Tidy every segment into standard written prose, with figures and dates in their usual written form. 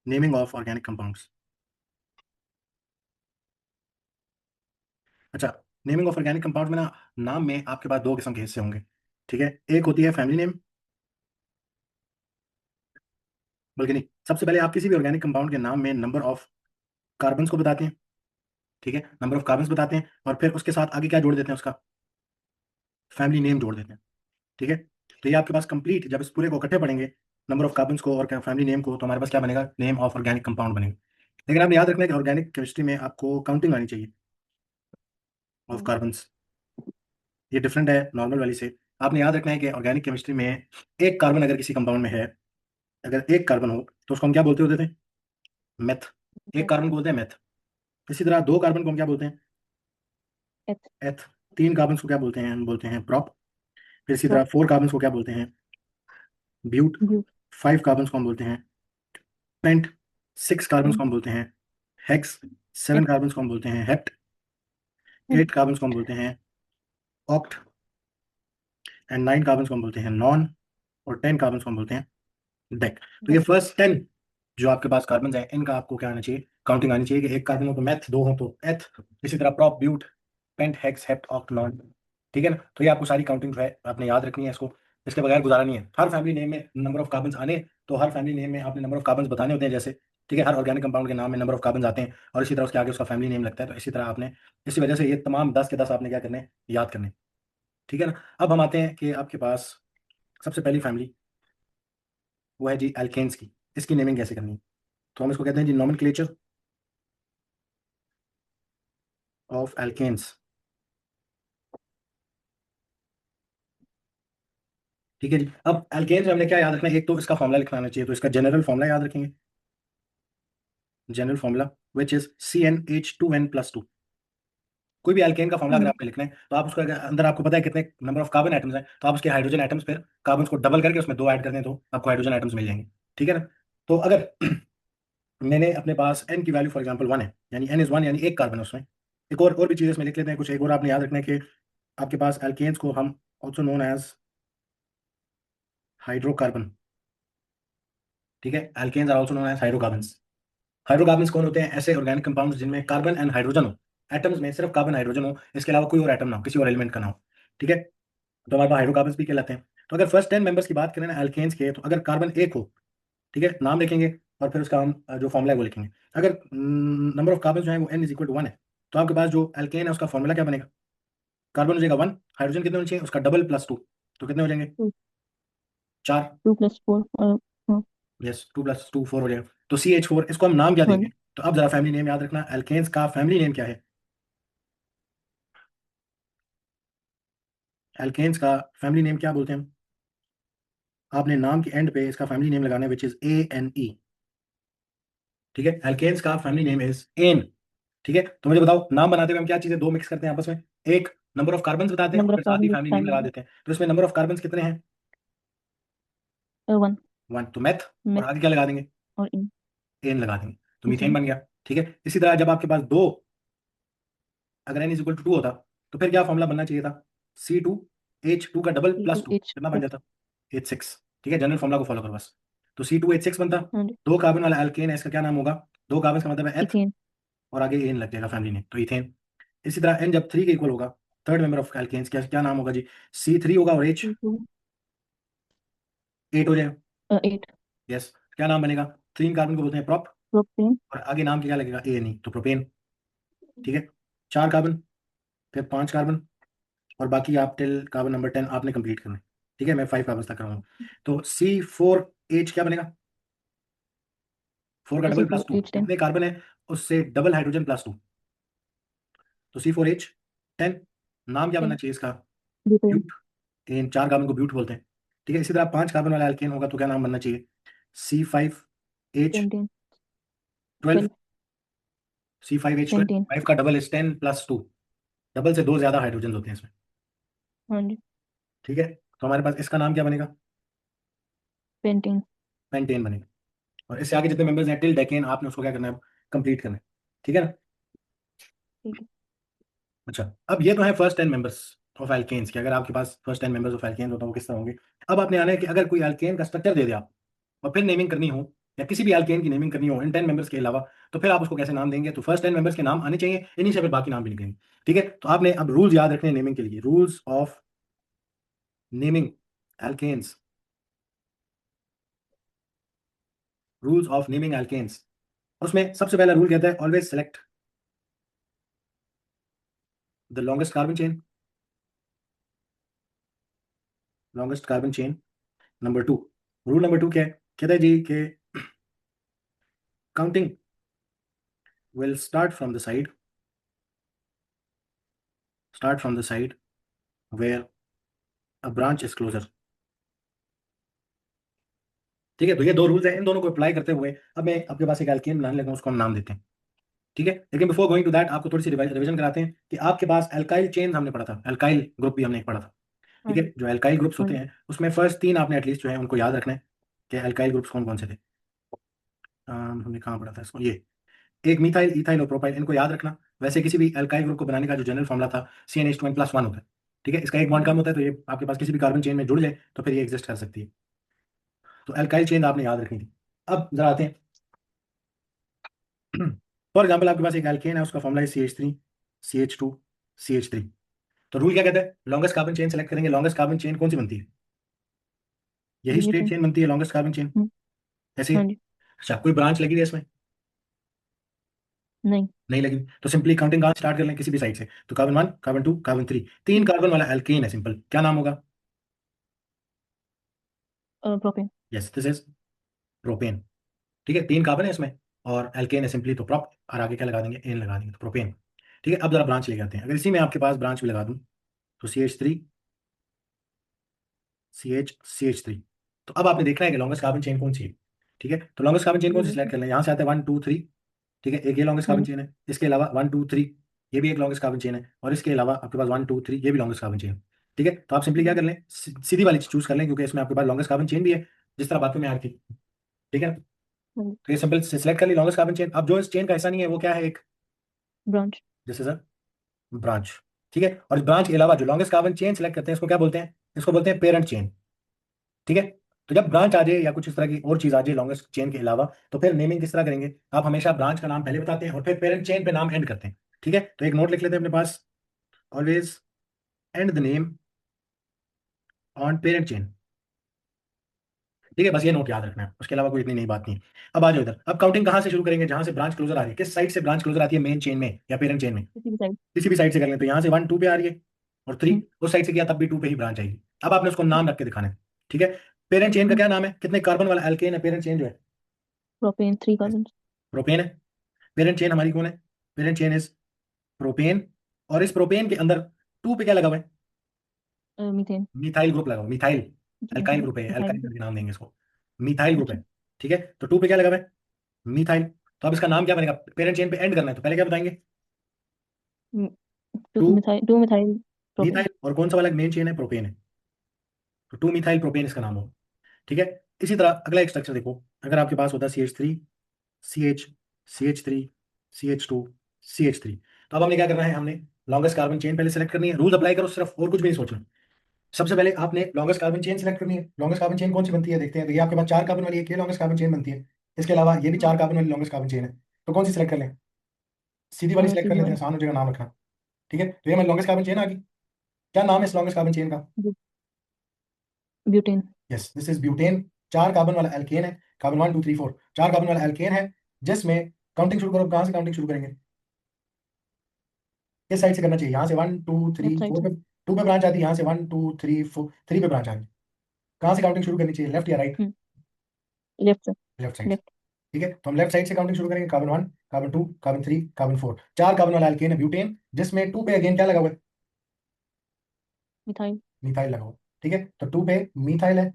Naming of organic compounds. अच्छा, naming of organic compound में ना, नाम में आपके पास दो किस्म के हिस्से होंगे। ठीक है, एक होती है फैमिली नेम, बल्कि नहीं, सबसे पहले आप किसी भी ऑर्गेनिक कंपाउंड के नाम में नंबर ऑफ कार्बन्स को बताते हैं। ठीक है, नंबर ऑफ कार्बन्स बताते हैं, और फिर उसके साथ आगे क्या जोड़ देते हैं, उसका फैमिली नेम जोड़ देते हैं। ठीक है, तो ये आपके पास कंप्लीट, जब इस पूरे को इकट्ठे पढ़ेंगे, नंबर ऑफ कार्बन्स को और फैमिली नेम को, तो हमारे पास क्या बनेगा, नेम ऑफ ऑर्गेनिक कंपाउंड बनेगा। लेकिन आपने याद रखना है कि ऑर्गेनिक केमिस्ट्री में आपको काउंटिंग आनी चाहिए ऑफ कार्बन्स। ये डिफरेंट है नॉर्मल वाली से। आपने याद रखना है कि ऑर्गेनिक केमिस्ट्री में एक कार्बन अगर किसी कंपाउंड में है, अगर एक कार्बन हो, तो उसको हम क्या बोलते होते थे, मेथ। एक कार्बन को बोलते हैं मेथ। इसी तरह दो कार्बन को हम क्या बोलते हैं, एथ। एथ। तीन कार्बन को क्या बोलते हैं, हम बोलते हैं प्रॉप। फिर इसी तरह प्रॉप। फोर कार्बन को क्या बोलते हैं, ब्यूट। ब्यूट। फाइव कार्बन को हम बोलते हैं पेंट। सिक्स कार्बन को पेंट। हम बोलते हैं हेक्स। सेवन कार्बन को हम बोलते हैं हेप्ट। हेक्स। एट कार्बन को हम बोलते हैं ऑक्ट। एंड नाइन कार्बन को हम बोलते हैं नॉन। और 10 कार्बन को हम बोलते हैं डेक। तो ये डेक। फर्स्ट 10 जो आपके पास कार्बन है, इनका आपको क्या आना चाहिए, काउंटिंग आनी चाहिए कि एक कार्बन हो तो मैथ, दो हो तो एथ, इसी तरह prop, but, pent, hex, hept, oct, non. ठीक है ना, तो ये आपको सारी काउंटिंग जो है आपने याद रखनी है इसको, इसके बगैर गुजारा नहीं है। हर फैमिली नेम में नंबर ऑफ कार्बन आने, तो हर फैमिली नेम में आपने नंबर ऑफ कार्बन बताने होते हैं जैसे। ठीक है, हर ऑर्गेनिक कंपाउंड के नाम में नंबर ऑफ कार्बन आते हैं, और इसी तरह उसके आगे उसका फैमिली नेम लगता है, तो इसी तरह आपने, इसी वजह से ये तमाम 10 के 10 आपने क्या करने हैं, याद करने हैं। ठीक है ना, अब हम आते हैं कि आपके पास सबसे पहली फैमिली वो है जी एल्केन्स की। इसकी नेमिंग कैसे करनी है, तो हम इसको कहते हैं जी नॉमेनक्लेचर ऑफ एल्केन्स। ठीक है जी, अब एल्केन्स में हमने क्या याद रखना है, एक तो इसका फॉर्मूला लिखना आना चाहिए, तो इसका जनरल फॉर्मूला याद रखेंगे। General formula which is CnH2n+2। कोई भी एल्केन का फॉर्मूला अगर आपको लिखना है, तो आप उसका अंदर आपको पता है कितने नंबर ऑफ कार्बन एटम्स हैं, तो आप उसके हाइड्रोजन एटम्स पर कार्बन को डबल करके उसमें दो ऐड कर दें तो आपको हाइड्रोजन एटम्स मिल जाएंगे। ठीक है ना, तो अगर मैंने अपने पास n की वैल्यू फॉर एग्जांपल 1 है, यानी n इज 1, यानी एक कार्बन है उसमें। एक और भी चीज़ें इसमें लिख लेते हैं कुछ, एक और आपने याद रखना है कि आपके पास एल्केन्स को हम ऑल्सो नोन एज हाइड्रोकार्बन। ठीक है, alkanes are also known as hydrocarbons. Hydrocarbons कौन होते हैं, ऐसे ऑर्गेनिक कंपाउंड्स जिनमें कार्बन एंड हाइड्रोजन हो, एटम्स में सिर्फ कार्बन हाइड्रोजन हो, इसके अलावा कोई और एटम ना हो, किसी और एलिमेंट का ना हो। ठीक है, तो हमारे पास हाइड्रोकार्बन्स भी कहलाते हैं। तो अगर फर्स्ट 10 मेंबर्स की बात करें ना एल्केन्स के, तो अगर कार्बन एक हो, ठीक है, नाम लिखेंगे, और फिर उसका हम जो फॉर्मूला है वो लिखेंगे। अगर नंबर ऑफ कार्बन जो है वो n = 1 है, तो आपके पास जो एल्केन है उसका फॉर्मूला क्या बनेगा, कार्बन हो जाएगा 1, हाइड्रोजन कितने होने चाहिए, उसका डबल +2, तो कितने हो जाएंगे, टू। 4। 2+4 और यस, 2 + 2 4 हो जाएगा, तो CH4, इसको हम नाम क्या देंगे। 1। तो अब जरा फैमिली नेम याद रखना, एल्केन्स का फैमिली नेम क्या है, एल्केन्स का फैमिली नेम क्या बोलते हैं हम, आपने नाम के एंड पे इसका फैमिली नेम लगाना है, विच इज ANE। ठीक है, एल्केन्स का फैमिली नेम इज एन। ठीक है, तो मुझे बताओ, नाम बनाते हुए हम क्या चीजें दो मिक्स करते हैं आपस में, एक नंबर ऑफ कार्बन बताते हैं और नंबर ऑफ फिर साथ ही कार्बन फैमिली नेम लगा फैमिली। देते हैं, तो इसमें नंबर ऑफ कार्बन कितने हैं, 1। 1, तो मैथ, और मेथ। आगे क्या लगा देंगे, और इन। एन लगा देंगे, तो मीथेन मीथेन। बन गया। ठीक है, इसी तरह जब आपके पास दो, अगर n = 2 होता, तो फिर क्या फॉर्मूला बनना चाहिए था, C2H2 का double C plus two two H कितना बन सिक्स जाता, H6। ठीक है, जनरल फॉर्मूला को फॉलो करो बस, तो C2H6 बनता। हाँ जी। दो कार्बन वाला एल्केन है, इसका क्या नाम होगा, दो कार्बन का मतलब है एथ, इथेन। और आगे एन लग जाएगा फैमिली नेम, तो इथेन। इसी तरह एन जब 3 के इक्वल होगा, थर्ड मेंबर ऑफ एल्केन्स, क्या क्या नाम होगा जी, C3 होगा, और H C2। 8 हो जाएगा। 8। यस, क्या नाम बनेगा, 3 कार्बन को बोलते हैं प्रॉप, प्रोपेन। और आगे नाम क्या लगेगा, ANE, तो प्रोपेन। ठीक है, 4 कार्बन, फिर 5 कार्बन, और बाकी आप टिल कार्बन नंबर 10 आपने कंप्लीट करना है। ठीक है, मैं 5 कार्बन तक कराऊंगा, तो C4H क्या बनेगा, 4 का C double four plus two, H ten जितने कार्बन है उससे डबल हाइड्रोजन +2, तो C4H10। नाम क्या बनना 10। चाहिए इसका, ब्यूटेन। ब्यूट। इन 4 कार्बन को ब्यूट बोलते हैं। ठीक है, इसी तरह 5 कार्बन वाला एल्केन होगा तो क्या नाम बनना चाहिए, C5H12। पेंटेन। 12। C5H12, pentane. 5 का डबल इज 10+2, डबल से दो ज्यादा हाइड्रोजन होते हैं इसमें। हाँ जी। ठीक है, तो हमारे पास इसका नाम क्या बनेगा, पेंटेन। पेंटेन बनेगा। और इससे आगे जितने मेंबर्स हैं टिल डेकेन, आपने उसको क्या करना है, कंप्लीट करना है। ठीक है ना, ठीक है। अच्छा, अब ये तो है फर्स्ट 10 मेंबर्स ऑफ एल्केन्स के, अगर आपके पास फर्स्ट 10 मेंबर्स ऑफ एल्केन्स हो तो वो किस तरह होंगे। अब आपने आना है कि अगर कोई एल्केन का स्ट्रक्चर दे दिया और फिर नेमिंग करनी हो, या किसी भी एल्केन की नेमिंग करनी हो इन 10 मेंबर्स के अलावा, तो फिर आप उसको कैसे नाम देंगे? तो फर्स्ट 10 मेंबर्स के नाम आने चाहिए, इन्हीं से फिर बाकी नाम भी लिखेंगे। ठीक है, तो आपने अब रूल्स याद रखने हैं नेमिंग के लिए, rules of naming alkanes, rules of naming alkanes. उसमें सबसे पहला रूल कहता है always select the longest carbon chain, longest carbon chain. Number two, rule number two क्या है? कहता है जी कि counting will start from the side where a branch is closer. ठीक है, तो ये दो रूल्स हैं, इन दोनों को अप्लाई करते हुए अब मैं आपके पास एक एल्केन बनाने लगा हूं, उसको हम नाम देते हैं। ठीक है, लेकिन बिफोर गोइंग टू दैट आपको थोड़ी सी रिवीजन कराते हैं कि आपके पास एल्काइल चेन हमने पढ़ा था, एल्काइल ग्रुप भी हमने पढ़ा था। हाँ ठीक है, जी। जो एल्काइल ग्रुप्स हाँ होते जी। हैं उसमें फर्स्ट तीन आपने एटलीस्ट जो है उनको याद रखना है कि एल्काइल ग्रुप्स कौन कौन से थे। हमने कहाँ पढ़ा था इसको, ये एक मिथाइल, इथाइल और प्रोपाइल, इनको याद रखना। वैसे किसी भी एल्काइल ग्रुप को बनाने का जो जनरल फॉर्मूला था CnH2n+1 होता है। ठीक है, इसका एक बॉन्ड कम होता है, तो ये आपके पास किसी भी कार्बन चेन में जुड़ जाए तो फिर ये एग्जिस्ट कर सकती है। तो एल्काइल चेन आपने याद रखनी थी। अब जरा आते हैं फॉर एग्जाम्पल आपके पास एक एल्केन है, उसका फॉर्मूला है CH2 CH2 CH3। तो रूल क्या कहता है? लॉन्गेस्ट कार्बन चेन सेलेक्ट करेंगे। लॉन्गेस्ट कार्बन चेन कौन सी बनती है? यही स्ट्रेट ब्यूटेन। चेन बनती है लॉन्गेस्ट कार्बन चेन, हम्म, ऐसी है। हाँ जी। अच्छा, कोई ब्रांच लगी है इसमें? नहीं। नहीं लगी, तो सिंपली काउंटिंग कहाँ स्टार्ट कर लें? किसी भी साइड से। तो कार्बन 1, कार्बन 2, कार्बन 3, तीन कार्बन वाला एल्केन है, सिंपल। क्या नाम होगा? Propane. Yes, this is propane. ठीक है, तीन कार्बन है इसमें और एल्केन है सिंपली, तो प्रॉप और आगे क्या लगा देंगे? एन लगा देंगे, तो प्रोपेन। ठीक है, अब जरा ब्रांच लेके आते हैं। अगर इसी में आपके पास ब्रांच भी लगा दूं तो CH3 तो अब आपने देखना है कि लॉन्गेस्ट कार्बन चेन कौन सी है। ठीक है, तो लॉन्गेस्ट कार्बन चेन कौन सी ब्यूटेन। सिलेक्ट कर लें? यहाँ से आते हैं 1 2 3। ठीक है, एक ये लॉन्गेस्ट हाँ कार्बन जी। चेन है, इसके अलावा 1 2 3 ये भी एक लॉन्गेस्ट कार्बन चेन है, और इसके अलावा आपके पास 1 2 3 ये भी लॉन्गेस्ट कार्बन चेन है। ठीक है, तो आप सिंपली क्या कर लें? सीधी वाली चूज कर लें, क्योंकि इसमें आपके पास लॉन्गेस्ट कार्बन चेन भी है, जिस तरह बातों में आ रही थी। ठीक है, हाँ जी। तो ये सिंपल से सिलेक्ट कर ली लॉन्गेस्ट कार्बन चेन। अब जो इस चेन का हिस्सा नहीं है वो क्या है? एक ब्रांच। जैसे सर ब्रांच। ठीक है, और इस ब्रांच के अलावा जो लॉन्गेस्ट कार्बन चेन सिलेक्ट करते हैं इसको क्या बोलते हैं? इसको बोलते हैं पेरेंट चेन। ठीक है, तो जब ब्रांच आ जाए या कुछ इस तरह की और चीज आ जाए लॉन्गेस्ट चेन के अलावा, तो फिर नेमिंग किस तरह करेंगे? आप हमेशा ब्रांच का नाम पहले बताते हैं और फिर पेरेंट चेन पे नाम एंड करते हैं। ठीक है, तो एक नोट लिख लेते हैं अपने पास, always end the name on parent chain. ठीक है, बस ये नोट याद रखना है, उसके अलावा कोई इतनी नई बात नहीं है। अब आ जाओ इधर, अब काउंटिंग कहाँ से शुरू करेंगे? जहां से ब्रांच क्लोजर आ रही है। किस साइड से ब्रांच क्लोजर आती है? मेन चेन में या पेरेंट चेन में? किसी भी साइड। किसी भी साइड से कर लें, तो यहाँ से 1 2 पे आ रही है और 3 हम्म। उस साइड से किया तब भी 2 पे ही ब्रांच आएगी। अब आपने उसको नाम रख के दिखाना है। ठीक है, पेरेंट चेन का क्या नाम है? कितने कार्बन वाला एल्केन है पेरेंट चेन जो है? Propane 3 carbon. प्रोपेन है। पेरेंट चेन हमारी कौन है? Parent chain is propane. और इस प्रोपेन के अंदर 2 पे क्या लगा हुआ है? मीथेन। मिथाइल ग्रुप लगा हुआ, मिथाइल। जी एल्काइल मिथाइल। ग्रुप है, मिथाइल। एल्काइल करके नाम देंगे इसको, मिथाइल ग्रुप अच्छा। है। ठीक है, तो 2 पे क्या लगा हुआ है? मिथाइल। तो अब इसका नाम क्या बनेगा? पेरेंट चेन पे एंड करना है, तो पहले क्या बताएंगे? Two two methyl, 2 methyl propane. Methyl, और कौन सा वाला मेन चेन है? प्रोपेन है, तो 2 मिथाइल प्रोपेन इसका नाम हो। ठीक है, इसी तरह अगला एक स्ट्रक्चर देखो, अगर आपके पास होता CH3 CH CH3 तो अब हमने क्या करना है? हमने लॉन्गेस्ट कार्बन चेन पहले सेलेक्ट करनी है। रूल्स अप्लाई करो सिर्फ, और कुछ भी नहीं सोचना। सबसे पहले आपने लॉन्गेस्ट कार्बन चेन सेलेक्ट करनी है। लॉन्गेस्ट कार्बन चेन कौन सी बनती है देखते हैं। तो ये आपके पास 4 कार्बन वाली एक ये लॉन्गेस्ट कार्बन चेन बनती है, इसके अलावा ये भी हाँ। 4 कार्बन वाली लॉन्गेस्ट कार्बन चेन है। तो कौन सी सेलेक्ट कर लें? सीधी वाली सेलेक्ट कर सीधी लेते हैं, वाली। आसान हो जाएगा नाम रखना। ठीक है, तो ये हमारी लॉन्गेस्ट कार्बन चेन आ गई। क्या नाम है इस लॉन्गेस्ट कार्बन चेन का? Butane. Yes, this is butane. 4 carbon वाला एल्केन है, कार्बन 1 2 3 4, 4 कार्बन वाला एल्केन है, जिसमें काउंटिंग शुरू करो। कहाँ से काउंटिंग शुरू करेंगे? किस साइड से करना चाहिए? यहाँ से 1 2 3 लेफ्ट साइड 4 से। पे 2 पे ब्रांच आती है, यहाँ से 1 2 3 4 3 पे ब्रांच आ गई। कहाँ से काउंटिंग शुरू करनी चाहिए? लेफ्ट या राइट? लेफ्ट से। लेफ्ट साइड से। लेफ्ट। ठीक है, तो हम लेफ्ट साइड से काउंटिंग शुरू करेंगे। Carbon 1, carbon 2, carbon 3, carbon 4, 4 carbon वाला एल्केन है ब्यूटेन, जिसमें 2 पे अगेन क्या लगा हुआ है? मिथाइल। मिथाइल लगा हुआ है। ठीक है, तो 2 पे मिथाइल है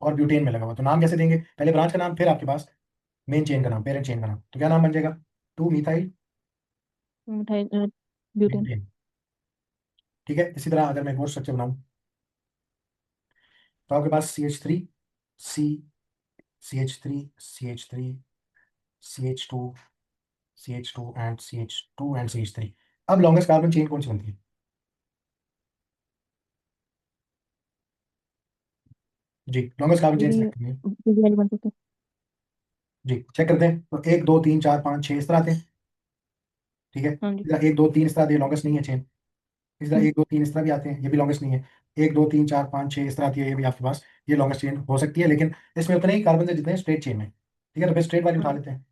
और ब्यूटेन में लगा हुआ है। तो नाम कैसे देंगे? पहले ब्रांच का नाम, फिर आपके पास मेन चेन का नाम, पेरेंट चेन का नाम। तो क्या नाम बन जाएगा? 2 मिथाइल मिथाइल। ब्यूटेन। ब्यूटेन। ठीक है, इसी तरह अगर मैं एक और स्ट्रक्चर बनाऊं, तो आपके पास CH3 CH3 CH3 CH2 CH2 and CH2 and CH3। अब लॉन्गेस्ट कार्बन चेन कौन सी बनती है? जी, लॉन्गेस्ट कार्बन चेन सीधी। सेलेक्ट करिए। सीधी वाली बन सकती है। जी चेक करते हैं। तो 1 2 3 4 5 6 इस तरह आते हैं। ठीक है, हाँ जी। इधर 1 2 3 इस तरह, ये लॉन्गेस्ट नहीं है चेन। इस तरह हम्म, 1 2 3 इस तरह भी आते हैं, ये भी लॉन्गेस्ट नहीं है। 1 2 3 4 5 6 इस तरह आती है, ये भी आपके पास ये लॉन्गेस्ट चेन हो सकती है, लेकिन इसमें उतने ही कार्बन है जितने स्ट्रेट चेन में। ठीक है, तो फिर स्ट्रेट वाली हाँ उठा जी। लेते हैं।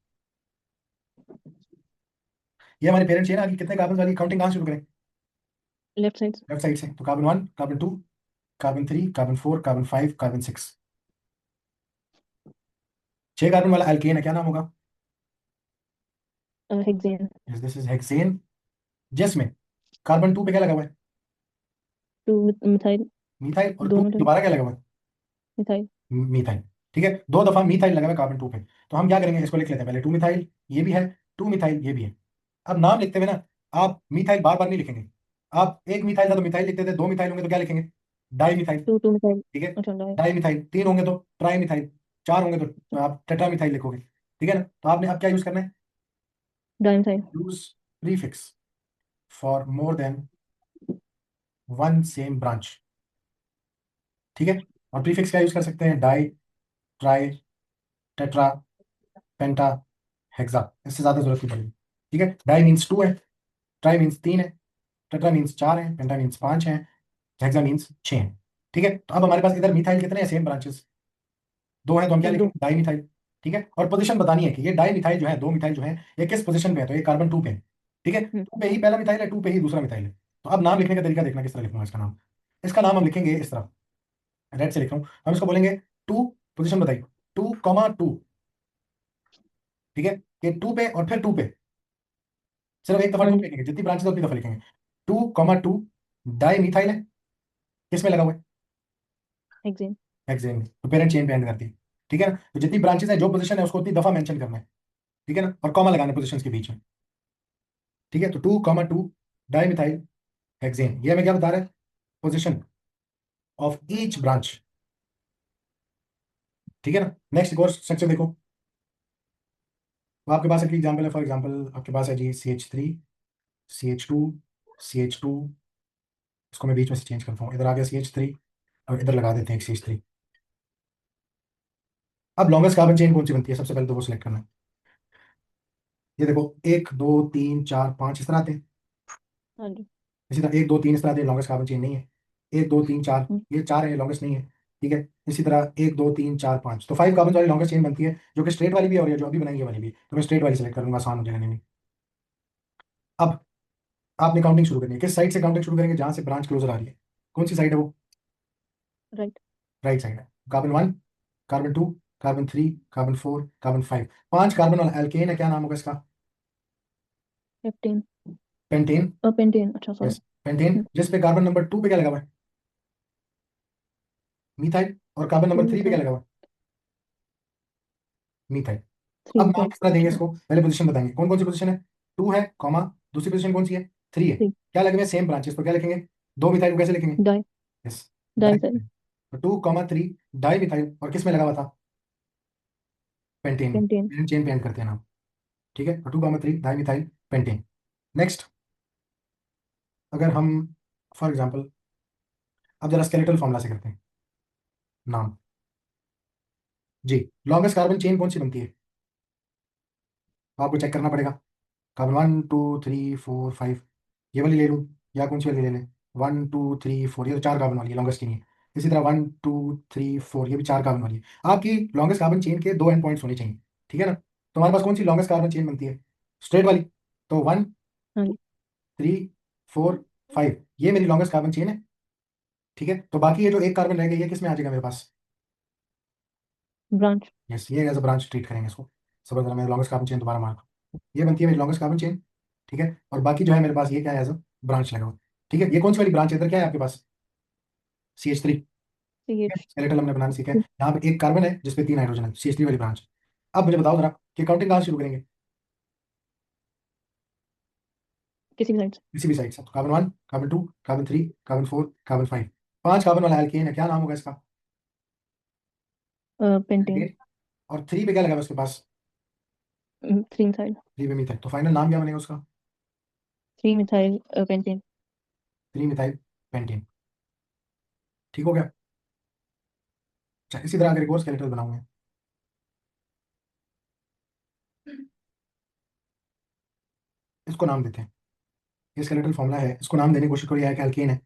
ये हमारी पेरेंट चेन आ गई। कितने कार्बन वाली काउंटिंग कहाँ से शुरू करें? लेफ्ट साइड से। लेफ्ट साइड से। तो carbon 1, carbon 2, carbon 3, carbon 4, carbon 5, carbon 6। 6 carbon वाला एल्केन है, क्या नाम होगा? हेक्सेन। दिस इज हेक्सेन, जिसमें कार्बन 2 पे क्या लगा हुआ है? Two methyl. मिथाइल। और 2 दोनों टाइप। दोबारा क्या लगा हुआ है? मिथाइल। मीथाइल। ठीक है, 2 दफा मीथाइल लगा हुआ है कार्बन 2 पे। तो हम क्या करेंगे, इसको लिख लेते हैं पहले। 2 मिथाइल ये भी है, 2 मिथाइल ये भी है। अब नाम लिखते हुए ना, आप मिथाइल बार बार नहीं लिखेंगे। आप एक मिथाइल था तो मिथाइल लिखते थे, 2 मिथाइल होंगे तो क्या लिखेंगे? Di methyl. Two methyl. ठीक है, अच्छा डाई। Di methyl. 3 होंगे तो ट्राई मिथाइल। 4 होंगे तो आप टेट्रा मिथाइल लिखोगे। ठीक है ना, तो आपने अब क्या यूज करना है? Di methyl. Use prefix for more than one same branch. ठीक है, और प्रीफिक्स क्या यूज कर सकते हैं? डाई, ट्राई, टेट्रा, पेंटा, हेक्सा। इससे ज्यादा जरूरत नहीं पड़ेगी। ठीक है, डाई मीन्स 2 है, ट्राई मीन्स 3 है, टेट्रा मीन्स 4 है, पेंटा मीन्स 5 है, हेक्सा मीन्स 6 है। ठीक है, तो अब हमारे पास इधर मिथाइल कितने हैं? सेम ब्रांचेस 2 हैं, तो हम क्या दो। लिखेंगे? Di methyl. ठीक है, और पोजीशन बतानी है कि ये डाई मिथाइल जो है, 2 मिथाइल जो है, ये किस पोजीशन पे है? तो ये कार्बन 2 पे है। ठीक है, हम्म, 2 पे ही पहला मिथाइल है, 2 पे ही दूसरा मिथाइल है। तो अब नाम लिखने का तरीका देखना, किस तरह लिखूंगा इसका नाम। इसका नाम हम लिखेंगे इस तरह, रेड से लिख रहा हूँ। हम इसको बोलेंगे 2, पोजीशन बताइए, 2 2। ठीक है, ये 2 पे और फिर 2 पे, सिर्फ एक दफा हाँ 2 जी। लिखेंगे, जितनी ब्रांचेस उतनी दफा लिखेंगे। 2 2 डाई मिथाइल है, किसमें लगा हुआ है? हेक्सेन। हेक्सेन में। तो पेरेंट चेन पे एंड करती है। ठीक है ना, तो जितनी ब्रांचेस है, जो पोजीशन है, उसको उतनी दफा मेंशन करना है। ठीक है ना, और कॉमा लगाना पोजीशन के बीच में। ठीक है, तो 2 2 डाई मिथाइल हेक्सेन, ये हमें क्या बता रहा है? Position of each branch. ठीक है ना, नेक्स्ट एक और स्ट्रक्चर देखो। तो आपके पास एक एग्जाम्पल है, फॉर एग्जाम्पल आपके पास है जी CH3, CH2, CH2। इसको मैं बीच में से चेंज करता हूँ, इधर आ गया CH3, और इधर लगा देते हैं एक CH3। अब लॉन्गेस्ट कार्बन चेन कौन सी बनती है? सबसे पहले तो वो सिलेक्ट करना है। ये देखो, 1 2 3 4 5 इस तरह आते हैं। हाँ जी। इसी तरह 1 2 3 इस तरह आते हैं, लॉन्गेस्ट कार्बन चेन नहीं है। 1 2 3 4, हम्म, ये 4 है, लॉन्गेस्ट नहीं है। ठीक है, इसी तरह 1 2 3 4 5, तो 5 कार्बन वाली लॉन्गेस्ट चेन बनती है, जो कि स्ट्रेट वाली भी है, और ये जो अभी बनाई है वाली भी। तो मैं स्ट्रेट वाली सेलेक्ट करूंगा, आसान हो जाएगा नहीं। अब आपने काउंटिंग शुरू करनी है। किस साइड से काउंटिंग शुरू करेंगे? जहां से ब्रांच क्लोजर आ रही है। कौन सी साइड है वो? राइट। राइट साइड है। Carbon 1, carbon 2, carbon 3, carbon 4, carbon 5। 5 carbon वाला एल्केन है, क्या नाम होगा इसका? फिफ्टीन। पेंटेन। पेंटेन। अच्छा यस, सॉरी। पेंटेन। जिस पे कार्बन नंबर 2 पे क्या लगा हुआ है? मिथाइल। और कार्बन टू नंबर 3 पे क्या मिथाइल। लगा हुआ है? मिथाइल। थ्री अब नाम मिथाइल। किस तरह देंगे अच्छा। इसको? पहले पोजीशन बताएंगे, कौन कौन सी पोजीशन है? 2 है, कॉमा, दूसरी पोजीशन कौन सी है? 3 है। थ्री। क्या लगे हुए? सेम ब्रांचेस, तो क्या लिखेंगे? 2 मिथाइल को कैसे लिखेंगे? Di. Yes, di di. Methyl. तो 2 3 डाई मिथाइल, और किस में लगा हुआ था? पेंटेन में। पेंटेन। चेन पे एंड करते हैं नाम। ठीक है, तो 2 3 डाई मिथाइल पेंटेन। नेक्स्ट, अगर हम फॉर एग्जाम्पल अब जरा स्केलेटल फॉर्मूला से करते हैं नाम। जी, लॉन्गेस्ट कार्बन चेन कौन सी बनती है? तो आपको चेक करना पड़ेगा। कार्बन 1 2 3 4 5, ये वाली ले लूँ, या कौन सी वाली ले लें? 1 2 3 4, ये तो 4 कार्बन वाली है, लॉन्गेस्ट की नहीं है। इसी तरह 1 2 3 4, ये भी 4 कार्बन वाली है। आपकी लॉन्गेस्ट कार्बन चेन के 2 एंड पॉइंट्स होने चाहिए। ठीक है ना, तो हमारे पास कौन सी लॉन्गेस्ट कार्बन चेन बनती है? स्ट्रेट वाली। तो वन हाँ टू जी। थ्री फोर फाइव ये मेरी लॉन्गेस्ट कार्बन चेन है। ठीक है, तो बाकी ये जो एक कार्बन रह गई, ये किस में आ जाएगा मेरे पास? ब्रांच। यस, ये एज अ ब्रांच ट्रीट करेंगे इसको। सब जरा मैं लॉन्गेस्ट कार्बन चेन दोबारा मार्क, ये बनती है मेरी लॉन्गेस्ट कार्बन चेन। ठीक है, और बाकी जो है मेरे पास, ये क्या है? एज अ ब्रांच लगा हुआ। ठीक है, ये कौन सी वाली ब्रांच है? इधर क्या है आपके पास? CH3। CH। स्केलेटल हमने बनाना सीखा है। यहाँ पे एक कार्बन है जिसपे 3 हाइड्रोजन है, CH3 वाली ब्रांच। अब मुझे बताओ जरा कि काउंटिंग कहाँ से शुरू करेंगे? किसी भी साइड से। किसी भी साइड से। तो carbon 1, carbon 2, carbon 3, carbon 4, carbon 5। 5 carbon वाला एल्केन है, क्या नाम होगा इसका? पेंटेन। एल्केन। और 3 पे क्या लगा हुआ उसके पास? Three methyl. 3 पे मिथाइल। तो फाइनल नाम क्या बनेगा उसका? Three methyl pentane. 3 methyl pentane. ठीक हो गया। अच्छा, इसी तरह अगर एक और स्केलेटल बनाऊंगा, इसको नाम देते हैं, ये स्केलेटल फॉर्मूला है, इसको नाम देने की कोशिश करो, यह है कि अल्केन है।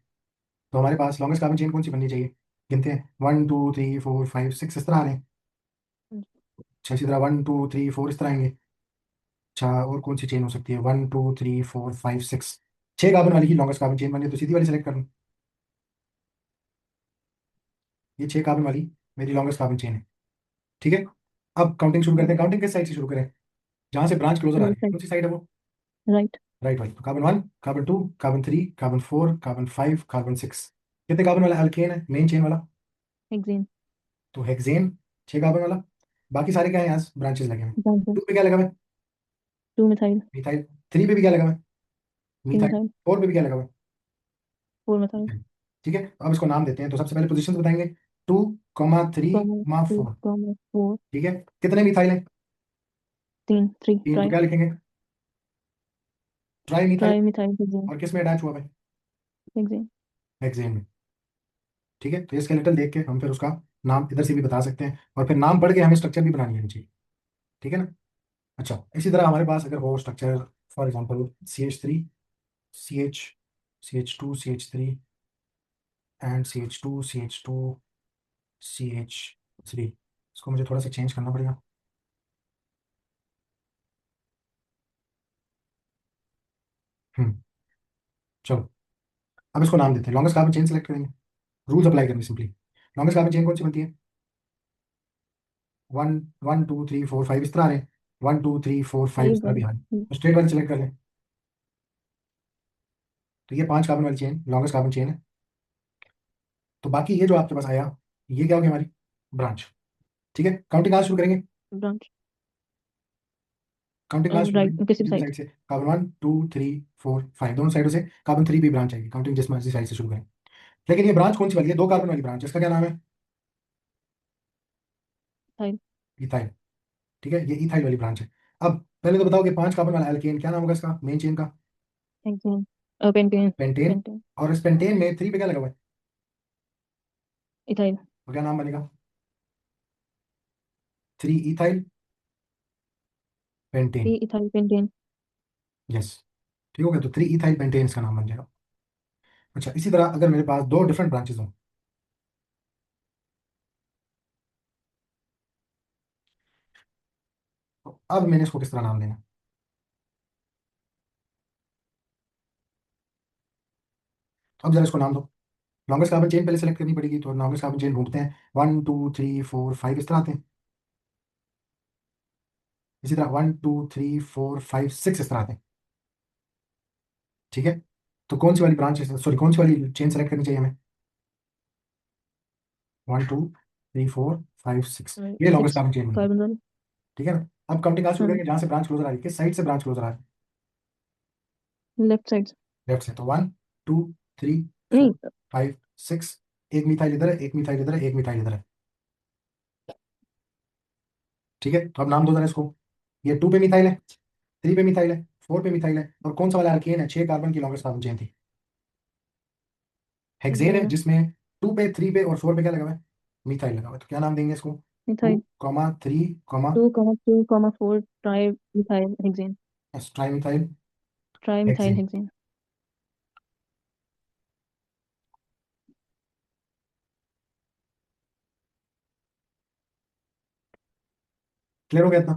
तो हमारे पास लॉन्गेस्ट कार्बन चेन कौन सी बननी चाहिए, गिनते हैं, 1 2 3 4 5 6 इस तरह आ रहे हैं। अच्छा, इसी तरह 1 2 3 4 इस तरह आएंगे। अच्छा, और कौन सी चेन हो सकती है, 1 2 3 4 5 6, 6 कार्बन वाली ही लॉन्गेस्ट कार्बन चेन बनी है, तो सीधी वाली सेलेक्ट कर लूँ। ये 6 कार्बन वाली मेरी लॉन्गेस्ट कार्बन चेन है। ठीक है, अब काउंटिंग शुरू करते हैं। काउंटिंग किस साइड से शुरू करें, जहां से ब्रांच क्लोजर आ रही लेफ्ट है, साइड। कौन सी साइड है वो, राइट। राइट वाली। तो carbon 1, carbon 2, carbon 3, carbon 4, carbon 5, carbon 6, कितने कार्बन वाला अल्केन है मेन चेन वाला, हेक्सेन। तो हेक्सेन, 6 कार्बन वाला। बाकी सारे क्या है, यहाँ ब्रांचेस लगे हुए हैं। ब्रांचेस। 2 पे क्या लगा हुआ है, 2 मिथाइल। मिथाइल। 3 पे भी क्या लगा हुआ है, 3 मिथाइल। मिथाइल। 4 पे भी क्या लगा हुआ है, 4 मिथाइल। मिथाइल। ठीक है, तो अब इसको नाम देते हैं, तो सबसे पहले पोजीशन बताएंगे, 2, 3, कॉमा 2, 4। कॉमा 4। ठीक है, कितने मिथाइल हैं, 3, 3 3, तो ट्राई। क्या लिखेंगे, tri methyl. Tri methyl hexane. और किस में अटैच हुआ है, हेक्सेन। हेक्सेन में। ठीक है, तो ये स्केलेटल देख के हम फिर उसका नाम इधर से भी बता सकते हैं, और फिर नाम पढ़ के हमें स्ट्रक्चर भी बनानी है चाहिए। ठीक है ना। अच्छा, इसी तरह हमारे पास अगर हो structure, for example CH3, CH, CH2, CH3 and CH2, CH2, CH3, इसको मुझे थोड़ा सा चेंज करना पड़ेगा। हम्म, चलो, अब इसको नाम देते हैं, लॉन्गेस्ट कार्बन चेन सेलेक्ट करेंगे, रूल्स अप्लाई करेंगे सिंपली। लॉन्गेस्ट कार्बन चेन कौन सी बनती है, 1 1 2 3 4 5 इस तरह आ रहे हैं, 1 2 3 4 5 ये इस तरह भी वन। आ रहे हैं, तो स्ट्रेट वाले सेलेक्ट कर लें। तो ये 5 कार्बन वाली चेन लॉन्गेस्ट कार्बन चेन है। तो बाकी ये जो आपके पास आया, ये क्या होगी हमारी ब्रांच। ठीक है, काउंटिंग कहाँ से शुरू करेंगे, ब्रांच। काउंटिंग कहाँ से शुरू राइट, करेंगे, किसी भी किसी भी साइड साइड से। से, कार्बन 1 2 3 4 5 दोनों साइडों से, कार्बन 3 भी ब्रांच आएगी, काउंटिंग जिस मर्जी साइड से शुरू करें। लेकिन ये ब्रांच कौन सी वाली है, 2 कार्बन वाली ब्रांच, इसका क्या नाम है, मिथाइल। इथाइल। ठीक है, ये इथाइल वाली ब्रांच है। अब पहले तो बताओ कि 5 कार्बन वाला एल्केन क्या नाम होगा इसका मेन चेन का, हेक्सेन। पेंटेन। पेंटेन। पेंटेन। और इस पेंटेन में 3 पे क्या लगा हुआ है, इथाइल। तो क्या नाम बनेगा, 3 ethyl pentane. 3 ethyl pentane. Yes, ठीक हो गया, तो 3 इथाइल पेंटेन इसका नाम बन जाएगा। अच्छा, इसी तरह अगर मेरे पास दो डिफरेंट ब्रांचेस हों, तो अब मैंने इसको किस तरह नाम देना, तो अब जरा इसको नाम दो। लॉन्गेस्ट कार्बन चेन पहले सेलेक्ट करनी पड़ेगी, तो लॉन्गेस्ट कार्बन चेन ढूंढते हैं, 1 2 3 4 5 इस तरह आते हैं। इसी तरह 1 2 3 4 5 6 इस तरह आते हैं। ठीक है, तो कौन सी वाली ब्रांच, सॉरी कौन सी वाली चेन सेलेक्ट करनी चाहिए हमें, 1 2 3 4 5 6, ये लॉन्गेस्ट 6 कार्बन चेन बन गई। कार्बन वाले। ठीक है ना। अब काउंटिंग कहाँ से शुरू हाँ। करेंगे, जहां से ब्रांच क्लोजर आ रही है, किस साइड से ब्रांच क्लोजर आ रही है, लेफ्ट साइड से। लेफ्ट से, तो 1 2 3 4 नहीं। 5 6, एक मिथाइल इधर है, एक मिथाइल इधर है, एक मिथाइल इधर है। ठीक है, तो अब नाम दो जरा इसको, ये 2 पे मिथाइल है, 3 पे मिथाइल है, 4 पे मिथाइल है, और कौन सा वाला अल्केन है, 6 कार्बन की लॉन्गेस्ट कार्बन चेन थी, हेक्सेन है, हेक्सेन। जिसमें 2 पे 3 पे और 4 पे क्या लगा हुआ है, मिथाइल लगा हुआ है, तो क्या नाम देंगे इसको, two methyl. Comma three comma 2,2,4 tri methyl hexane. Tri methyl tri methyl hexane. Hexane. Clear हो गया इतना।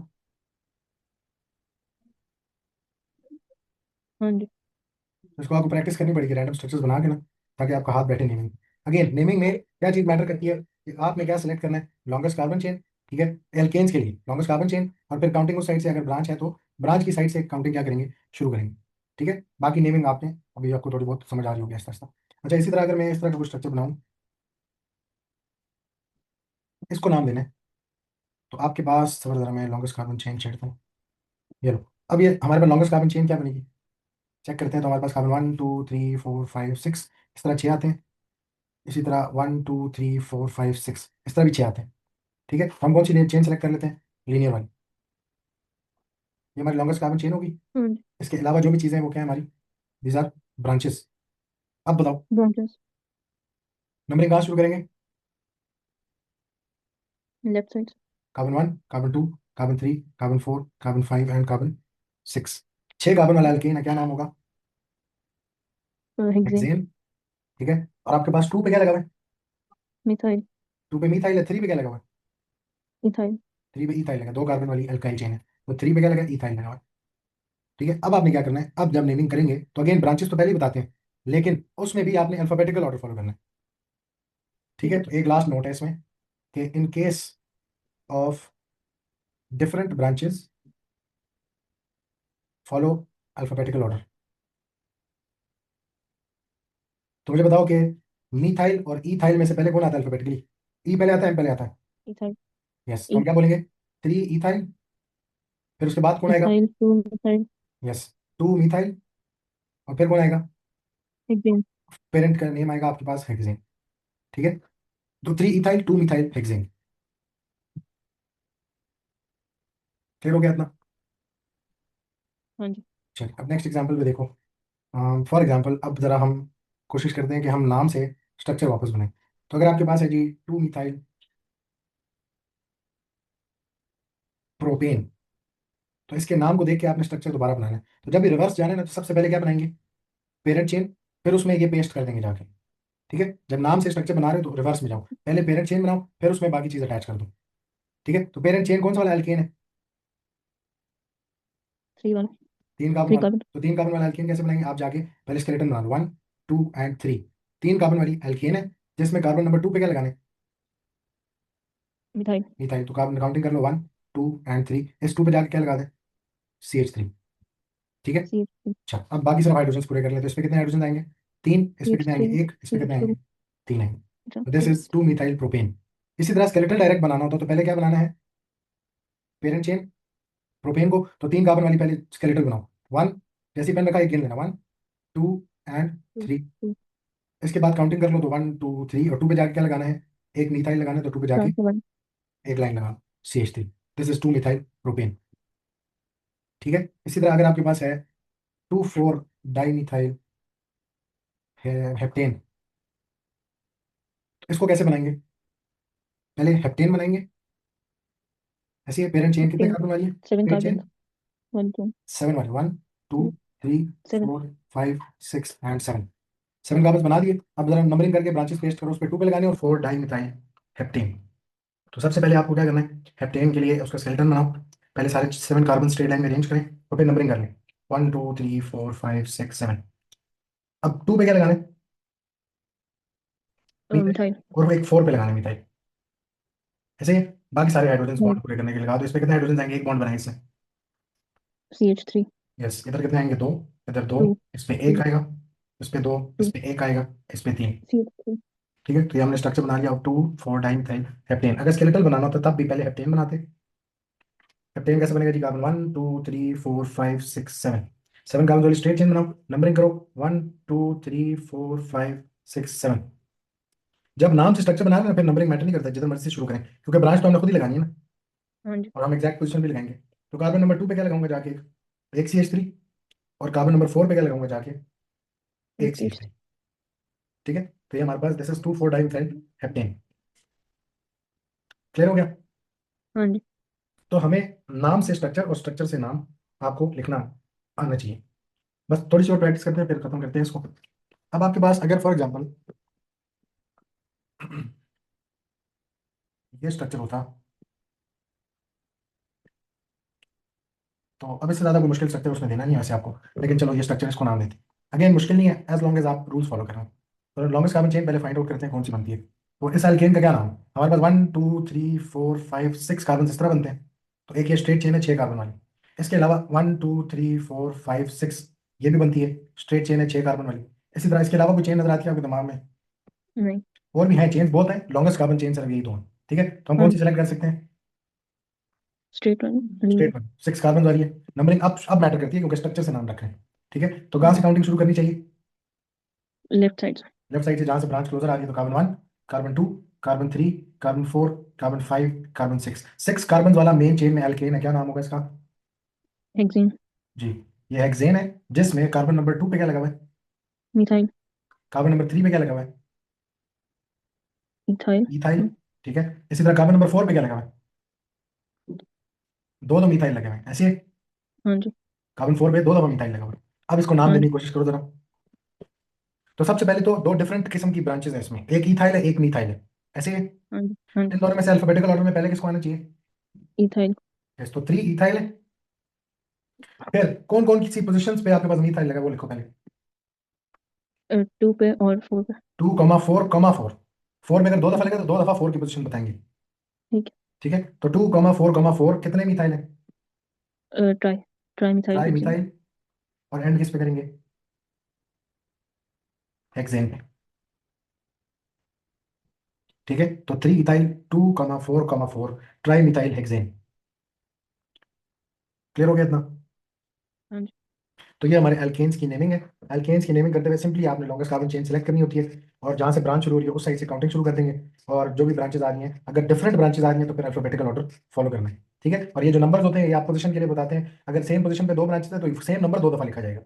हाँ जी। तो इसको आपको प्रैक्टिस करनी पड़ेगी रैंडम स्ट्रक्चर्स बना के ना, ताकि आपका हाथ बैठे नेमिंग। अगेन नेमिंग में क्या चीज मैटर करती है, कि आपने क्या सेलेक्ट करना है, लॉन्गेस्ट कार्बन चेन। ठीक है, एल्केन्स के लिए लॉन्गेस्ट कार्बन चेन, और फिर काउंटिंग उस साइड से, अगर ब्रांच है तो ब्रांच की साइड से काउंटिंग क्या करेंगे, शुरू करेंगे। ठीक है, बाकी नेमिंग आपने अभी आपको थोड़ी बहुत समझ आ रही होगी आस्ता आस्ता। अच्छा, इसी तरह अगर मैं इस तरह का कुछ स्ट्रक्चर बनाऊं, इसको नाम देना है, तो आपके पास सबर जरा मैं लॉन्गेस्ट कार्बन चेन छेड़ता हूँ, ये लो। अब ये हमारे पास लॉन्गेस्ट कार्बन चेन क्या बनेगी, चेक करते हैं, तो हमारे पास कार्बन 1 2 3 4 5 6 इस तरह 6 आते हैं। इसी तरह 1 2 3 4 5 6 इस तरह भी 6 आते हैं। ठीक है, हम कौन सी चेन सेलेक्ट कर लेते हैं, लीनियर वाली, ये हमारी लॉन्गेस्ट कार्बन चेन होगी। हाँ जी। इसके अलावा जो भी चीज़ें हैं वो क्या है हमारी, दीज आर ब्रांचेस। अब बताओ, ब्रांचेस। नंबरिंग कहाँ से शुरू करेंगे, लेफ्ट साइड से। Carbon 1, carbon 2, carbon 3, carbon 4, carbon 5 and carbon 6। 6 carbon वाला एल्केन है, क्या नाम होगा? हेक्सेन। हेक्सेन। ठीक है। और आपके पास 2 पे क्या लगा हुआ है? मिथाइल। 2 पे मिथाइल है, 3 पे क्या लगा हुआ है? इथाइल। 3 पे इथाइल लगा, 2 कार्बन वाली अल्काइल चेन है, तो 3 पे क्या लगा? इथाइल लगा हुआ है। ठीक है, अब आपने क्या करना है, अब जब नेमिंग करेंगे तो अगेन ब्रांचेस तो पहले ही बताते हैं, लेकिन उसमें भी आपने अल्फाबेटिकल ऑर्डर फॉलो करना है। ठीक ठीक है, है। तो एक लास्ट नोट है इसमें कि in case of different branches follow alphabetical order. तो मुझे बताओ कि मीथाइल और इथाइल में से पहले कौन आता है अल्फाबेटिकली? ई पहले आता है, एम पहले आता है? इथाइल। यस, तो ई। हम क्या बोलेंगे? 3 इथाइल, फिर उसके बाद कौन आएगा? Ethyl 2 methyl. यस, 2 मिथाइल, और फिर कौन आएगा? हेक्सेन। पेरेंट का नेम आएगा आपके पास हेक्सेन। ठीक है, तो 3 इथाइल 2 मिथाइल हेक्सेन। क्लियर हो गया इतना? हाँ जी। चलिए अब नेक्स्ट एग्जाम्पल पे देखो। फॉर एग्जाम्पल अब जरा हम कोशिश करते हैं कि हम नाम से स्ट्रक्चर वापस बनाएं। तो अगर आपके पास है जी 2 मिथाइल प्रोपेन, तो इसके नाम को देख के आपने स्ट्रक्चर दोबारा बनाना है। तो जब भी रिवर्स जाना है ना, तो सबसे पहले क्या बनाएंगे? पेरेंट चेन, फिर उसमें ये पेस्ट कर देंगे जाके। ठीक है, जब नाम से स्ट्रक्चर बना रहे हो तो रिवर्स में जाओ, पहले पेरेंट चेन बनाओ, फिर उसमें बाकी चीज अटैच कर दो। ठीक है, तो पेरेंट चेन कौन सा वाला एल्केन है? 3 1। 3 कार्बन 3 वाला। कार्बन। तो 3 कार्बन वाला एल्केन कैसे बनाएंगे? आप जाके पहले स्केलेटन बना लो, 1, 2 एंड 3। 3 कार्बन वाली एल्केन है, जिसमें कार्बन नंबर 2 पे क्या लगाने? मिथाइल। मिथाइल। तो कार्बन काउंटिंग कर लो, 1, 2 एंड 3। इस 2 पे जाके क्या लगा दे? CH3। ठीक है। CH3। अच्छा, अब बाकी सब हाइड्रोजन पूरे कर ले, तो इस पे कितने हाइड्रोजन आएंगे? 3। इस पे कितने आएंगे? CH3। 1। इस पे कितने आएंगे? CH2। 3 आएंगे। अच्छा तो दिस 3। Is 2 methyl propane. इसी तरह स्केलेटल डायरेक्ट बनाना होता तो पहले क्या बनाना है? पेरेंट चेन, प्रोपेन को, तो 3 कार्बन वाली पहले स्केलेटल बनाओ। 1, जैसे पेन रखा एक गिन लेना, 1, 2 एंड 3। 2 इसके बाद काउंटिंग कर लो, तो 1, 2, 3, और 2 पे जाके क्या लगाना है? एक मिथाइल लगाना है, तो 2 पे जाके ट्रांसफर 1। एक लाइन लगा, CH3। This is 2 methyl propane. ठीक है, इसी तरह अगर आपके पास है 2,4 डाई मिथाइल हेप्टेन, तो इसको कैसे बनाएंगे? पहले हेप्टेन बनाएंगे। ऐसे ही पेरेंट चेन कितने 15। कार्बन वाली है? 7 पेरेंट कार्बन। चेन 1 2 7 वाली, 1, 2, 3, 7। 4, 5, 6 एंड 7। 7 कार्बन बना दिए। अब जरा नंबरिंग करके ब्रांचेस पेस्ट करो, उस पर 2 पे लगाने, और 4 डाई मिथाइल हेप्टेन। तो सबसे पहले आपको क्या करना है? हेप्टेन के लिए उसका स्केलेटन बनाओ, पहले सारे 7 कार्बन स्ट्रेट लाइन में अरेंज करें, और फिर नंबरिंग कर लें, 1, 2, 3, 4, 5, 6, 7। अब 2 पे क्या लगाना है? मिथाइल। मिथाइल। और वो एक 4 पे लगाना है मिथाइल। ऐसे ही बाकी सारे हाइड्रोजन हाँ। बॉन्ड पूरे करने के लिए लगा दो। इसमें कितने हाइड्रोजन आएंगे? एक बॉन्ड बनाए इससे। CH3। यस, इधर कितने आएंगे? 2। इधर 2। 2 इस पे 1 2 आएगा, इस पे 2, इस 2 पे 1 आएगा, इस पे 3। CH3। ठीक है, तो ये हमने स्ट्रक्चर बना लिया। अब 2,4 डाइमिथाइल हेप्टेन। अगर स्केलेटल बनाना होता तब भी पहले हेप्टेन बनाते। हेप्टेन कैसे बनेगा जी? कार्बन 1, 2, 3, 4, 5, 6, 7। 7 कार्बन वाली स्ट्रेट चेन बनाओ, नंबरिंग करो, 1, 2, 3, 4, 5, 6, 7। जब नाम से स्ट्रक्चर बना रहे ना, फिर नंबरिंग मैटर नहीं करता, जिधर मर्जी से शुरू करें, क्योंकि ब्रांच तो हमने खुद ही लगानी है ना, हाँ जी। और हम एग्जैक्ट पोजीशन भी लगाएंगे। तो कार्बन नंबर 2 पे क्या लगाऊंगा जाके? एक CH3। और कार्बन नंबर 4 पे क्या लगाऊंगा जाके? एक एक CH3। CH3। ठीक है, तो ये हमारे पास this is 2,4 dimethyl heptane. Clear हो गया? हाँ जी। तो हमें नाम से स्ट्रक्चर और स्ट्रक्चर से नाम आपको लिखना आना चाहिए। बस थोड़ी सी और प्रैक्टिस करते हैं, फिर खत्म करते हैं इसको। अब आपके पास अगर फॉर एग्जाम्पल ये स्ट्रक्चर होता, तो अब इससे ज़्यादा कोई मुश्किल स्ट्रक्चर उसमें देना नहीं है वैसे आपको, लेकिन चलो ये स्ट्रक्चर इसको नाम देते हैं। अगेन मुश्किल नहीं है, एज लॉन्ग एज आप रूल्स फॉलो कर रहे हो। तो लॉन्गेस्ट कार्बन चेन पहले फाइंड आउट करते हैं कौन सी बनती है। तो इस एल्केन का क्या नाम है? हमारे पास 1, 2, 3, 4, 5, 6 कार्बन इस तरह बनते हैं, तो एक ये स्ट्रेट चेन है 6 कार्बन वाली। इसके अलावा 1, 2, 3, 4, 5, 6 ये भी बनती है, स्ट्रेट चेन है 6 कार्बन वाली। इसी तरह इसके अलावा कोई चेन नजर आती है आपके दिमाग में? नहीं। और भी हैं चेन्स बहुत हैं, लॉन्गेस्ट कार्बन चेन सिर्फ यही दो हैं। ठीक है, तो हम हाँ कौन सी जी। सेलेक्ट कर सकते हैं? Straight line linear. Straight one, 6 carbon वाली है। नंबरिंग अब मैटर करती है, क्योंकि स्ट्रक्चर से नाम रख रहे हैं। ठीक है, तो हाँ कहाँ से जी। काउंटिंग शुरू करनी चाहिए? लेफ्ट साइड से। लेफ्ट साइड से, जहां से ब्रांच क्लोजर आ रही है। तो carbon 1, carbon 2, carbon 3, carbon 4, carbon 5, carbon 6। 6 carbon वाला मेन चेन में एल्केन है, क्या नाम होगा इसका? हेक्सेन। जी, ये हेक्सेन है, जिसमें कार्बन नंबर 2 पे क्या लगा हुआ है? मिथाइल। कार्बन नंबर 3 पे क्या लगा हुआ है? इथाइल। इथाइल। ठीक है, इसी तरह कार्बन नंबर 4 पे क्या लगा हुआ है? दो दो मिथाइल लगे हुए हैं ऐसे। हाँ जी। कार्बन 4 पे दो दफा मिथाइल लगा हुआ है। अब इसको नाम हाँ देने जी। की कोशिश करो जरा। तो सबसे पहले तो दो डिफरेंट किस्म की ब्रांचेस हैं इसमें, एक इथाइल है एक मिथाइल है, ऐसे है। हाँ जी। हाँ जी। इन दोनों में से अल्फाबेटिकल ऑर्डर में पहले किसको आना चाहिए? इथाइल। यस, तो 3 इथाइल है। फिर कौन कौन सी पोजीशंस पे आपके पास मिथाइल लगा है, वो लिखो पहले। 2 पे और 4 पे। 2,4,4। 4 में अगर दो दफा लगे तो दो दफा 4 की पोजीशन बताएंगे। ठीक ठीक है, तो 2,4,4 कितने मिथाइल है? है। Try tri methyl try hexane. Methyl. और एंड किस पे करेंगे? हेक्सेन पे। ठीक है, तो 3 ethyl 2,4,4 tri methyl hexane. Clear हो गया इतना? हाँ जी। तो ये हमारे एल्केन्स की नेमिंग है। एल्केन्स की नेमिंग करते हुए सिंपली आपने लॉन्गेस्ट कार्बन चेन सेलेक्ट करनी होती है, और जहां से ब्रांच शुरू हो रही है उस साइड से काउंटिंग शुरू कर देंगे। और जो भी ब्रांचेज आ रही हैं, अगर डिफरेंट ब्रांचेज आ रही हैं तो फिर अल्फाबेटिकल ऑर्डर फॉलो करना है। ठीक है, और ये जो नंबर्स होते हैं ये आप पोजीशन के लिए बताते हैं। अगर सेम पोजीशन पे दो ब्रांचेज है तो सेम नंबर दो दफा लिखा जाएगा।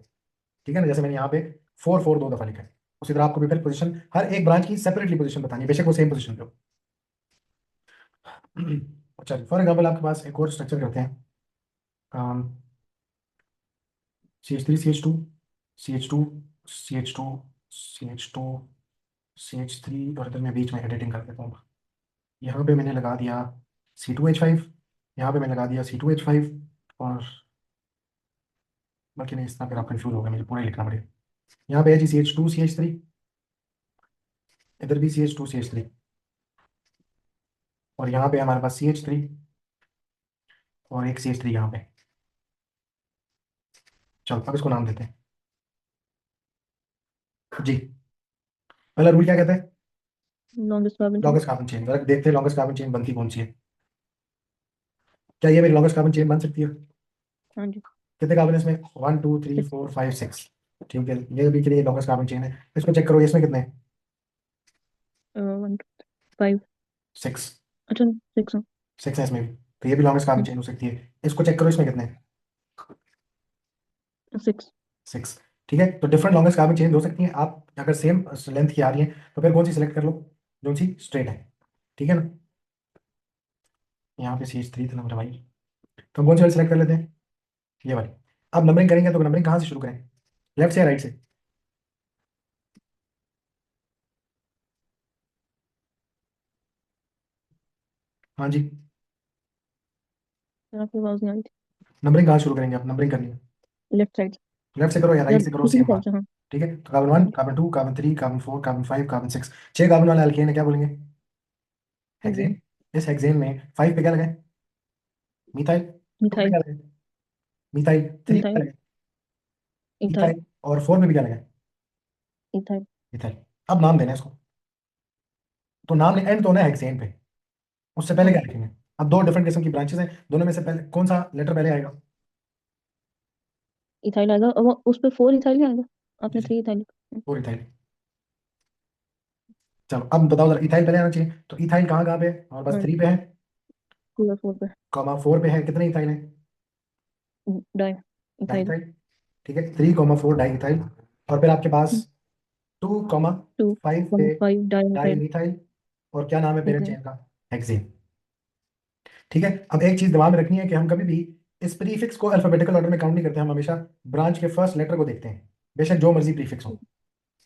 ठीक है ना, जैसे मैंने यहाँ पे 4 4 दो दफा लिखा है, उसी तरह आपको भी फिर पोजीशन हर एक ब्रांच की सेपरेटली पोजीशन बतानी है, बेशक वो सेम पोजीशन पे हो। अच्छा, फॉर एग्जाम्पल आपके पास एक और स्ट्रक्चर करते हैं। CH3 CH2 CH2 CH2 CH2 CH3, और इधर मैं बीच में एडिटिंग कर देता हूँ। यहाँ पे मैंने लगा दिया C2H5, यहाँ पे मैंने लगा दिया C2H5। और बाकी नहीं, इस तरह फिर आप कंफ्यूज हो गए, मुझे पूरा ही लिखना पड़ेगा। यहाँ पे है जी CH2 CH3, इधर भी CH2 CH3, और यहाँ पे हमारे पास CH3 और एक CH3 यहाँ पे। चलो अब इसको नाम देते हैं जी। पहला रूल क्या कहता है? Longest carbon chain. Longest carbon chain, जरा देखते हैं लॉन्गेस्ट कार्बन चेन बनती कौन सी है। क्या ये मेरी लॉन्गेस्ट कार्बन चेन बन सकती है? हाँ जी। कितने कार्बन है इसमें? 1 2 3 4 5 6। ठीक है, ये भी के लिए लॉन्गेस्ट कार्बन चेन है। इसको चेक करो, इसमें कितने हैं? 1 5। 6। अच्छा 6। 6 है इसमें भी, तो ये भी लॉन्गेस्ट कार्बन चेन हो सकती है। इसको चेक करो, इसमें कितने हैं? 6। 6। ठीक है, तो डिफरेंट लॉन्गेस्ट कार्बन चेन हो सकती हैं। आप अगर सेम लेंथ की आ रही है तो फिर कौन सी सिलेक्ट कर लो, जो सी स्ट्रेट है। ठीक है ना, यहाँ पे CH3 था नंबर भाई, तो हम कौन सी वाली सिलेक्ट कर लेते हैं? ये वाली। अब नंबरिंग करेंगे तो नंबरिंग कहाँ से शुरू करें, लेफ्ट से या राइट से? हाँ जी। आपकी आवाज नहीं आ रही नंबरिंग कहाँ शुरू करेंगे, आप नंबरिंग करनी है? थी। Left side. लेफ्ट से करो या राइट मतलब से करो, किसी भी सेम साइड बात। से। हाँ। ठीक है, तो कार्बन हाँ 1 जी। Carbon 2 carbon 3 carbon 4 carbon 5 carbon 6, 6 carbon वाला एल्केन है, क्या बोलेंगे? हेक्सेन। हेक्सेन। इस हेक्सेन में 5 पे क्या लगाए? मिथाइल। 2 पे मिथाइल। क्या लगाए? मिथाइल। 3 पे क्या मिथाइल। लगाए? इथाइल। इथाइल। और 4 पे भी क्या लगाए? इथाइल। मिथाइल। अब नाम देना है इसको, तो नाम एंड तो होना है हेक्सेन पे, उससे पहले हाँ क्या जी। लिखेंगे? अब दो डिफरेंट किस्म की ब्रांचेस हैं, दोनों में से पहले कौन सा लेटर पहले आएगा? इथाइल आएगा, और वो उस पे 4 इथाइल नहीं आएगा। आपने जी, 3 इथाइल। और इथाइल। चलो अब बताओ जरा, इथाइल पहले आना चाहिए, तो इथाइल कहाँ कहाँ पे है? और बस हाँ 3 पे है, 2 और 4 पे। कॉमा 4 पे है, कितने इथाइल है? Di di ethyl. इथाइल। ठीक है, 3,4 डाई इथाइल। और फिर आपके पास 2,5 पे 2.5 डाई डाई मिथाइल मिथाइल। और क्या नाम है पेरेंट हेक्सेन। चेन का? हेक्सेन। ठीक है, अब एक चीज दिमाग में रखनी है कि हम कभी भी इस प्रीफिक्स को अल्फाबेटिकल ऑर्डर में काउंट नहीं करते, हम हमेशा ब्रांच के फर्स्ट लेटर को देखते हैं, बेशक जो मर्जी प्रीफिक्स हो।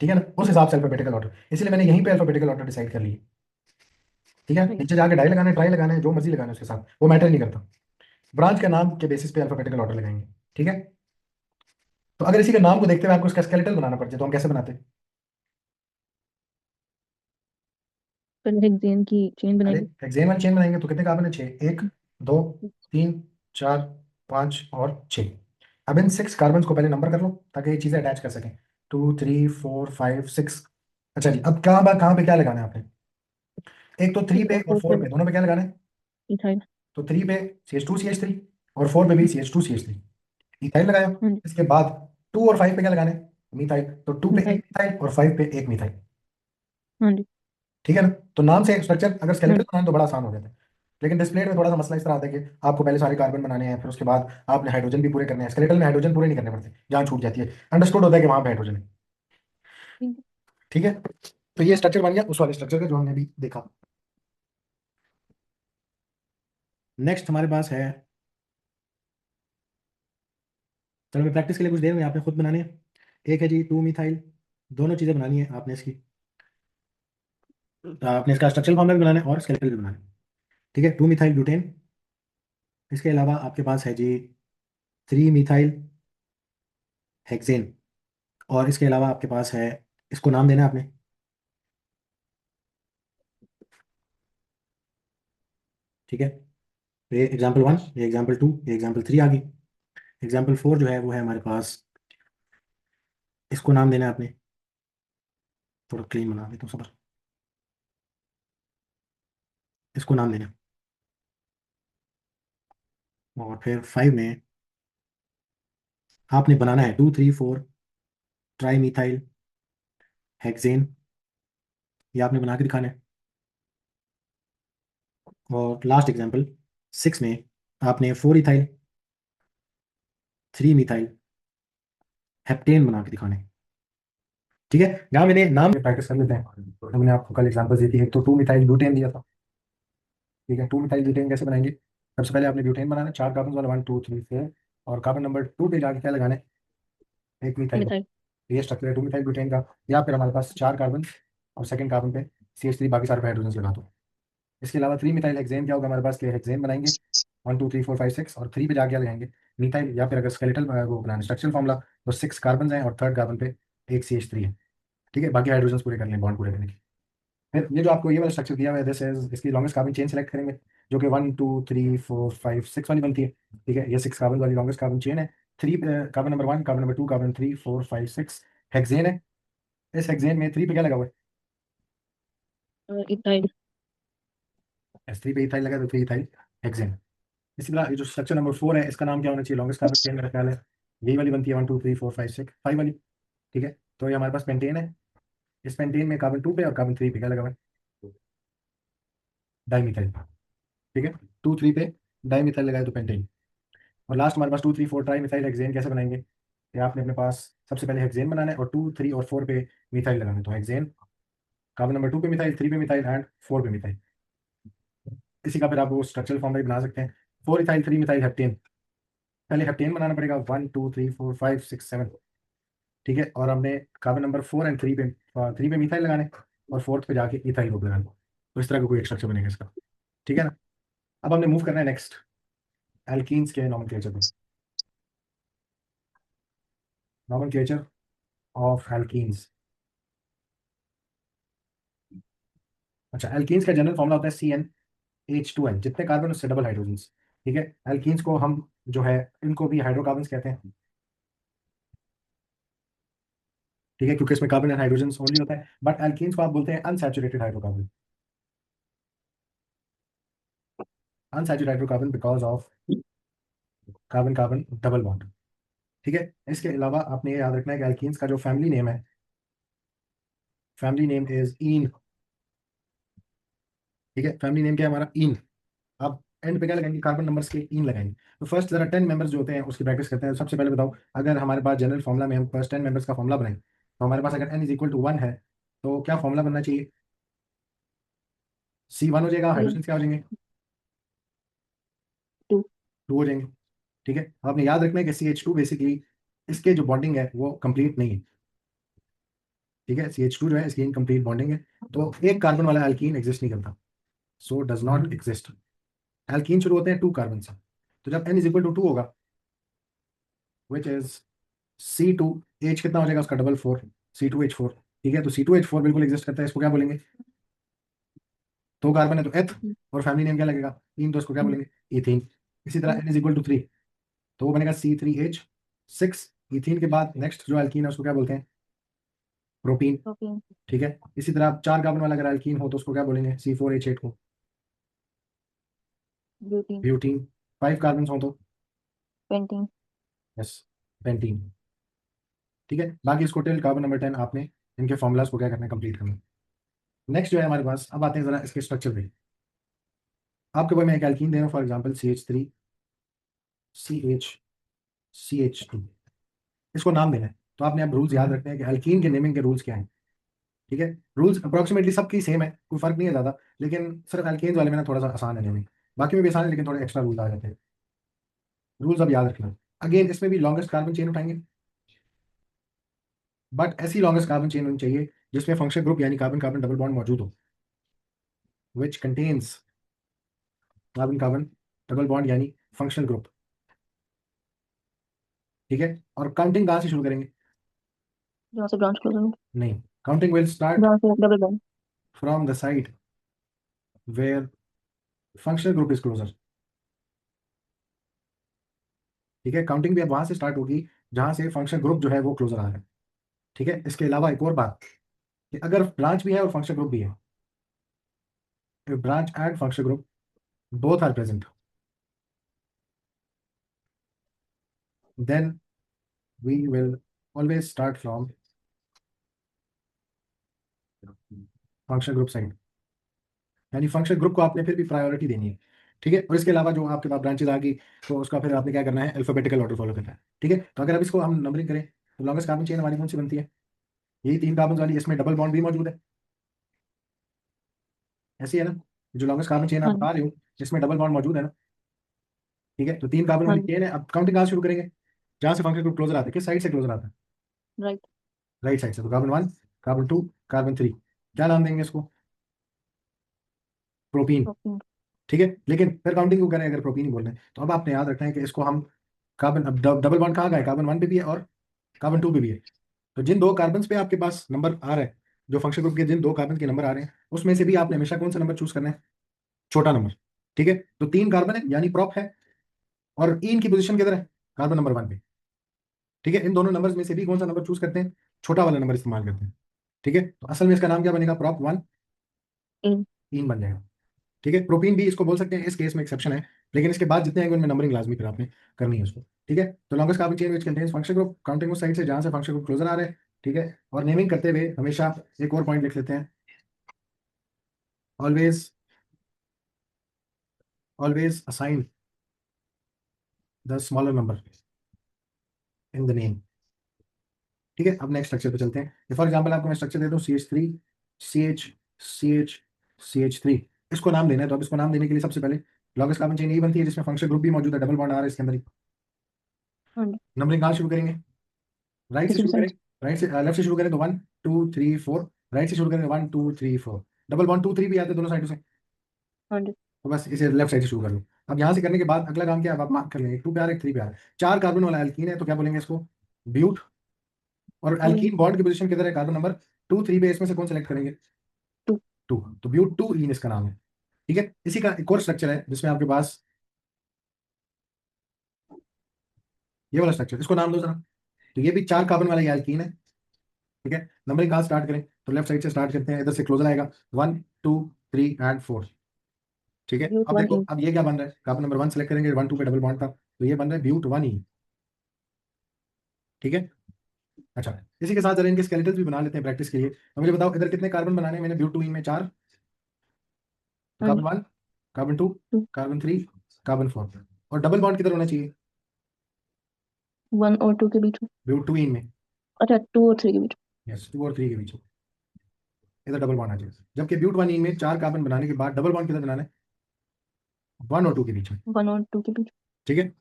ठीक है ना, उस हिसाब से अल्फाबेटिकल ऑर्डर, इसलिए मैंने यहीं पे अल्फाबेटिकल ऑर्डर डिसाइड कर लिया। ठीक है, नीचे जाके डाई लगाना है, ट्राई लगाना है, जो मर्जी लगाना है उसके साथ, वो मैटर नहीं करता। ब्रांच के नाम के बेसिस पे अल्फाबेटिकल ऑर्डर लगाएंगे। ठीक है, तो अगर इसी के नाम को देखते हुए आपको इसका स्केलेटल बनाना पड़ जाए तो हम कैसे बनाते? पहले हेक्सेन की चेन पहले बनाएंगे। हेक्सेन वाली चेन बनाएंगे, तो कितने कार्बन है? 6। 1 2 3 4 5 और 6। अब इन 6 कार्बन को पहले नंबर कर लो ताकि ये चीजें अटैच कर सकें। 2 3 4 5 6। अच्छा जी, अब कहाँ पे क्या लगाना है आपने? एक तो 3 3 पे और और 4 4 पे पे, दोनों पे क्या लगाना है? इथाइल। तो 3 पे CH2 CH3, और 4 पे भी CH2 CH3, इथाइल लगाया। हाँ जी। इसके बाद 2 और 5 पे क्या लगाना है? मिथाइल। तो 2 पे एक मिथाइल। मिथाइल और 5 पे एक मिथाइल। हाँ जी। ठीक है ना, तो नाम से स्ट्रक्चर अगर हाँ स्केलेटल जी। बनाए तो बड़ा आसान हो जाता है। लेकिन डिस्प्ले में थोड़ा सा मसला इस तरह आता है कि आपको पहले सारे कार्बन बनाने हैं, फिर उसके बाद आपने हाइड्रोजन भी पूरे करने हैं। स्केलेटल में हाइड्रोजन पूरे नहीं करने पड़ते, जहाँ छूट जाती है, अंडरस्टूड होता है कि वहाँ पे हाइड्रोजन है। ठीक है। ठीक है, तो ये स्ट्रक्चर बन गया उस वाले स्ट्रक्चर का जो हमने अभी देखा। नेक्स्ट हमारे पास है चलो मैं प्रैक्टिस के लिए कुछ दे रहा हूँ, यहाँ पे खुद बनाने हैं। एक है जी 2 मिथाइल, दोनों चीज़ें बनानी है आपने इसकी। आपने इसका स्ट्रक्चरल फॉर्मूला भी बनाना है और स्केलेटल भी बनाना है। ठीक है, 2 मिथाइल ब्यूटेन। इसके अलावा आपके पास है जी 3 मिथाइल हेक्सेन। और इसके अलावा आपके पास है, इसको नाम देना है आपने। ठीक है, तो ये एग्जाम्पल 1, ये एग्जाम्पल 2, ये एग्जाम्पल 3 आ गई। एग्जाम्पल 4 जो है वो है हमारे पास, इसको नाम देना है आपने। थोड़ा क्लीन बना देता हूँ सब, इसको नाम देना है। और फिर 5 में आपने बनाना है 2, 3, 4 ट्राई मिथाइल हेक्सेन। ये आपने बना के दिखाना है। और लास्ट एग्जाम्पल 6 में आपने 4 इथाइल 3 मिथाइल हेप्टेन बना के दिखाना है। ठीक है, यहाँ मैंने नाम प्रैक्टिस कर लेते हैं। तो मैंने आपको कल एग्जाम्पल दी थी, एक तो 2 मिथाइल ब्यूटेन दिया था। ठीक है, 2 मिथाइल ब्यूटेन कैसे बनाएंगे? सबसे पहले आपने ब्यूटेन बनाना है, 4 कार्बन वाला, 1, 2, 3, 4। और कार्बन नंबर 2 पे जाके क्या लगाना है? एक मिथाइल। मिथाइल। ये स्ट्रक्चर है 2 मिथाइल ब्यूटेन का। या फिर हमारे पास 4 कार्बन और सेकंड कार्बन पे CH3, बाकी सारे पे हाइड्रोजन लगा दो। इसके अलावा 3 मिथाइल हेक्सेन क्या होगा हमारे पास? के हेक्सेन बनाएंगे 1, 2, 3, 4, 5, 6, और 3 पे जाके क्या लगाएंगे? मिथाइल। या फिर अगर स्केलेटल वो बनाना स्ट्रक्चरल फॉर्मूला, तो 6 कार्बन हैं और थर्ड कार्बन पे एक CH3 है। ठीक है, बाकी हाइड्रोजन पूरे करने हैं, बॉन्ड पूरे करने के। फिर ये जो आपको ये वाला स्ट्रक्चर दिया हुआ है, दिस इज, इसकी लॉन्गेस्ट कार्बन चेन सेलेक्ट करेंगे, जो कि 1, 2, 3, 4, 5, 6 वाली बनती है। ठीक है, ये 6 कार्बन वाली लॉन्गेस्ट कार्बन चेन है। Three, carbon number 1, carbon number 2, carbon 3, 4, 5, 6 hexane है। इस हेक्सेन में 3 पे क्या लगा हुआ है? इथाइल। S3 पे इथाइल लगा, तो 3 इथाइल हेक्सेन। इसी तरह ये जो स्ट्रक्चर नंबर 4 है, इसका नाम क्या होना चाहिए? लॉन्गेस्ट कार्बन चेन मेरा ख्याल है यही वाली बनती है, 1, 2, 3, 4, 5, 6, 5 वाली। ठीक है, तो ये हमारे पास पेंटेन है। इस पेंटेन में कार्बन 2 पे और कार्बन 3 पे क्या लगा हुआ है? डाईमिथाइल। ठीक है, 2, 3 पे डाईमिथाइल लगाए तो पेंटेन। और लास्ट हमारे पास 2, 3, 4 ट्राई मिथाइल हेक्सेन। कैसे बनाएंगे? कि आपने अपने पास सबसे पहले हेक्सेन बनाना है और 2, 3 और 4 पे मिथाइल लगाना है। तो हेक्सेन, कार्बन नंबर 2 पे मिथाइल, 3 पे मिथाइल एंड 4 पे मिथाइल। इसी का फिर आप वो स्ट्रक्चरल फॉर्म भी बना सकते हैं। 4 इथाइल 3 मिथाइल हेप्टेन। पहले हेप्टेन बनाना पड़ेगा, 1, 2, 3, 4, 5, 6, 7। ठीक है, और हमने कार्बन नंबर 4 एंड 3 पे मिथाइल लगाने, और फोर्थ पे जाके इथाइल ग्रुप लगाना। तो इस तरह का कोई स्ट्रक्चर बनेगा इसका। ठीक है ना? अब हमने मूव करना है नेक्स्ट एल्कीन्स के नॉमेनक्लेचर पे। Nomenclature of alkenes. अच्छा, एल्कीन्स का जनरल फॉर्मूला होता है CnH2n, जितने कार्बन उससे डबल हाइड्रोजन। ठीक है, एल्कीन्स को हम जो है, इनको भी हाइड्रोकार्बन्स कहते हैं। ठीक है, क्योंकि इसमें कार्बन एंड हाइड्रोजन ओनली होता है। बट एल्कीन्स को आप बोलते हैं unsaturated hydrocarbon. Unsaturated hydrocarbon because of carbon carbon double bond. ठीक है, इसके अलावा आपने ये याद रखना है कि एल्कीन्स का जो फैमिली नेम है, फैमिली नेम इज इन। ठीक है, फैमिली नेम क्या है हमारा? इन। अब एंड पे क्या लगाएंगे? कार्बन नंबर्स के इन लगाएंगे। तो फर्स्ट जरा 10 मेंबर्स जो होते हैं उसकी प्रैक्टिस करते हैं। सबसे पहले बताओ, अगर हमारे पास जनरल फॉर्मूला में हम फर्स्ट 10 मेंबर्स का फॉर्मूला बनाएं, तो हमारे पास अगर n = 1 है, तो क्या फॉर्मूला बनना चाहिए? C1 हो जाएगा, हाइड्रोजन क्या हो जाएंगे? टू। 2 हो जाएंगे। ठीक है, अब आपने याद रखना है कि CH2 बेसिकली इसके जो बॉन्डिंग है वो कंप्लीट नहीं है। ठीक है, CH2 जो है इसकी इनकम्प्लीट बॉन्डिंग है। तो एक कार्बन वाला एल्कीन एग्जिस्ट नहीं करता, so does not exist. Alkene शुरू होते हैं 2 कार्बन से। तो जब n = 2 होगा, विच इज C2, H कितना हो जाएगा उसका? Double 4, C2H4। ठीक है, तो C2H4 बिल्कुल एग्जिस्ट करता है। इसको क्या बोलेंगे? 2 कार्बन है तो एथ, और फैमिली नेम क्या लगेगा? इन, तो इसको क्या बोलेंगे? इथीन। इसी तरह n = 3, तो वो बनेगा C3H6। इथीन के बाद नेक्स्ट जो एल्कीन है उसको क्या बोलते हैं? प्रोपीन। प्रोटीन। ठीक है, इसी तरह आप 4 कार्बन वाला अगर एल्कीन हो तो उसको क्या बोलेंगे? C4H8 को ब्यूटीन। ब्यूटीन। 5 कार्बन हो तो पेंटीन। Yes, pentene. ठीक है, बाकी इसको टिल कार्बन नंबर 10 आपने इनके फॉर्मुलाज को क्या करना है? कंप्लीट करना है। नेक्स्ट जो है हमारे पास, अब आते हैं जरा इसके स्ट्रक्चर पे। आपके पास मैं एक एल्कीन दे रहा हूँ, फॉर एग्जाम्पल CH3CH CH2। इसको नाम देना है। तो आपने अब रूल्स याद रखने हैं कि एल्कीन के नेमिंग के रूल्स क्या हैं। ठीक है, रूल्स अप्रोक्सीमेटली सबकी सेम है, कोई फर्क नहीं है ज़्यादा, लेकिन सिर्फ एल्केन्स वाले में ना थोड़ा सा आसान है नेमिंग। बाकी में भी आसान है, लेकिन थोड़े एक्स्ट्रा रूल आ जाते हैं। रूल्स अब याद रखना। अगेन इसमें भी लॉन्गेस्ट कार्बन चेन उठाएंगे, बट ऐसी लॉन्गेस्ट कार्बन चेन होनी चाहिए जिसमें फंक्शनल ग्रुप यानी कार्बन कार्बन डबल बॉन्ड मौजूद हो, which contains carbon carbon double bond यानी फंक्शनल ग्रुप। ठीक है, और काउंटिंग कहाँ से शुरू करेंगे? जहाँ से ब्रांच क्लोजर हो, नहीं, काउंटिंग विल स्टार्ट जहाँ से double bond. From the side where functional group is closer. ठीक है, काउंटिंग भी अब वहां से स्टार्ट होगी जहां से फंक्शनल ग्रुप जो है वो क्लोजर आ रहा है। ठीक है, इसके अलावा एक और बात कि अगर ब्रांच भी है और फंक्शनल ग्रुप भी है, branch and functional group both are present, then we will always start from functional group side, यानी फंक्शनल ग्रुप को आपने फिर भी प्रायोरिटी देनी है। ठीक है, और इसके अलावा जो आपके पास ब्रांचेज आ गई तो उसका फिर आपने क्या करना है, अल्फाबेटिकल ऑर्डर फॉलो करना है। ठीक है, तो अगर अब इसको हम नंबरिंग करें तो लॉन्गेस्ट कार्बन चेन हमारी कौन सी बनती है? यही 3 कार्बन वाली, इसमें डबल बॉन्ड भी मौजूद है, ऐसी है ना? जो लॉन्गेस्ट कार्बन चेन आप हाँ जी। बता रहे हो इसमें डबल बॉन्ड मौजूद है ना? ठीक है, तो 3 कार्बन हाँ वाली जी। चेन है। अब काउंटिंग कहाँ से शुरू करेंगे? जहां से फंक्शनल ग्रुप क्लोजर आता है, किस साइड से क्लोजर आता है? राइट। राइट साइड से। तो कार्बन 1, कार्बन 2, कार्बन 3, क्या नाम देंगे इसको? प्रोपीन। ओके। ठीक है, लेकिन फिर काउंटिंग क्यों करें अगर प्रोपीन ही बोल रहे हैं? तो अब आपने याद रखना है कि इसको हम कार्बन, अब डबल बॉन्ड कहाँ गए, कार्बन 1 पे भी है और कार्बन 2 पे भी है। तो जिन 2 कार्बन पे आपके पास नंबर आ रहा है, जो फंक्शन ग्रुप के जिन 2 कार्बन के नंबर आ रहे हैं, उसमें से भी आपने हमेशा कौन सा नंबर चूज करना है? छोटा नंबर। ठीक है, तो 3 कार्बन है यानी प्रॉप है, और इन की पोजीशन किधर है? कार्बन नंबर 1 पे। ठीक है, इन दोनों नंबर्स में से भी कौन सा नंबर चूज करते हैं? छोटा वाला नंबर इस्तेमाल करते हैं। ठीक है, तो असल में इसका नाम क्या बनेगा? प्रॉप 1 इन। इन बन जाएगा। ठीक है, प्रोपीन भी इसको बोल सकते हैं, इस केस में एक्सेप्शन है, लेकिन इसके बाद जितने आएंगे उनमें नंबरिंग लाजमी फिर आपने करनी है उसको। ठीक है, तो longest carbon chain which contains function group, counting उस साइड से जहां से फंक्शन ग्रुप क्लोजर आ रहे हैं। ठीक है, और नेमिंग करते हुए हमेशा एक और पॉइंट लिख लेते हैं, always always assign the smaller number in the name. ठीक है, अब नेक्स्ट स्ट्रक्चर पे चलते हैं। फॉर एग्जाम्पल आपको मैं स्ट्रक्चर देता हूँ CH3, CH, CH, CH3, इसको नाम देना है। तो अब इसको नाम देने के लिए सबसे पहले लॉन्गेस्ट कार्बन चेन यही बनती है जिसमें फंक्शन ग्रुप भी मौजूद है, डबल बॉन्ड आ रहा है इसके अंदर ही। हाँ जी। नंबरिंग कहाँ शुरू करेंगे? राइट से किसी भी शुरू करें, साइड। राइट से लेफ्ट से शुरू करें तो 1 2 3 4, राइट से शुरू करें तो 1 2 3 4, डबल बॉन्ड 2 3 भी आते हैं दोनों साइडों से। हाँ जी। तो बस इसे लेफ्ट साइड से शुरू कर लो। अब यहाँ से करने के बाद अगला काम क्या है, अब आप मार्क कर लेंगे 2 पे आ रहा है, 3 पे आ रहा है। 4 कार्बन वाला एल्कीन है तो क्या बोलेंगे इसको? ब्यूट। और हाँ जी। एल्कीन बॉन्ड की पोजीशन किधर है कार्बन नंबर 2 3 पे, इसमें से कौन सेलेक्ट करेंगे? टू। 2, तो ब्यूट 2 इन इसका नाम है। ठीक है, इसी का एक और स्ट्रक्चर है जिसमें आपके पास ये वाला स्ट्रक्चर, इसको नाम दो जरा। तो ये भी 4 कार्बन वाला ये एल्कीन है। ठीक है, नंबरिंग कहाँ स्टार्ट करें? तो लेफ्ट साइड से स्टार्ट करते हैं, इधर से क्लोजर आएगा 1 2 3 एंड 4। ठीक है, ब्यूट अब वन देखो इन। अब ये क्या बन रहा है, कार्बन नंबर 1 सेलेक्ट करेंगे, 1 2 पे डबल बॉन्ड था, तो ये बन रहा है ब्यूट 1 ई। ठीक है, अच्छा, इसी के साथ जरा इनके स्केलेटल्स भी बना लेते हैं प्रैक्टिस के लिए। तो मुझे बताओ इधर कितने कार्बन बनाने हैं मैंने ब्यूट 2 ई में? 4। तो हाँ जी। Carbon 1, carbon 2, two. Carbon 3, carbon 4, और डबल बॉन्ड किधर होना चाहिए? वन और टू के बीच में। ब्यूट 2 ई में। अच्छा, टू और थ्री के बीच यस, 2 और 3 के बीच में इधर डबल बॉन्ड आ जाए। जबकि ब्यूट 1 ई में 4 कार्बन बनाने के बाद डबल बॉन्ड किधर बनाना है? 1 और 2 के बीच में। में। वन और टू के बीच ठीक है,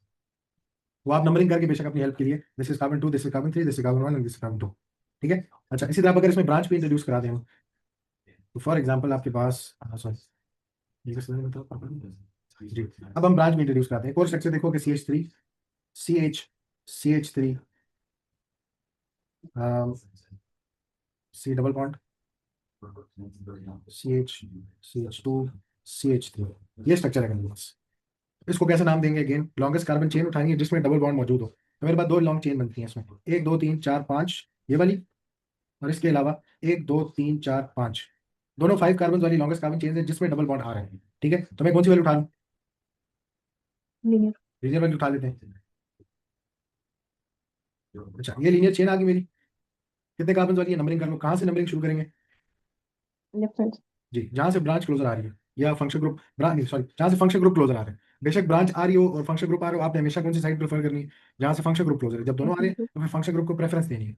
वो आप नंबरिंग करके बेशक अपनी हेल्प के लिए, this is carbon 2, this is carbon 3, this is carbon 1 and this is carbon 2। ठीक है, अच्छा, इसी तरह अगर इसमें ब्रांच भी इंट्रोड्यूस करा दें हम, तो फॉर एग्जांपल आपके पास, सॉरी, ये किस तरह मतलब जी, अब हम ब्रांच भी इंट्रोड्यूस कराते हैं। कोर स्ट्रक्चर देखो कि CH3, CH, CH3, C double bond, CH, CH2, CH3, ये स्ट्रक्चर है मेरे पास। इसको कैसे नाम देंगे? अगेन लॉन्गेस्ट कार्बन चेन उठाएंगे जिसमें डबल बॉन्ड मौजूद हो। तो मेरे पास 2 लॉन्ग चेन बनती हैं इसमें, 1 2 3 4 5, ये वाली, और इसके अलावा 1 2 3 4 5, दोनों 5 कार्बन वाली लॉन्गेस्ट कार्बन चेन है जिसमें डबल बॉन्ड आ रहे हैं। ठीक है, तो मैं कौन सी वैल्यू उठा लूँ? लीनियर। लीनियर वैल्यू उठा लेते हैं। अच्छा, ये लीनियर चेन आ गई मेरी, कितने कार्बन वाली है? नंबरिंग कर लो, कहाँ से नंबरिंग शुरू करेंगे? Left side. जी, जहाँ से ब्रांच क्लोजर आ रही है या फंक्शन ग्रुप, ब्रांच सॉरी, जहाँ से फंक्शन ग्रुप क्लोजर आ रहे हैं। बेशक ब्रांच आ रही हो और फंक्शन ग्रुप आ रहे हो, आपने हमेशा कौन सी साइड प्रेफर करनी है? जहाँ से फंक्शन ग्रुप क्लोजर है। जब दोनों आ रहे हैं तो फिर फंक्शन ग्रुप को प्रेफरेंस देनी है।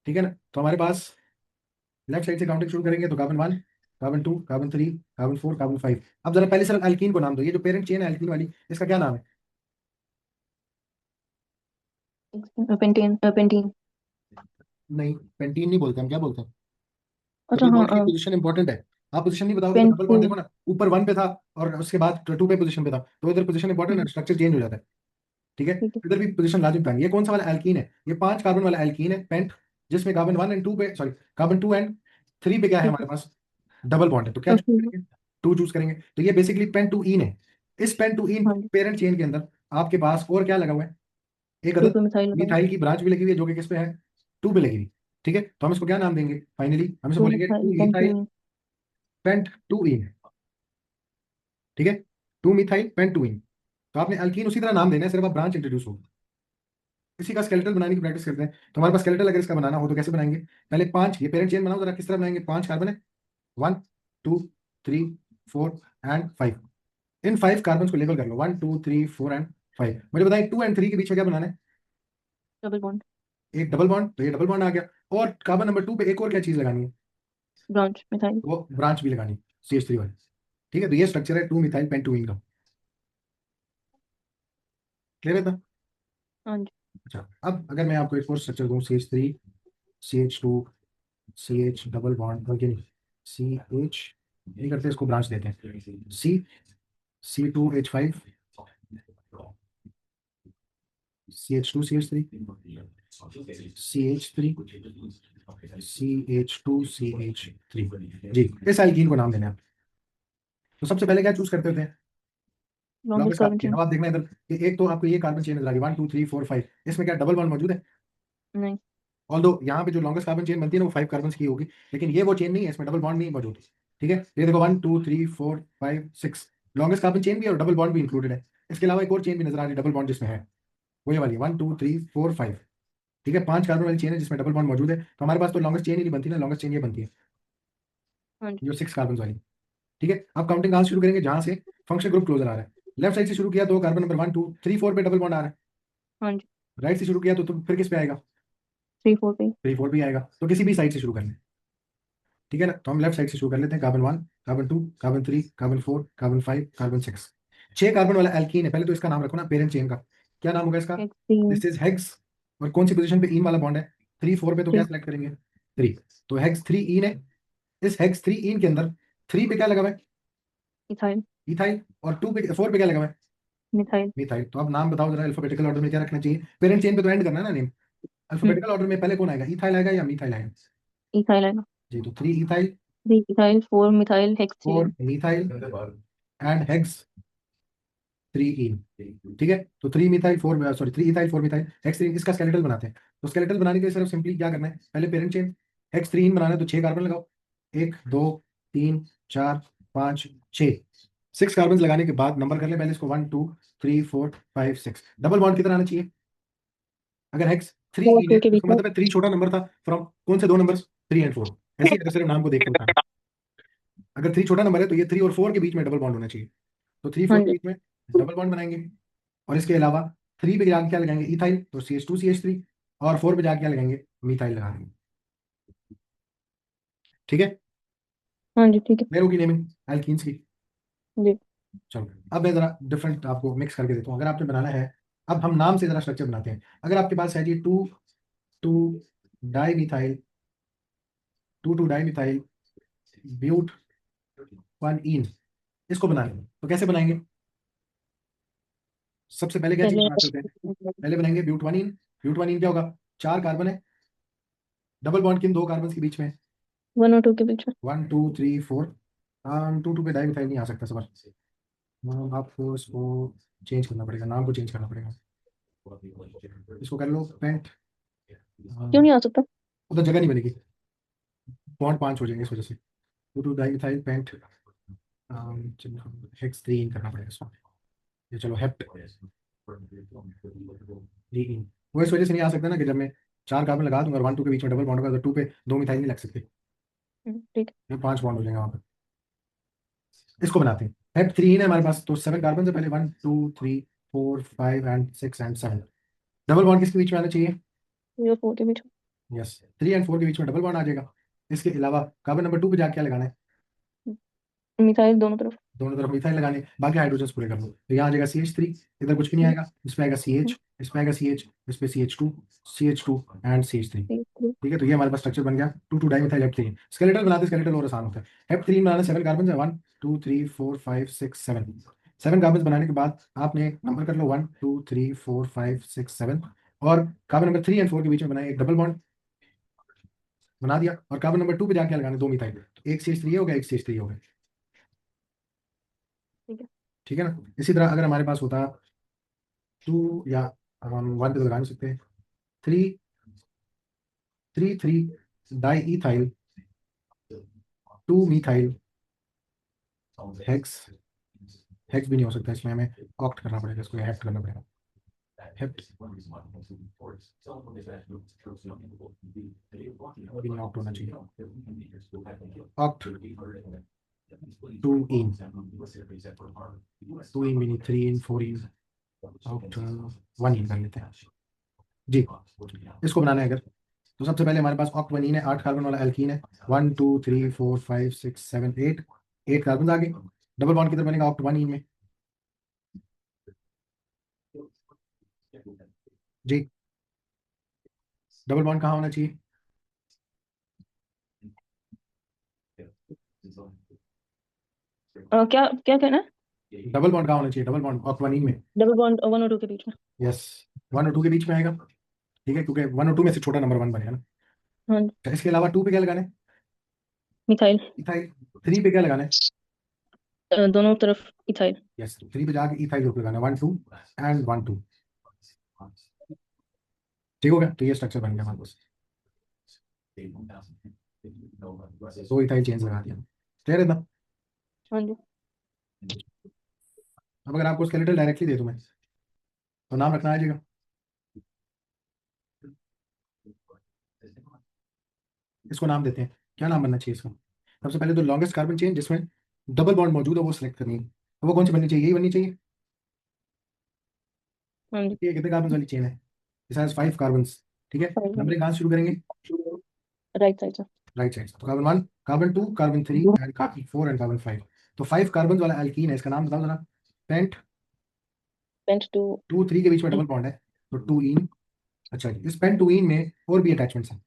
ठीक है ना? तो हमारे पास लेफ्ट साइड से काउंटिंग शुरू करेंगे तो carbon 1, carbon 2, carbon 3, carbon 4, carbon 5। अब जरा पहले सर एल्कीन को नाम दो, ये जो पेरेंट चेन है एल्कीन वाली, इसका क्या नाम है? Pentene pentene. नहीं, पेंटीन नहीं बोलते, हम क्या बोलते हैं? अच्छा डबल बॉन्ड की हाँ। पोजीशन इंपॉर्टेंट है। आप पोजीशन नहीं बताओगे तो डबल बॉन्ड देखो पेंटून। ना, ऊपर 1 पे था और उसके बाद 2 पे पोजीशन पे था, तो इधर पोजीशन इंपॉर्टेंट है, स्ट्रक्चर चेंज हो जाता है। ठीक है, ठीक है। इधर भी पोजीशन लाजिम टाइम। ये कौन सा वाला एल्कीन है? ये 5 कार्बन वाला एल्कीन है, पेंट, जिसमें कार्बन 1 एंड 2 पे, सॉरी, कार्बन 2 एंड 3 पे क्या है ठीक हमारे है। पास? डबल बॉन्ड है, तो क्या तो चूज ठीक है। करेंगे? 2 चूज करेंगे। तो ये बेसिकली पेंटुइन है। इस पेंटुइन हाँ जी। पेरेंट चेन के अंदर आपके पास और क्या लगा हुआ है? एक टू अदर पे मिसाइल लगा हुआ मिथाइल की ब्रांच भी लगी हुई है, जो कि किस पे है? 2 पे लगी हुई। ठीक है, तो हम इसको क्या नाम देंगे फाइनली? हम इसको टू बोलेंगे मिसाइल 2 इथाइल पेंटून। पेंटुइन। ठीक है, 2 मिथाइल पेंटुइन। तो आपने अल्कीन उसी तरह नाम देना है, सिर्फ आप ब्रांच इंट्रोड्यूस होगी। इसी का स्केलेटल बनाने की प्रैक्टिस करते हैं। तो हमारे पास स्केलेटल अगर इसका बनाना हो तो कैसे बनाएंगे? पहले 5, ये पेरेंट चेन बनाओ जरा, किस तरह बनाएंगे? 5 कार्बन है, 1 2 3 4 एंड 5। इन 5 कार्बन को लेबल कर लो, 1 2 3 4 एंड 5। मुझे बताएं 2 एंड 3 के बीच में क्या बनाना है? Double bond. एक डबल बॉन्ड, तो ये डबल बॉन्ड आ गया। और कार्बन नंबर 2 पे एक और क्या चीज लगानी है? Branch missile. वो ब्रांच भी लगानी है, CH3 वाली। ठीक है, तो ये स्ट्रक्चर है 2 मिथाइल पेंटुइन का। क्लियर है था? हाँ जी। अच्छा, अब अगर मैं आपको एक और स्ट्रक्चर दूं, CH3 CH2 CH double bond, बल्कि नहीं, CH नहीं करते, इसको ब्रांच देते हैं, C2H5 CH2 CH3 CH3 CH2 CH3। जी, इस एल्कीन को नाम देना है। तो सबसे पहले क्या चूज करते होते हैं? Longest longest carbon carbon chain. Chain. अब आप देखना इधर कि एक तो आपको ये कार्बन चेन नजर आ रही है, 1 2 3 4 5, इसमें क्या डबल बॉन्ड मौजूद है? नहीं। ऑल्दो यहाँ पे जो लॉन्गेस्ट कार्बन चेन बनती है ना, वो 5 कार्बन की होगी, लेकिन ये वो चेन नहीं है, इसमें डबल बॉन्ड नहीं मौजूद। ठीक है, ये देखो 1 2 3 4 5 6, लॉन्गेस्ट कार्बन चेन भी है और डबल बॉन्ड भी इंक्लूडेड है। इसके अलावा एक और चेन भी नजर आ रही है डबल बॉन्ड जिसमें है, वो ये वाली 1 2 3 4 5। ठीक है, 5 कार्बन वाली चेन है जिसमें डबल बॉन्ड मौजूद है, तो हमारे पास तो लॉन्गेस्ट चेन ही नहीं बनती ना, लॉन्गेस्ट चेन ये बनती है हाँ जी। जो 6 कार्बन वाली। ठीक है, अब काउंटिंग कहाँ से शुरू करेंगे? जहां से फंक्शन ग्रुप क्लोजर आ रहा है। लेफ्ट साइड से शुरू किया तो कार्बन नंबर 1 2 3 4 पे डबल बॉन्ड आ रहा है। हाँ जी। राइट से शुरू किया तो फिर किस पे आएगा? 3 4 पे। 3 4 भी आएगा, तो किसी भी साइड से शुरू कर लें। ठीक है ना, तो हम लेफ्ट साइड से शुरू कर लेते हैं, carbon 1 carbon 2 carbon 3 carbon 4 carbon 5 carbon 6। 6 carbon वाला एल्कीन है। पहले तो इसका नाम रखो ना, पेरेंट चेन का क्या नाम होगा इसका? हेक्सीन। This is hex. और कौन सी पोजीशन पे इन वाला बॉन्ड है? 3 4 पे, तो क्या 3। सिलेक्ट करेंगे? 3। तो हेक्स 3 इन है। इस हेक्स 3 इन के अंदर 3 पे क्या लगा हुआ है? इथाइल। इथाइल। और 2 पे 4 पे क्या लगा हुआ है? मिथाइल। मिथाइल। तो अब नाम बताओ जरा, अल्फाबेटिकल ऑर्डर में क्या रखना चाहिए? पेरेंट चेन पे तो एंड करना है ना नेम। हम्म। अल्फाबेटिकल ऑर्डर में पहले कौन आएगा? इथाइल आएगा या मिथाइल आएगा? इथाइल आएगा। जी, तो 3 ethyl 3 ethyl 4 methyl 4 hexene. Methyl and hex 3 इन। ठीक है, तो 3 methyl 4, sorry 3 ethyl 4 methyl hex 3, इसका स्केलेटल बनाते हैं। तो स्केलेटल बनाने के लिए सिर्फ सिंपली क्या करना है? पहले पेरेंट चेन हेक्स 3 इन बनाना है, तो 6 कार्बन लगाओ, 1 2 3 4 5 6। 6 कार्बन लगाने के बाद नंबर कर ले पहले इसको, 1 2 3 4 5 6। डबल बॉन्ड कितना आना चाहिए? अगर हेक्स 3 4 इन है 2 के तो बीच इसका में। मतलब है 3 छोटा नंबर था फ्रॉम कौन से दो नंबर? 3 एंड 4। ऐसे ही अगर सिर्फ नाम को देख के बताना, अगर 3 छोटा नंबर है तो ये 3 और 4 के बीच में डबल बॉन्ड होना चाहिए। तो 3 हाँ 4 के जी। बीच में डबल बॉन्ड बनाएंगे। और इसके अलावा 3 पे जाके क्या लगाएंगे? इथाइल, तो CH2 CH3। और 4 पे जाके क्या लगाएंगे? मिथाइल लगा देंगे। ठीक है, हाँ जी। ठीक है। क्लियर होगी नेमिंग एल्कीन्स की? जी। चलो, अब मैं जरा डिफरेंट आपको मिक्स करके देता हूँ, अगर आपने बनाना है। अब हम नाम से जरा स्ट्रक्चर बनाते हैं। अगर आपके पास है जी 2 2 di methyl 2 2 di methyl but 1 ene, इसको बनाएंगे तो कैसे बनाएंगे? सबसे पहले क्या चीज पहले बनाते होते हैं? पहले बनाएंगे ब्यूट 1 इन। ब्यूट 1 इन क्या होगा? 4 कार्बन है, डबल बॉन्ड किन दो कार्बन के बीच में? 1 और 2 के बीच में। 1 2 3 4। 2 2 पे डाई मिथाइल नहीं आ सकता सवाल। आपको इसको चेंज करना पड़ेगा, नाम को चेंज करना पड़ेगा। इसको कर लो पेंट। क्यों नहीं आ सकता? उधर जगह नहीं बनेगी, बॉन्ड 5 हो जाएंगे इस वजह से। 2 2 डाई मिथाइल पेंट हेक्स 3 इन करना पड़ेगा इसको। ये चलो हेप्ट 3 इन। वो इस वजह से नहीं आ सकता ना कि जब मैं 4 कार्बन लगा दूंगा और 1 2 के बीच में डबल बॉन्ड होगा, तो 2 पे 2 मिथाइल नहीं लग सकते, ठीक ये 5 बॉन्ड हो जाएंगे वहां पर। इसको बनाते हैं। हेप 3 इन है हमारे पास, तो 7 कार्बन से पहले 1 2 3 4 5 एंड 6 एंड 7। डबल बॉन्ड किसके बीच में आना चाहिए? है। 3 और 4 के बीच में। यस, 3 एंड 4 के बीच में डबल बॉन्ड आ जाएगा। इसके अलावा कार्बन नंबर 2 पे जाके क्या लगाना है? मिथाइल दोनों तरफ। दोनों तरफ मिथाइल लगाने, बाकी हाइड्रोजन पूरे कर लो। तो यहाँ आ जाएगा CH3, इधर कुछ भी नहीं हम्म, आएगा, इसमें आएगा CH, इसमें आएगा CH, इस पे CH2 एंड CH3। ठीक है। ठीक है, तो ये हमारे पास स्ट्रक्चर बन गया 2,2 डाइमिथाइल हेप्थेन। स्केलेटल बनाते, स्केलेटल और आसान होता है। हेप्थेन बनाने 7 कार्बन है, 1 2 3 4 5 6 7। 7 कार्बन बनाने के बाद आपने नंबर कर लो 1 2 3 4 5 6 7, और कार्बन नंबर 3 और 4 के बीच में बनाए एक डबल बॉन्ड बना दिया, और कार्बन नंबर 2 पे जाके लगाने 2 मिथाइल, तो एक CH3 हो गया, एक CH3 हो गया। ठीक है। ठीक है ना। इसी तरह अगर हमारे पास होता 2, या हम 1 पे तो लगा नहीं सकते, 3 3 3 di ethyl 2 methyl hex. Hex भी नहीं हो सकता, इसमें हमें ऑक्ट करना पड़ेगा, इसको हेप्ट करना पड़ेगा। हेप्ट भी नहीं, ऑक्ट होना चाहिए। ऑक्ट 2 इन, 2 इन भी नहीं, 3 इन 4 इन, ऑक्ट 1 इन कर लेते हैं जी। इसको बनाना है अगर, तो सबसे पहले हमारे पास ऑक्ट 1 इन है, 8 कार्बन वाला एल्कीन है। 1 2 3 4 5 6 7 8, 8 कार्बन आगे। डबल बॉन्ड किधर बनेगा ऑक्ट 1 इन में जी। डबल बॉन्ड कहाँ होना चाहिए? क्या क्या कहना है? डबल बॉन्ड कहाँ होना चाहिए? डबल बॉन्ड ऑक्ट 1 इन में। डबल बॉन्ड 1 और 2 के बीच में। यस, 1 और 2 के बीच में आएगा। ठीक है, क्योंकि 1 और 2 में से छोटा नंबर 1 बनेगा ना। हाँ जी। तो इसके अलावा 2 पे क्या लगाना है? मिथाइल। इथाइल। 3 पे क्या लगाना है? दोनों तरफ इथाइल। यस, 3 पे जाके इथाइल ग्रुप लगाना है, 1 2 एंड 1 2। ठीक हो गया, तो ये स्ट्रक्चर बन गया हमारे पास। 2 इथाइल चेंज लगा दिया, क्लियर है ना। हाँ जी। अब अगर आपको स्केलेटल डायरेक्टली दे दूं मैं, तो नाम रखना आ जाएगा। इसको नाम देते हैं, क्या नाम बनना चाहिए इसका? सबसे पहले तो लॉन्गेस्ट कार्बन चेन जिसमें डबल बॉन्ड मौजूद है वो सिलेक्ट करनी है। तो वो कौन सी बननी चाहिए? यही बननी चाहिए। हाँ जी। ये कितने कार्बन वाली चेन है? इस 5 कार्बन। ठीक है, नंबरिंग कहाँ से शुरू करेंगे? राइट साइड से। Right side. तो carbon 1, carbon 2, carbon 3 and carbon 4 and carbon 5। तो 5 कार्बन वाला एल्कीन है, इसका नाम बताओ जरा। पेंट। Pent two. 2 3 के बीच में डबल बॉन्ड है, तो 2 इन। अच्छा जी, इस पेन 2 इन में और भी अटैचमेंट्स हैं।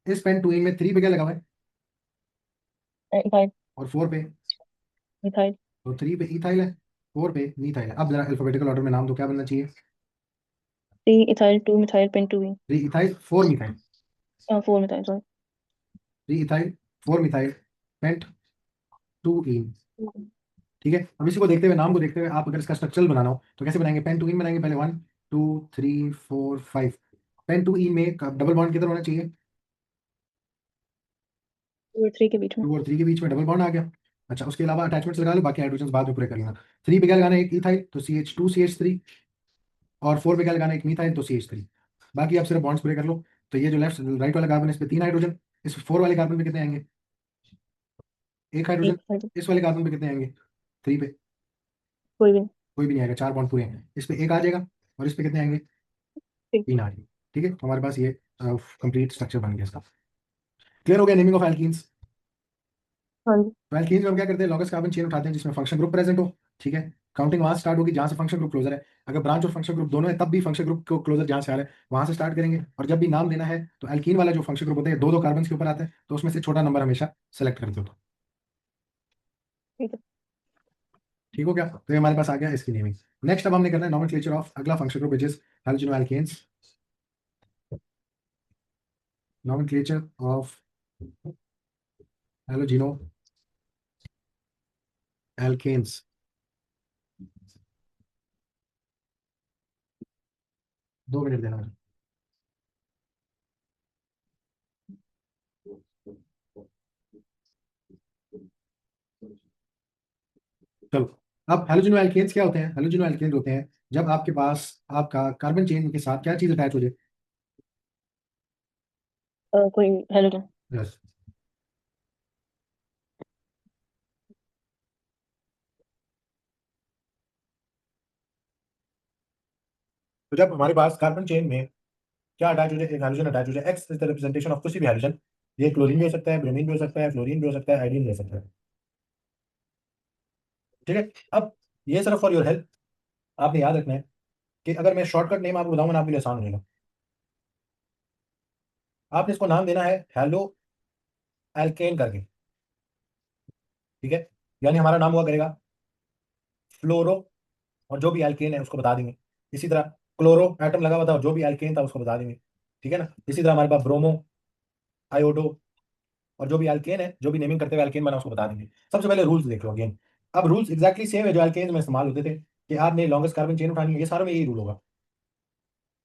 इस पेन 2 इन में 3 पे क्या लगा हुआ है? इथाइल। और 4 पे? मिथाइल। तो 3 पे इथाइल है, 4 पे मीथाइल है। अब जरा अल्फाबेटिकल ऑर्डर में नाम दो, क्या बनना चाहिए? 3 ethyl 2 methyl pent two ene. 3 ethyl 4 methyl. 4 methyl sorry. 3 ethyl 4 methyl pent 2 ene. ठीक है, अब इसी को देखते हुए, नाम को देखते हुए, आप अगर इसका स्ट्रक्चरल बनाना हो तो कैसे बनाएंगे? पेन 2 इन बनाएंगे पहले, 1 2 3 4 5। पेन 2 इन में डबल बॉन्ड किधर होना चाहिए? 2 और 3 के बीच में। 2 और 3 के बीच में डबल बॉन्ड आ गया। अच्छा, उसके अलावा अटैचमेंट्स लगा लो, बाकी हाइड्रोजन बाद में पूरे कर लेना। 3 पे क्या लगाना है? एक इथाइल, तो CH2CH3। और 4 पे क्या लगाना है? एक मिथाइल, तो CH3। बाकी आप सिर्फ बॉन्ड्स पूरे कर लो। तो ये जो लेफ्ट राइट वाला कार्बन है, इस पे 3 हाइड्रोजन। इस 4 वाले कार्बन पे कितने आएंगे? एक हाइड्रोजन। एक साइड। इस वाले कार्बन पे कितने आएंगे? 3 पे? कोई भी नहीं। कोई भी नहीं आएगा, 4 बॉन्ड पूरे हैं। इस पे एक आ जाएगा, और इस पे कितने आएंगे? ठीक। 3 आ जाएंगे। ठीक है, तो हमारे पास ये कंप्लीट स्ट्रक्चर बन गया इसका। क्लियर हो गया नेमिंग ऑफ एल्कीन्स। हाँ जी। तो एल्कीन्स में हम क्या करते हैं? लॉन्गेस्ट कार्बन चेन उठाते हैं जिसमें फंक्शन ग्रुप प्रेजेंट हो। ठीक है, काउंटिंग वहां से स्टार्ट होगी जहां से फंक्शन ग्रुप क्लोजर है। अगर ब्रांच और फंक्शन ग्रुप दोनों है तब भी फंक्शन ग्रुप को क्लोजर जहां से आ रहा है वहां से स्टार्ट करेंगे। और जब भी नाम देना है तो एल्कीन वाला जो फंक्शन ग्रुप होता है 2 2 कार्बन के ऊपर आता है, तो उसमें से छोटा नंबर हमेशा सेलेक्ट करते हो। ठीक है। ठीक हो गया, तो ये हमारे पास आ गया इसकी नेमिंग। नेक्स्ट अब हमने करना है नॉमेनक्लेचर ऑफ अगला function group, which is halogeno alkanes. Nomenclature of halogeno alkanes. 2 minute देना मुझे। चलो, अब हेलोजेनो एल्केन्स क्या होते हैं? हेलोजेनो एल्केन्स होते हैं जब आपके पास आपका कार्बन चेन के साथ क्या चीज अटैच हो जाए? कोई हेलोजन। यस। तो जब हमारे पास कार्बन चेन में क्या अटैच हो जाए? एक हाइड्रोजन अटैच हो जाए। X is the representation of किसी भी हाइड्रोजन। ये क्लोरीन भी हो सकता है, ब्रोमीन भी हो सकता है, फ्लोरीन भी हो सकता है, आयोडीन भी हो सकता है। ठीक है। अब ये सिर्फ फॉर योर हेल्प आपने याद रखना है कि अगर मैं शॉर्टकट नेम आपको बताऊंगा ना आपके लिए आसान हो जाएगा। आपने इसको नाम देना है हेलो एल्केन करके। ठीक है, यानी हमारा नाम हुआ करेगा फ्लोरो, और जो भी एल्केन है उसको बता देंगे। इसी तरह क्लोरो एटम लगा हुआ था और जो भी एल्केन था उसको बता देंगे। ठीक है ना। इसी तरह हमारे पास ब्रोमो, आयोडो, और जो भी एल्केन है, जो भी नेमिंग करते हुए एल्केन बना उसको बता देंगे। सबसे पहले रूल्स देख लो अगेन। अब रूल्स एग्जैक्टली सेम है जो एल्केन में इस्तेमाल होते थे कि आपने लॉन्गेस्ट कार्बन चेन उठानी है, ये सारों में यही रूल होगा,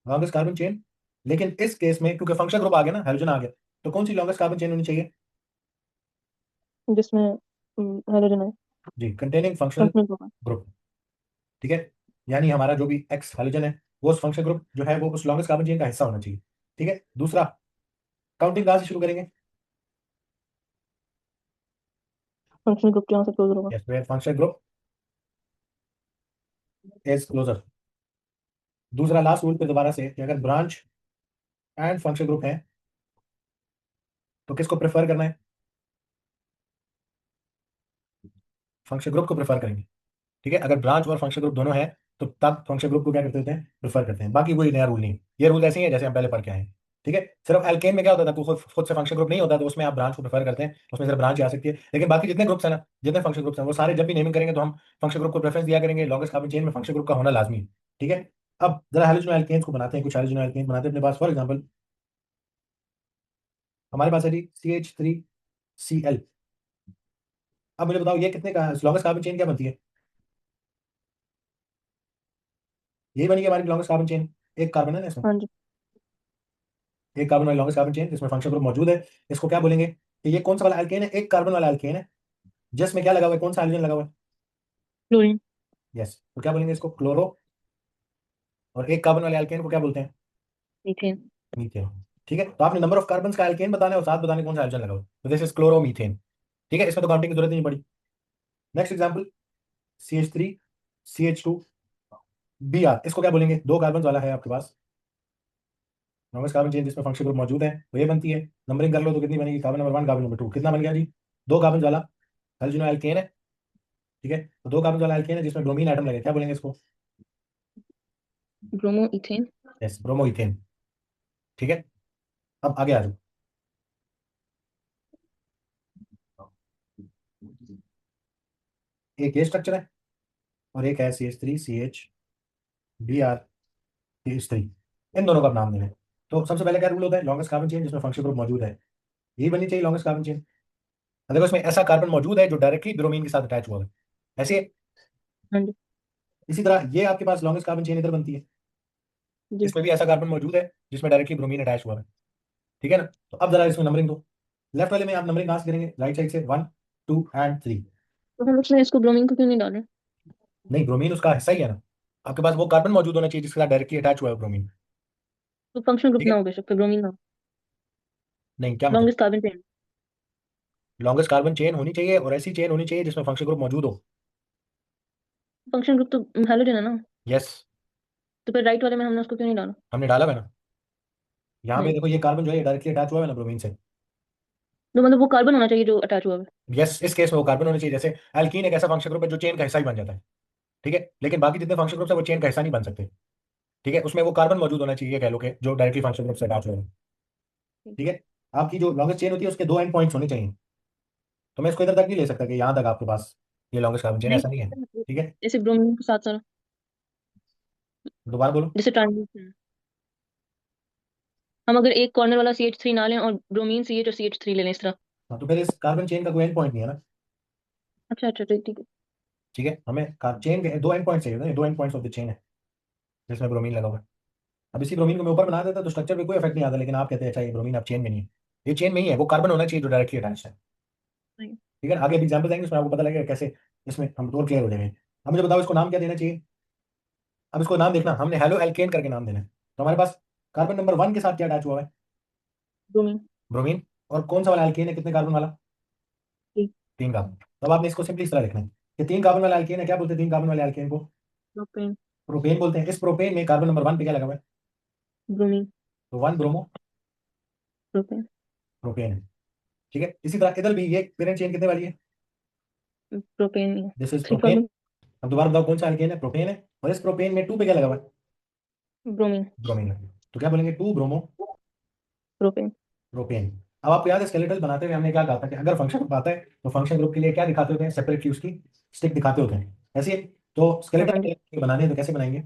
लॉन्गेस्ट कार्बन चेन। लेकिन इस केस में क्योंकि फंक्शन ग्रुप आ गया ना, हाइड्रोजन आ गया, तो कौन सी लॉन्गेस्ट कार्बन चेन होनी चाहिए? जिसमें हाइड्रोजन है। जी, containing functional functional profile. Group. ठीक है, यानी हमारा जो भी एक्स हाइड्रोजन है वो उस फंक्शन ग्रुप जो है वो उस लॉन्गेस्ट कार्बन चेन का हिस्सा होना चाहिए। ठीक है, दूसरा, काउंटिंग कहाँ से शुरू करेंगे? फंक्शनल ग्रुप यहाँ से क्लोज होगा। Yes, where function group is closer. दूसरा लास्ट रूल पे दोबारा से कि अगर ब्रांच एंड फंक्शन ग्रुप है तो किसको प्रेफर करना है? फंक्शन ग्रुप को प्रेफर करेंगे। ठीक है, अगर ब्रांच और फंक्शन ग्रुप दोनों है तो तब फंक्शन ग्रुप को क्या करते हैं? प्रेफर करते हैं। बाकी कोई नया रूल नहीं, ये रूल ऐसे ही है जैसे हम पहले पढ़ के आए हैं। ठीक है, सिर्फ एल्केन में क्या होता था कि खुद खुद से फंक्शन ग्रुप नहीं होता तो उसमें आप ब्रांच को प्रेफर करते हैं, उसमें सिर्फ ब्रांच आ सकती है। लेकिन बाकी जितने ग्रुप्स है ना, जितने फंक्शन ग्रुप्स हैं, वो सारे जब भी नेमिंग करेंगे तो हम फंक्शन ग्रुप को प्रेफरेंस दिया करेंगे। लॉन्गेस्ट कार्बन चेन में फंक्शन ग्रुप का होना लाजमी है। ठीक है, अब जरा हेलोजन एल्केन्स को बनाते हैं, कुछ हेलोजन एल्केन्स बनाते हैं अपने पास। फॉर एग्जाम्पल हमारे पास है जी CH3Cl। अब मुझे बताओ ये कितने का लॉन्गेस्ट कार्बन चेन क्या बनती है? यही बनी है हमारी लॉन्गेस्ट कार्बन चेन। एक कार्बन है ना इसमें, हाँ जी। एक कार्बन वाली लॉन्गेस्ट कार्बन चेन जिसमें फंक्शन ग्रुप मौजूद है। इसको क्या बोलेंगे कि ये कौन सा वाला एल्केन है? एक कार्बन वाला एल्केन है जिसमें क्या लगा हुआ है, कौन सा हाइड्रोजन लगा हुआ है? क्लोरीन। यस, तो क्या बोलेंगे इसको? क्लोरो। और एक कार्बन वाले एल्केन को क्या बोलते हैं? मीथेन। मीथेन। ठीक है, तो आपने नंबर ऑफ कार्बन का एल्केन बताना है और साथ बताने कौन सा हाइड्रोजन लगा हुआ है, तो दिस इज क्लोरोमीथेन। ठीक है, इसमें तो काउंटिंग की जरूरत ही नहीं पड़ी। नेक्स्ट एग्जाम्पल CH3CH2Br, इसको क्या बोलेंगे? दो कार्बन वाला है आपके पास लॉन्गेस्ट कार्बन चेन जिसमें फंक्शन ग्रुप मौजूद है, तो ये बनती है। नंबरिंग कर लो तो कितनी बनेगी? कार्बन नंबर 1, कार्बन नंबर 2, कितना बन गया जी? दो कार्बन वाला हाइड्रोजन एल्केन है। ठीक है, तो दो कार्बन वाला एल्केन है जिसमें ब्रोमीन एटम लगे, क्या बोलेंगे इसको? Bromo ethane. Yes, bromoethane. ठीक है, अब आगे आ जाओ। एक ये स्ट्रक्चर है और एक है CH3CH Br CH3। इन दोनों का आप नाम देना है। तो सबसे पहले क्या रूल होता है? लॉन्गेस्ट कार्बन चेन जिसमें फंक्शन ग्रुप मौजूद है, यही बननी चाहिए लॉन्गेस्ट कार्बन चेन। अगर उसमें ऐसा कार्बन मौजूद है जो डायरेक्टली ब्रोमीन के साथ अटैच हुआ है, ऐसे। हाँ जी। इसी तरह ये आपके पास लॉन्गेस्ट कार्बन चेन इधर बनती है, जी। इसमें भी ऐसा कार्बन मौजूद है जिसमें डायरेक्टली ब्रोमीन अटैच हुआ है। ठीक है ना। तो अब जरा इसमें नंबरिंग दो। लेफ्ट वाले में आप नंबरिंग कहाँ से करेंगे? राइट साइड से 1, 2 एंड 3। तो हम उसमें इसको ब्रोमीन को क्यों नहीं डालें? नहीं, ब्रोमीन उसका हिस्सा ही है ना। आपके पास वो कार्बन मौजूद होना चाहिए जिसके साथ डायरेक्टली अटैच हुआ है ब्रोमीन। तो फंक्शनल ग्रुप ठीक ना है, हो बेशक, तो ब्रोमीन ना हो। नहीं क्या मतलब? Longest carbon chain. Longest carbon chain होनी चाहिए और ऐसी चेन होनी चाहिए जिसमें फंक्शन ग्रुप मौजूद हो। फंक्शनल ग्रुप तो हेलोजन है ना। यस, तो फिर राइट वाले में हमने उसको क्यों नहीं डाला? हमने डाला है ना। यहाँ पे नहीं, देखो ये कार्बन जो है डायरेक्टली अटैच हुआ है ना ब्रोमीन से। तो मतलब वो कार्बन होना चाहिए जो अटैच हुआ है। यस, इस केस में वो कार्बन होना चाहिए। जैसे एल्कीन एक ऐसा फंक्शन ग्रुप है जो चेन का हिस्सा ही बन जाता है। ठीक है, लेकिन बाकी जितने फंक्शन ग्रुप्स है वो चेन का हिस्सा नहीं बन सकते। ठीक है, उसमें वो कार्बन मौजूद होना चाहिए, कह लो कि जो डायरेक्टली फंक्शन ग्रुप से अटैच हुआ है। ठीक है, आपकी जो लॉन्गेस्ट चेन होती है उसके दो एंड पॉइंट्स होने चाहिए। तो मैं इसको इधर तक नहीं ले सकता कि यहाँ तक आपके पास ये लॉन्गेस्ट कार्बन चेन, नहीं, ऐसा नहीं है। ठीक है, जैसे ब्रोमीन के साथ साथ, दोबारा बोलो। जैसे ट्रांजिशन, हम अगर एक कॉर्नर वाला CH3 ना लें और ब्रोमीन CH और CH3 ले लें इस तरह। हाँ, तो फिर इस कार्बन चेन का कोई एंड पॉइंट नहीं है ना। अच्छा अच्छा, ठीक ठीक है। ठीक है, हमें चेन के दो एंड पॉइंट चाहिए ना, दो and points of the chain है जिसमें ब्रोमीन लगा हुआ है। अब इसी ब्रोमीन को मैं ऊपर बना देता तो स्ट्रक्चर पे कोई इफेक्ट नहीं आता, लेकिन आप कहते हैं अच्छा ये ब्रोमीन अब चेन में नहीं है। ये चेन में ही है, वो कार्बन होना चाहिए जो डायरेक्टली अटैच है। नहीं। ठीक है ना, आगे भी एग्जाम्पल देंगे उसमें आपको पता लगेगा कैसे इसमें हम और क्लियर हो जाएंगे। अब मुझे बताओ इसको नाम क्या देना चाहिए? अब इसको नाम देखना, हमने हेलो एल्केन करके नाम देना है। तो हमारे पास कार्बन नंबर 1 के साथ क्या अटैच हुआ है? ब्रोमीन। ब्रोमीन। और कौन सा वाला एल्केन है, कितने कार्बन वाला? ठीक। 3 कार्बन। तो अब आपने इसको सिंपली इस तरह लिखना है कि 3 कार्बन वाला एल्केन है, क्या बोलते हैं 3 कार्बन वाले एल्केन को? प्रोपेन। प्रोपेन बोलते हैं। इस प्रोपेन में कार्बन नंबर 1 पे क्या लगा हुआ है? ब्रोमीन। तो 1 ब्रोमो प्रोपेन। प्रोपेन है। ठीक है, इसी तरह इधर भी ये पेरेंट चेन कितने वाली है? Propane. This is three propane. Carbon. अब दोबारा बताओ कौन सा अल्केन है? प्रोपेन है। और इस प्रोपेन में टू पे क्या लगा हुआ है? ब्रोमीन। ब्रोमीन है। तो क्या बोलेंगे? To bromo propane. प्रोपेन। अब आपको याद है स्केलेटल बनाते हुए हमने क्या कहा था कि अगर फंक्शन ग्रुप आता है तो फंक्शन ग्रुप के लिए क्या दिखाते होते हैं? सेपरेटली उसकी स्टिक दिखाते होते हैं। ऐसे ही तो हाँ जी। स्केलेटल बनाने हैं तो कैसे बनाएंगे?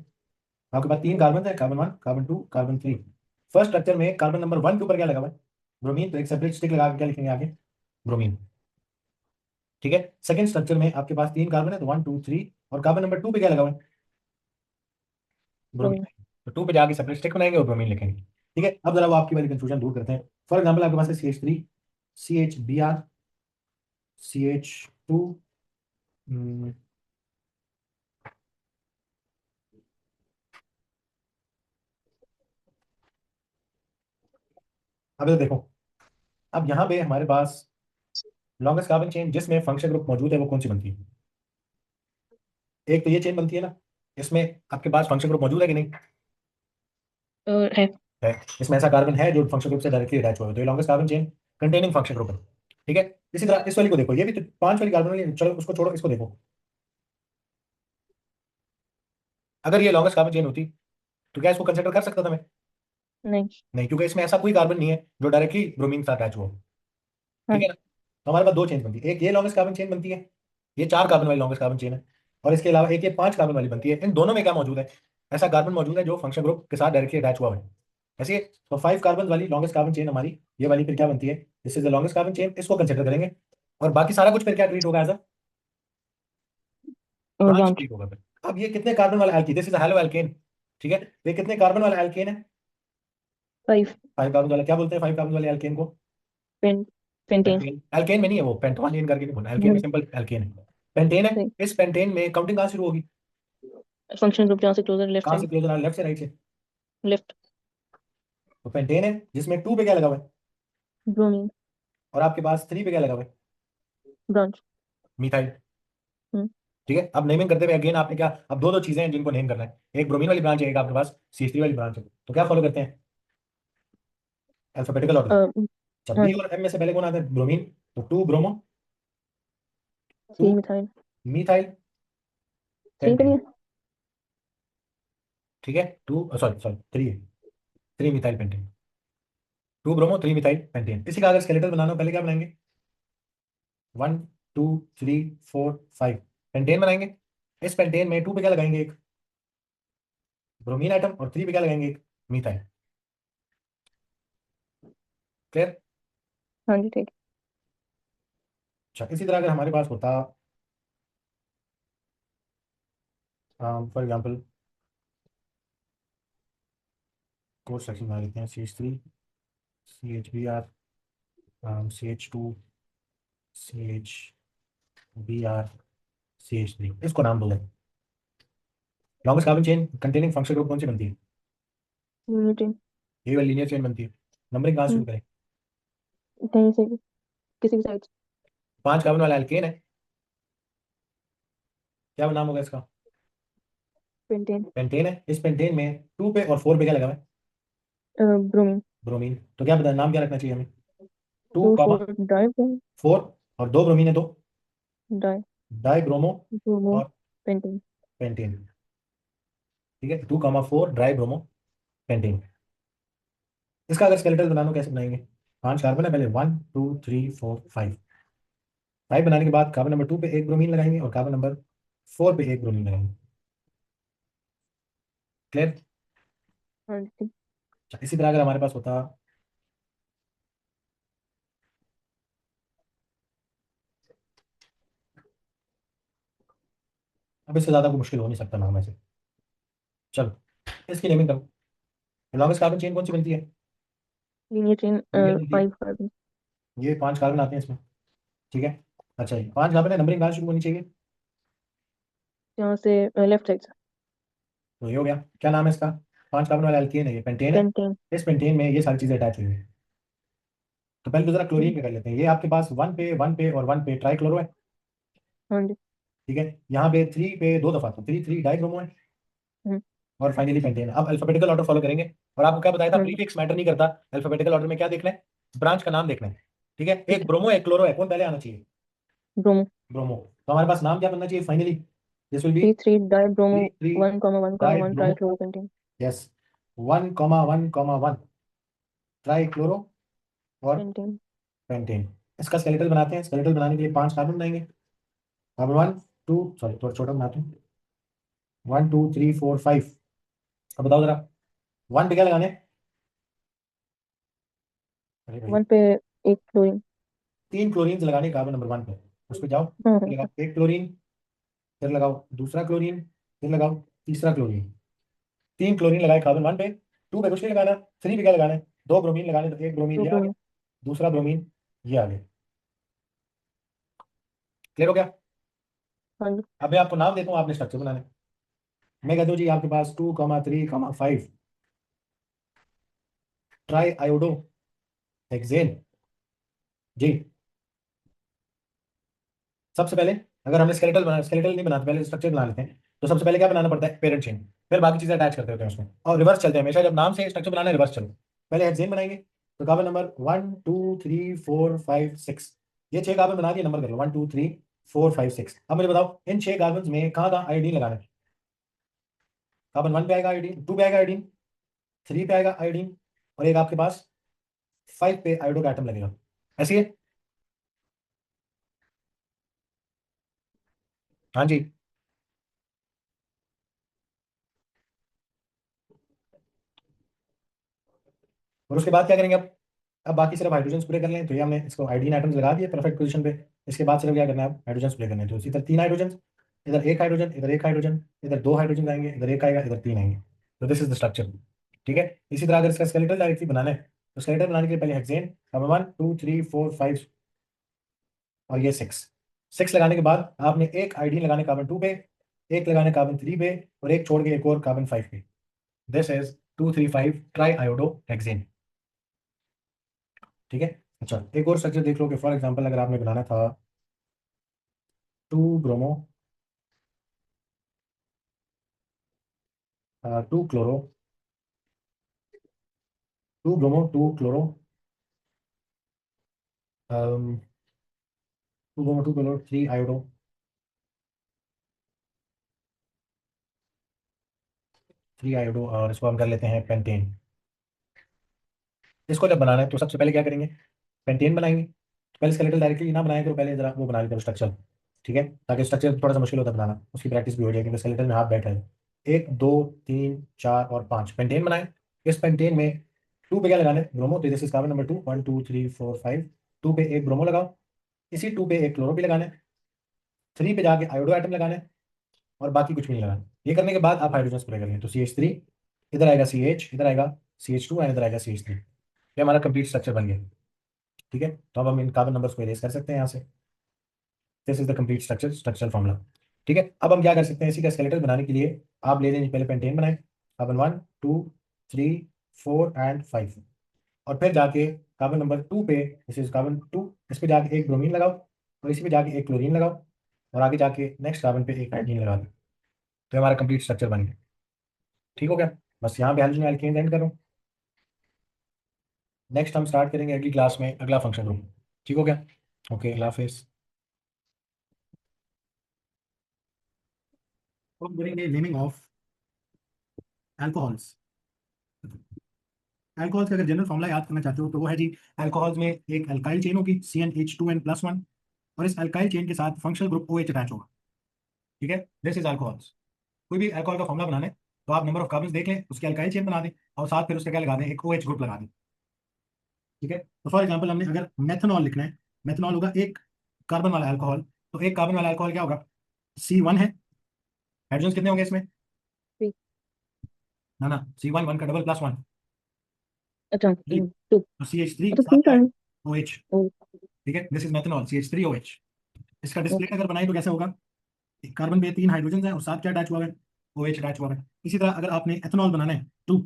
आपके पास तीन कार्बन है, carbon one, carbon two, carbon three. First structure में कार्बन नंबर वन के ऊपर क्या लगा हुआ है? ब्रोमीन। तो एक सेपरेट स्टिक लगा के क्या लिखेंगे आगे? ब्रोमीन। ठीक है। सेकंड स्ट्रक्चर में आपके पास तीन कार्बन है तो वन टू थ्री। और कार्बन नंबर टू पे क्या लगा हुआ है? ब्रोमीन। ब्रोमीन। तो टू पे जाके सेपरेट स्टिक बनाएंगे और ब्रोमीन लिखेंगे। ठीक है। अब जरा वो आपकी वाली कंफ्यूजन दूर करते हैं। फॉर एग्जाम्पल आपके पास है C H three, C H B R, C H two. अब ये देखो, अब यहाँ पे हमारे पास लॉन्गेस्ट कार्बन चेन जिसमें फंक्शन ग्रुप मौजूद है वो कौन सी बनती है? एक तो ये चेन बनती है ना, इसमें आपके पास फंक्शन ग्रुप मौजूद है कि नहीं? है। है। इसमें ऐसा कार्बन है जो फंक्शन ग्रुप से डायरेक्टली अटैच हुआ है, तो ये longest carbon chain containing function group है। ठीक है। इसी तरह इस वाली को देखो, ये भी तो पांच वाली कार्बन वाली, चलो उसको छोड़ो, इसको देखो। अगर ये लॉन्गेस्ट कार्बन चेन होती तो क्या इसको कंसिडर कर सकता था मैं? नहीं। नहीं, क्योंकि इसमें ऐसा कोई कार्बन नहीं है जो डायरेक्टली ब्रोमीन के साथ अटैच हुआ हो। ठीक हाँ। है ना? तो हमारे पास दो चेन बनती है, एक ये लॉन्गेस्ट कार्बन चेन बनती है, ये चार कार्बन वाली लॉन्गेस्ट कार्बन चेन है। और इसके अलावा एक ये पांच कार्बन वाली बनती है। इन दोनों में क्या मौजूद है? ऐसा कार्बन मौजूद है जो फंक्शन ग्रुप के साथ डायरेक्टली अटैच हुआ है। ऐसे तो फाइव कार्बन वाली लॉन्गेस्ट कार्बन चेन हमारी ये वाली फिर क्या बनती है? This is the longest carbon chain, इसको कंसिडर करेंगे। और बाकी सारा कुछ फिर क्या ट्रीट होगा? As a branch branch. Treat होगा फिर। अब ये कितने कार्बन वाला alkene? This is halo alkane. ठीक है। तो ये कितने कार्बन वाला एल्केन है? 5। फाइव कार्बन वाला। क्या बोलते हैं फाइव कार्बन वाले एल्केन को? पेंटेन। पेंटेन। एल्केन में नहीं है वो, पेंटोनियन करके नहीं बोलना, एल्केन में सिंपल एल्केन है। पेंटेन है। सही। इस पेंटेन में काउंटिंग कहाँ शुरू होगी? फंक्शन ग्रुप जहाँ से क्लोजर लेफ्ट कहाँ से साइड। क्लोज होना? लेफ्ट से राइट से? लेफ्ट। तो पेंटेन है जिसमें टू पे क्या लगा हुआ है? ब्रोमीन। और आपके पास थ्री पे क्या लगा हुआ है? ब्रांच। मिथाइल। हम्म। ठीक है। अब नेमिंग करते हुए अगेन आपने क्या, अब दो दो चीजें हैं जिनको नेम करना है। एक ब्रोमीन वाली ब्रांच है, एक आपके पास सी थ्री वाली ब्रांच है। तो क्या फॉलो करते हैं? Alphabetical order. जब हाँ बी जी। और एम में से पहले कौन आता है? ब्रोमीन। तो टू ब्रोमो, टू सी मिथाइल। मिथाइल सी तो पेंटेन। नहीं है। ठीक है। टू सॉरी सॉरी थ्री है, three methyl pentane. Two bromo three methyl pentane. इसी का अगर स्केलेटल बनाना हो पहले क्या बनाएंगे? One two three four five pentane बनाएंगे। इस पेंटेन में टू पे क्या लगाएंगे? एक ब्रोमीन आइटम। और थ्री पे क्या लगाएंगे? एक मिथाइल। क्लियर? हाँ जी ठीक। अच्छा, इसी तरह अगर हमारे पास होता फॉर एग्जाम्पल कोर्स सेक्शन बना लेते हैं, C H three, C H B R, C H two, C H B R, C H three. इसको नाम दो। Longest carbon chain containing functional group कौन सी बनती है? यूनिटीन। ये वाली लीनियर चेन बनती है। नंबरिंग कहाँ से शुरू हम्म। करें? कहीं से भी, किसी भी साइड से। पांच कार्बन वाला एल्केन है, क्या नाम होगा इसका? पेंटेन। पेंटेन है। इस पेंटेन में टू पे और फोर पे क्या लगा हुआ है? ब्रोमीन। ब्रोमीन। तो क्या बता, नाम क्या रखना चाहिए हमें? Two two comma four di bromine. Four. और दो ब्रोमीन है, दो डाई डाई ब्रोमो ब्रोमो और पेंटेन। पेंटेन। ठीक है। Two comma four dry bromo pentane. इसका अगर स्केलेटल बनाना हो कैसे बनाएंगे? पांच कार्बन है, पहले one two three four five. Five बनाने के बाद कार्बन नंबर टू पे एक ब्रोमीन लगाएंगे और कार्बन नंबर फोर पे एक ब्रोमीन लगाएंगे। क्लियर? हाँ जी ठीक। इसी तरह अगर हमारे पास होता अब इससे ज्यादा कोई मुश्किल हो नहीं सकता नाम ऐसे। चलो इसकी नेमिंग करो। लॉन्गेस्ट कार्बन चेन कौन सी बनती है? Linear chain. लीनियर बनती है। 5 कार्बन। ये पांच कार्बन आते हैं इसमें। ठीक है। अच्छा, ये पांच कार्बन है, नंबरिंग कहाँ से शुरू होनी चाहिए? यहाँ से लेफ्ट साइड से। तो ये हो गया। क्या नाम है इसका? पांच कार्बन वाला एल्केन है, ये पेंटेन है। पेंटेन। इस पेंटेन में ये सारी चीजें अटैच हुई हैं। तो पहले तो जरा क्लोरीन पे कर लेते हैं। ये आपके पास वन पे और वन पे ट्राई क्लोरो है। हाँ जी। ठीक है। यहाँ पे थ्री पे दो दफा, तो थ्री थ्री डाई ब्रोमो है। हम्म। और फाइनली पेंटेन है। अब अल्फाबेटिकल ऑर्डर फॉलो करेंगे। और आपको क्या बताया था, हाँ जी प्रीफिक्स मैटर नहीं करता। अल्फाबेटिकल ऑर्डर में क्या देखना है? ब्रांच का नाम देखना है। ठीक है। ठीक एक है। ब्रोमो एक क्लोरो है, कौन पहले आना चाहिए? ब्रोमो। ब्रोमो। तो हमारे पास नाम क्या बनना चाहिए finally? This will be 3,3-dibromo three three 1,1,1 dibromo. trichlorobenzene yes, 1,1,1 trichloro और pentane। पेंटेन। इसका स्केलेटल बनाते हैं। स्केलेटल बनाने के लिए 5 कार्बन बनाएंगे। कार्बन 1 2, सॉरी थोड़ा छोटा बनाते हैं, 1 2 3 4 5। अब बताओ जरा, 1 पे क्या लगाने हैं? अरे भाई, 1 पे एक क्लोरीन। 3 क्लोरीन लगाने कार्बन नंबर 1 पे। उस पे जाओ, हाँ हाँ लगाओ एक क्लोरीन, फिर लगाओ दूसरा क्लोरीन, फिर लगाओ तीसरा क्लोरीन। 3 क्लोरीन लगाए कार्बन 1 पे। 2 पे कुछ नहीं लगाना। 3 पे क्या लगाना है? 2 ब्रोमीन लगाने, तो एक ब्रोमीन दो ये आ गया, ब्रोमीन। दूसरा ब्रोमीन ये आ गया। क्लियर हो गया? हाँ जी। अब मैं आपको नाम देता हूँ, आपने स्ट्रक्चर बनाने। मैं कहता हूँ जी आपके पास 2,3,5 ट्राई आयोडो हेक्सेन जी। सबसे पहले, अगर हमने स्केलेटल नहीं बनाते, पहले स्ट्रक्चर बना लेते हैं, तो सबसे पहले क्या बनाना पड़ता है? Parent chain. फिर बाकी चीजें अटैच करते होते हैं उसमें, और रिवर्स चलते हैं हमेशा। जब नाम से स्ट्रक्चर बनाना है रिवर्स चलो। पहले हेक्सेन बनाएंगे, तो कार्बन नंबर 1 2 3 4 5 6, ये 6 कार्बन बना दिए। नंबर कर लो 1 2 3 4 5 6। अब मुझे बताओ इन 6 कार्बन में कहाँ कहाँ आयोडीन लगाना है? कार्बन 1 पे आएगा आयोडीन, 2 पे आएगा आयोडीन, 3 पे आएगा आयोडीन, और एक आपके पास 5 पे आयोडो का एटम लगेगा। ऐसी है? हाँ जी। और उसके बाद क्या करेंगे? अब बाकी सिर्फ हाइड्रोजन प्ले कर लें, तो ये हमने इसको आयोडीन एटम्स लगा दिए परफेक्ट पोजीशन पे। इसके बाद सिर्फ क्या करना है? हाइड्रोजन प्ले करने हैं। तो इसी तरह 3 हाइड्रोजन, इधर एक हाइड्रोजन, इधर एक हाइड्रोजन, इधर 2 हाइड्रोजन आएंगे, इधर एक आएगा, इधर 3 आएंगे। तो दिस इज द स्ट्रक्चर। ठीक है। इसी तरह अगर इसका स्केलेटल डायरेक्टली बनाना है, तो स्केलेटल बनाने के लिए पहले हेक्सेन कार्बन 1 2 3 4 5 और ये 6 लगाने के बाद आपने एक आयोडीन लगाने कार्बन 2 पे, एक लगाने कार्बन 3 पे, और एक छोड़ के एक और कार्बन 5 पे। This is 2 3 5 try iodo hexane. ठीक है। अच्छा, एक और स्ट्रक्चर देख लो कि फॉर एग्जांपल अगर आपने बनाना था 2 bromo 2 chloro, 2 bromo 2 chloro, 2 bromo 2 chloro 3 iodo, 3 iodo, और इसको हम कर लेते हैं पेंटेन। इसको जब बनाना है तो सबसे पहले क्या करेंगे? पेंटेन बनाएंगे। तो पहले स्केलेटल डायरेक्टली ना बनाया करो, पहले जरा वो बना लेते स्ट्रक्चर। ठीक है, ताकि स्ट्रक्चर थोड़ा सा मुश्किल होता है बनाना, उसकी प्रैक्टिस भी हो जाएगी, क्योंकि स्केलेटल में हाथ बैठा है। 1 2 3 4 और 5 पेंटेन बनाए। इस पेंटेन में 2 पे क्या लगाना है? ब्रोमो। तो जैसे कार्बन नंबर 2 1 2 3 4 5, 2 पे एक ब्रोमो लगाओ, इसी 2 पे एक क्लोरो भी लगाना है, 3 पे जाके आयोडो एटम लगाना है, और बाकी कुछ भी नहीं लगाना। ये करने के बाद आप हाइड्रोजन स्प्रे करेंगे, तो CH3, इधर आएगा CH, इधर आएगा CH2, एंड इधर आएगा CH3। ये हमारा कंप्लीट स्ट्रक्चर बन गया। ठीक है, तो अब हम इन कार्बन नंबर्स को इरेज कर सकते हैं यहाँ से। This is the complete structure, structural formula. ठीक है, अब हम क्या कर सकते हैं? इसी का स्केलेटल बनाने के लिए आप ले लेंगे, पहले पेंटेन बनाए, कार्बन 1 2 3 4 एंड 5, और फिर जाके कार्बन नंबर 2 पे, दिस इज कार्बन 2, इस पे जाके एक ब्रोमीन लगाओ, और इसी पे जाके एक क्लोरीन लगाओ, और आगे जाके नेक्स्ट कार्बन पे एक हाइड्रोजन लगा दो। तो हमारा कंप्लीट स्ट्रक्चर बन गया। ठीक हो गया? बस यहाँ पे हाइड्रोजन एल्केन एंड करो। नेक्स्ट हम स्टार्ट करेंगे अगली क्लास में अगला फंक्शन ग्रुप। ठीक हो गया? ओके, अल्लाह हाफिज। तो हम करेंगे नेमिंग ऑफ अल्कोहल्स। अल्कोहल्स का अगर जनरल फॉर्मूला याद करना चाहते हो तो वो है जी, अल्कोहल्स में एक अल्काइल चेन होगी CnH2n+1, और इस अल्काइल चेन के साथ फंक्शनल ग्रुप OH अटैच होगा। ठीक है, दिस इज अल्कोहल्स। कोई भी अल्कोहल का फॉर्मूला बनाना है, तो आप नंबर ऑफ कार्बन देख लें, उसकी अल्काइल चेन बना दें, और साथ फिर उसका क्या लगा दें? एक OH ग्रुप लगा दें। ठीक है, तो फॉर एग्जाम्पल हमने अगर मेथनॉल लिखना है, मेथनॉल होगा एक कार्बन वाला अल्कोहल, तो एक कार्बन वाला अल्कोहल क्या होगा? C1 है। हाइड्रोजन कितने होंगे इसमें? थ्री। ना ना, C1 1 का डबल +1, अच्छा। 3। 2। तो CH3 अच्छा, साथ 3 क्या का है? है। OH। ओ। ठीक है, दिस इज मेथनॉल CH3OH। इसका डिस्प्ले ओके। अगर बनाए तो कैसे होगा? एक कार्बन पे 3 हाइड्रोजन है, और साथ क्या अटैच हुआ है? OH अटैच हुआ है। इसी तरह अगर आपने एथेनॉल बनाना है, टू,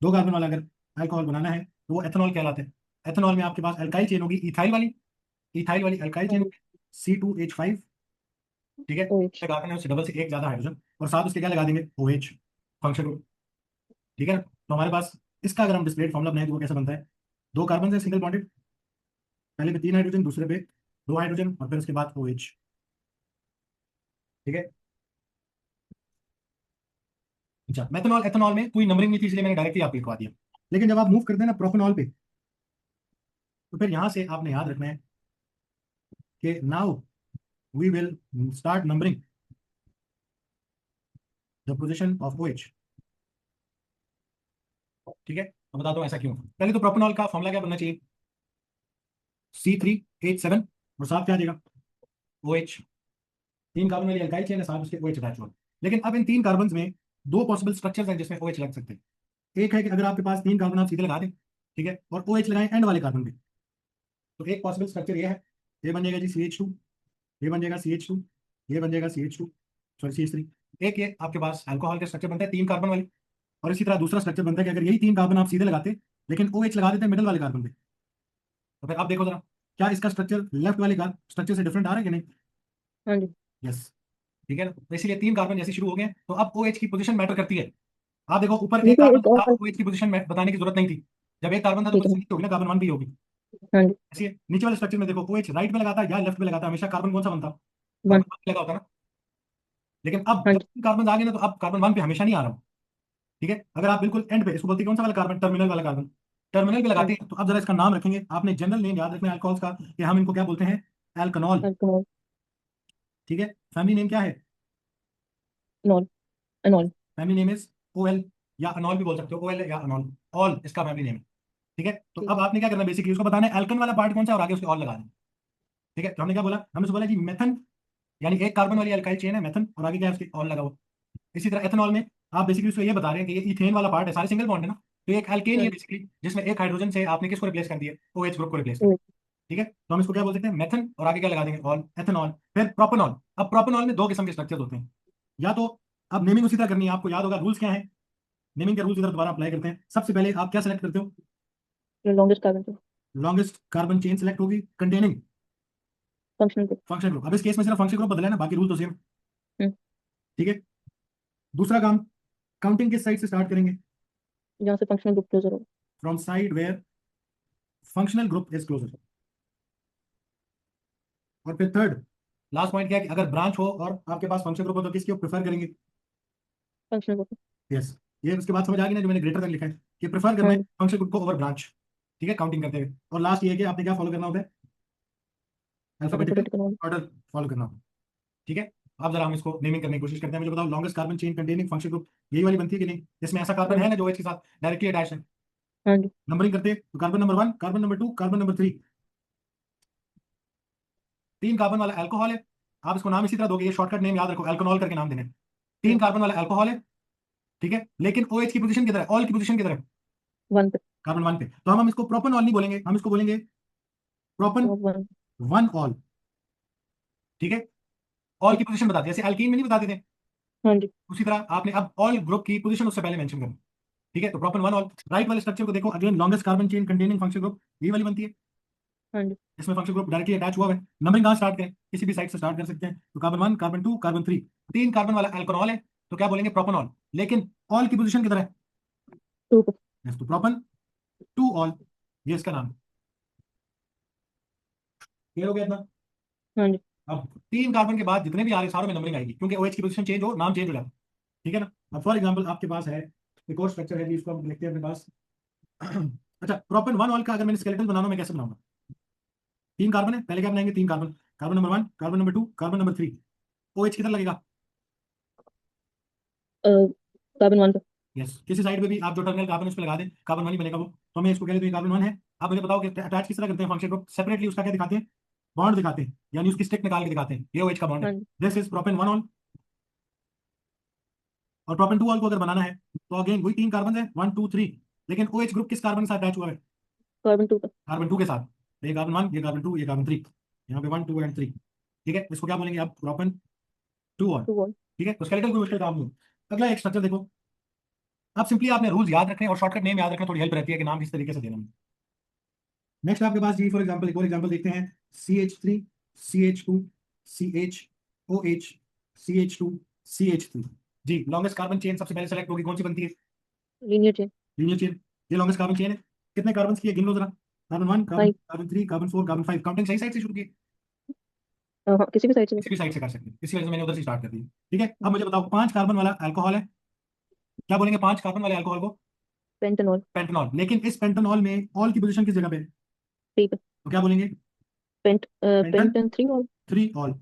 2 कार्बन वाला अगर अल्कोहल बनाना है, तो वो एथेनॉल कहलाते हैं। एथेनॉल में आपके पास अल्काइल चेन होगी इथाइल वाली, इथाइल वाली अल्काइल चेन होगी C2H5। ठीक है, OH। लगा देंगे उससे डबल से एक ज्यादा हाइड्रोजन, और साथ उसके क्या लगा देंगे? OH function group. ठीक है ना? तो हमारे पास इसका अगर हम डिस्प्ले फॉर्मूला बनाए तो वो कैसे बनता है? 2 कार्बन है सिंगल बॉन्डेड, पहले पे 3 हाइड्रोजन, दूसरे पे 2 हाइड्रोजन, और फिर उसके बाद OH। ठीक है। अच्छा, मेथनॉल एथेनॉल में कोई नंबरिंग नहीं थी, इसलिए मैंने डायरेक्टली आपको लिखवा दिया। लेकिन जब आप मूव करते हैं ना प्रोपेनॉल पे, तो फिर यहां से आपने याद रखना है कि now we will start numbering the position of OH। ठीक है, अब बताता हूँ ऐसा क्यों। पहले तो प्रोपेनॉल का फॉर्मूला क्या बनना चाहिए, C3H7, और साथ क्या आ जाएगा, OH। तीन कार्बन वाली एल्काइल चेन है, साथ उसके OH अटैच हुआ। लेकिन अब इन तीन कार्बन में दो पॉसिबल स्ट्रक्चर्स हैं जिसमें OH लग सकते हैं। एक है कि अगर आपके पास तीन कार्बन आप सीधे लगा दें, ठीक है, और OH लगाएं एंड वाले कार्बन पे, तो एक पॉसिबल स्ट्रक्चर ये है, ये बन जाएगा जी CH2, ये बन जाएगा CH2, ये बन जाएगा CH2, सॉरी CH3। एक ये आपके पास अल्कोहल का स्ट्रक्चर बनता है तीन कार्बन वाले। और इसी तरह दूसरा स्ट्रक्चर बनता है कि अगर यही तीन कार्बन आप सीधे लगाते लेकिन OH लगा देते मिडल वाले कार्बन पे, तो फिर आप देखो जरा, क्या इसका स्ट्रक्चर लेफ्ट वाले स्ट्रक्चर से डिफरेंट आ रहा है कि नहीं। हाँ जी। यस। ठीक है ना, तो इसीलिए तीन कार्बन जैसे शुरू हो गए, तो अब OH की पोजीशन मैटर करती है। आप देखो ऊपर एक देखिए कार्बन एक था, और। OH की पोजीशन बताने की जरूरत नहीं थी। जब एक कार्बन था तो ठीक पोजीशन है। ही होगी ना, कार्बन 1 भी होगी। हाँ जी। ऐसे नीचे वाले स्ट्रक्चर में देखो, OH राइट में लगाता है या लेफ्ट में लगाता है, हमेशा कार्बन कौन सा बनता, वन। कार्बन 1 लगा होता ना। लेकिन अब हाँ जब जी। कार्बन आ गए ना, तो अब कार्बन 1 पे हमेशा नहीं आ रहा हूँ। ठीक है, अगर आप बिल्कुल एंड पे, इसको बोलते हैं कौन सा वाला कार्बन, टर्मिनल वाला कार्बन, टर्मिनल पे हाँ लगाते जी। हैं। तो अब जरा इसका नाम रखेंगे, आपने जनरल नेम याद रखना है अल्कोहल्स का, कि हम इनको क्या बोलते हैं, एल्कनॉल। अल्कोहल। ठीक है, फैमिली नेम क्या है, नॉन। Anol. Family name is OL, या अनॉल भी बोल सकते हो, OL या अनॉल, ऑल इसका फैमिली नेम है। ठीक है, तो ठीक अब आपने क्या करना है, बेसिकली उसको बताना है एल्कन वाला पार्ट कौन सा है और आगे उसके ऑल लगा दें। ठीक है, तो हमने क्या बोला, हमने उसको बोला जी मेथन, यानी एक कार्बन वाली अल्काइल चेन है मेथन, और आगे क्या है उसके ऑल लगा हुआ। इसी तरह एथेनॉल में आप बेसिकली उसको ये बता रहे हैं कि ये इथेन वाला पार्ट है, सारे सिंगल बॉन्ड है ना, तो ये एक एल्केन ही है। है हाँ बेसिकली, जिसमें एक हाइड्रोजन से आपने किसको रिप्लेस कर दिया, OH ग्रुप को रिप्लेस कर जी। दिया। ठीक है, तो हम इसको क्या बोल सकते हैं, मेथन, और आगे क्या लगा देंगे, ऑल, एथेनॉल। फिर प्रोपेनॉल। अब प्रोपेनॉल में दो किस्म के स्ट्रक्चर होते हैं, या तो अब नेमिंग उसी तरह करनी है, आपको याद होगा रूल्स क्या है, नेमिंग के रूल्स इधर दोबारा अप्लाई करते हैं। सबसे पहले आप क्या सेलेक्ट करते हो, लॉन्गेस्ट कार्बन तो लॉन्गेस्ट कार्बन चेन सेलेक्ट होगी containing functional group. Function group. अब इस केस में सिर्फ फंक्शन ग्रुप बदला है ना, बाकी रूल तो सेम। हम्म। ठीक है, दूसरा काम, काउंटिंग किस साइड से स्टार्ट करेंगे, जहाँ से फंक्शनल ग्रुप क्लोजर हो। From side where functional group is closer. और फिर थर्ड लास्ट पॉइंट क्या है कि अगर ब्रांच हो और आपके पास फंक्शन ग्रुप हो तो किसकी प्रेफर करेंगे। Functional group. यस, ये उसके बाद समझ आ गई ना, जो मैंने ग्रेटर तक लिखा है, कि प्रेफर करना हाँ है जी। फंक्शन ग्रुप को ओवर ब्रांच। ठीक है, काउंटिंग करते हुए। और लास्ट ये है कि आपने क्या फॉलो करना होता है, alphabetical alphabetical order. Order follow करना होता है। ठीक है, अब जरा हम इसको नेमिंग करने की कोशिश करते हैं। मुझे बताओ, longest carbon chain containing function group यही वाली बनती है कि नहीं, इसमें ऐसा हाँ कार्बन है जी। ना जो OH के साथ डायरेक्टली अटैच है। हाँ जी। नंबरिंग करते हैं तो carbon number 1, carbon number 2, carbon number 3, तीन कार्बन वाला अल्कोहल है। आप इसको नाम इसी तरह दोगे, ये शॉर्टकट नेम याद रखो, अल्कोहल करके नाम देने। तीन हम्म। कार्बन वाला अल्कोहल है। ठीक है, लेकिन OH की पोजीशन किधर है, ऑल की पोजीशन किधर है, वन पे। कार्बन 1 पे। तो हम इसको प्रोपन ऑल नहीं बोलेंगे, हम इसको बोलेंगे प्रोपन और वन। 1 ऑल। ठीक है, ऑल की पोजीशन बताते हैं, जैसे एल्कीन में नहीं बताते थे, हाँ जी। उसी तरह आपने अब ऑल ग्रुप की पोजीशन उससे पहले मेंशन करनी। ठीक है, तो प्रोपन 1 ऑल। राइट वाले स्ट्रक्चर को देखो, again longest carbon chain containing function group ये वाली बनती है, हाँ जी। इसमें फंक्शन ग्रुप डायरेक्टली अटैच हुआ है। नंबरिंग कहाँ स्टार्ट करें, किसी भी साइड से स्टार्ट कर सकते हैं, तो कार्बन 1, कार्बन 2, कार्बन 3, तीन कार्बन वाला अल्कोहल है, तो क्या बोलेंगे, प्रोपनॉल। लेकिन ऑल की पोजीशन किधर है, टू पे। यस, तो प्रोपन 2 ऑल, ये इसका नाम है। क्लियर हो गया इतना। हाँ जी। अब तीन कार्बन के बाद जितने भी आ रहे सारों में नंबरिंग आएगी, क्योंकि OH की पोजीशन चेंज हो, नाम चेंज हो जाता है। ठीक है ना। अब फॉर एग्जांपल आपके पास है एक और स्ट्रक्चर है जी, इसको हम लिखते हैं अपने पास। अच्छा, प्रोपेन 1 ऑल का अगर मैंने स्केलेटन बनाना, मैं कैसे बनाऊंगा, तीन कार्बन है, पहले क्या बनाएंगे, तीन carbon, carbon number 1, carbon number 2, carbon number 3, OH किधर लगेगा, कार्बन वन पे। यस, किसी साइड पे भी आप जो टर्मिनल कार्बन उस पर लगा दें, कार्बन 1 ही बनेगा वो। तो मैं इसको कह लेते हैं कार्बन 1 है। आप मुझे बताओ कि अटैच किस तरह करते हैं फंक्शन को, सेपरेटली उसका क्या दिखाते हैं, बॉन्ड दिखाते हैं, यानी उसकी स्टिक निकाल के दिखाते हैं, ये OH का बॉन्ड है, हाँ जी। This is propane 1 ol. और प्रोपेन 2 ऑल को अगर बनाना है, तो अगेन वही तीन कार्बन है, 1 2 3, लेकिन OH ग्रुप किस कार्बन के साथ अटैच हुआ है, कार्बन टू पे। कार्बन 2 के साथ। तो ये कार्बन 1, ये कार्बन 2, ये कार्बन 3, यहाँ पे 1 2 एंड 3। ठीक है, इसको क्या बोलेंगे आप, प्रोपेन 2 ऑल। To one. ठीक है, तो स्केलेटल कोई मुश्किल काम नहीं। अगला एक स्ट्रक्चर देखो, अब सिंपली आपने रूल्स याद रखने और शॉर्टकट नेम याद रखना, थोड़ी हेल्प रहती है कि नाम किस तरीके से देना है। नेक्स्ट आपके पास जी फॉर एग्जांपल एक और एग्जांपल देखते हैं, CH3, CH2, CHOH, CH2, CH3। जी, लॉन्गेस्ट कार्बन चेन सबसे पहले सेलेक्ट होगी, कौन सी बनती है, लीनियर चेन। Linear chain. ये लॉन्गेस्ट कार्बन चेन है, कितने कार्बन की है, गिन लो जरा, carbon 1, carbon five. 2, carbon 3, carbon 4, carbon 5, counting सही साइड से शुरू की। हाँ, किसी भी साइड से। किसी भी साइड से कर सकते हैं, इसी वजह से मैंने उधर से स्टार्ट कर दी। ठीक है, अब मुझे बताओ 5 कार्बन वाला अल्कोहल है, क्या बोलेंगे 5 कार्बन वाले अल्कोहल को? पेंटेनॉल। पेंटेनॉल। लेकिन इस पेंटेनॉल में ऑल की पोजीशन किस जगह पे है? ठीक है। तो क्या बोलेंगे? Pentan pentan 3 ol. 3 ol,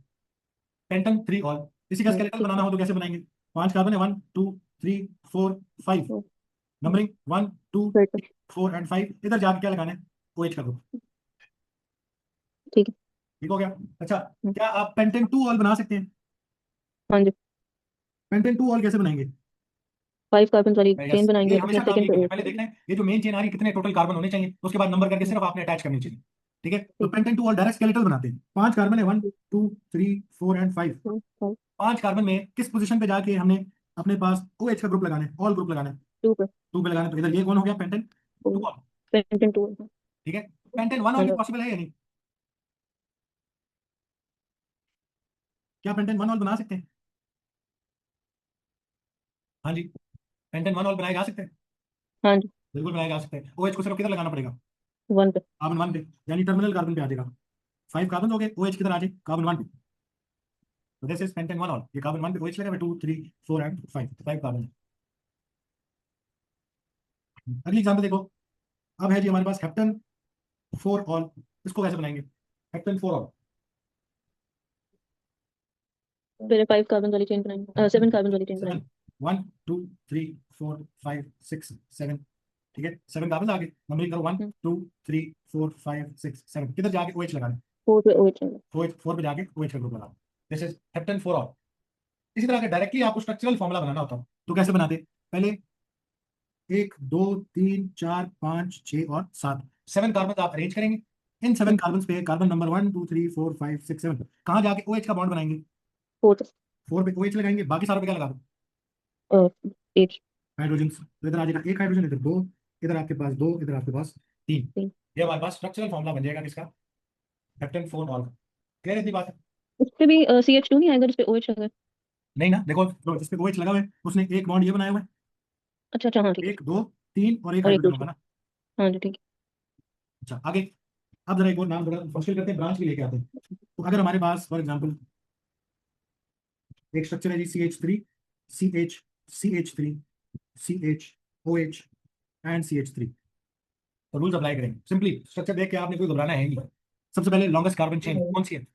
pentan 3 ol. इसी का स्केलेटन ठीक बनाना है। हो तो कैसे बनाएंगे? 5 कार्बन है, 1 2 3 4 5, ओ, नंबरिंग 1 2 3 पेंटन। 4 एंड 5, इधर जाके क्या लगाना है? OH का ग्रुप। ठीक है। ठीक हो गया? अच्छा, हम्म, क्या आप पेंटेन 2 ऑल बना सकते हैं? हाँ जी। पेंटेन 2 ऑल कैसे बनाएंगे? 5 कार्बन वाली चेन यस, ये बनाएंगे, हमेशा फिर काम सेकंड ये पे करेंगे, OH पहले करेंगे। देखना है ये जो मेन चेन आ रही है कितने टोटल कार्बन होने चाहिए, उसके बाद नंबर करके हम्म, सिर्फ आपने अटैच करनी चाहिए। ठीक है, तो ठीक पेंटेन 2 ऑल डायरेक्ट स्केलेटल बनाते हैं। 5 कार्बन है, वन है। Two three 4 and 5। हाँ, हाँ, 5 कार्बन में किस पोजीशन पे जाके हमने अपने पास OH का ग्रुप लगाना है, ऑल ग्रुप लगाना है? 2 पे। 2 पे लगाना है, तो इधर ये कौन हो गया? Pentane 2 ol. पेंटन 2। ठीक है, पेंटेन 1 ऑल भी हाँ, पॉसिबल है या नहीं? क्या पेंटेन 1 ऑल बना सकते हैं? हाँ जी, पेंटेन 1 ऑल बनाए जा सकते हैं, हाँ जी। बिल्कुल बनाए जा सकते हैं। OH को सिर्फ किधर लगाना पड़ेगा? 1 पे। कार्बन 1 पे, यानी टर्मिनल कार्बन पे आ जाएगा। 5 कार्बन हो गए, OH किधर आ जाए? कार्बन 1 पे। तो दिस इज पेंटेन 1 ऑल, ये कार्बन 1 पे OH लगा, 2 3 4 एंड 5, 5 कार्बन। अगली एग्जाम्पल देखो, अब है जी हमारे पास हेप्टन 4 ऑल। इसको कैसे बनाएंगे? हेप्टन 4 ऑल। पहले 5 कार्बन वाली चेन बनाएंगे, 7 कार्बन वाली चेन बनाएंगे। 7, 1 2 3 4 5 6 7। ठीक है, 7 कार्बन आगे नंबरिंग करो, one hmm, two three four five six seven किधर जाके OH लगाना? 4 पे OH चाहिए। 4 पे जाके OH का ग्रुप लगाना। This is heptan 4 ol. इसी तरह अगर डायरेक्टली आपको स्ट्रक्चरल फॉर्मूला बनाना होता तो कैसे बनाते? पहले 1 2 3 4 5 6 और 7, 7 कार्बन आप अरेंज करेंगे। इन हम्म, 7 कार्बन पे कार्बन नंबर 1 2 3 4 5 6 7 कहाँ जाके OH का बॉन्ड बनाएंगे? 4 पे। 4 पे OH लगाएंगे, बाकी सारों पे क्या लगा दो? और H। हाइड्रोजन। तो इधर आ जाएगा एक हाइड्रोजन, इधर दो, इधर आपके पास दो, इधर आपके पास तीन। 3। ये हमारे पास स्ट्रक्चरल फॉर्मूला बन जाएगा किसका? हेप्टन 4 ऑल। क्लियर है इतनी बात? उस पे भी CH2 नहीं आएगा जिस पे OH लगा है? नहीं ना, देखो तो जिस पे OH लगा हुआ है उसने एक बॉन्ड ये बनाया हुआ है, अच्छा अच्छा, हाँ ठीक है। 1 2 3 और एक और एक हाइड्रोजन होगा दूसरा। ना। हाँ जी, ठीक अच्छा आगे, अब जरा एक और नाम थोड़ा मुश्किल करते हैं, ब्रांच भी लेके आते हैं। तो अगर हमारे पास फॉर एग्जाम्पल एक स्ट्रक्चर है जी CH3, CH, CH3, CH, OH and CH3। तो रूल्स अप्लाई करेंगे सिंपली, स्ट्रक्चर देख के आपने कोई घबराना है नहीं। सबसे पहले लॉन्गेस्ट कार्बन चेन है। कौन सी है?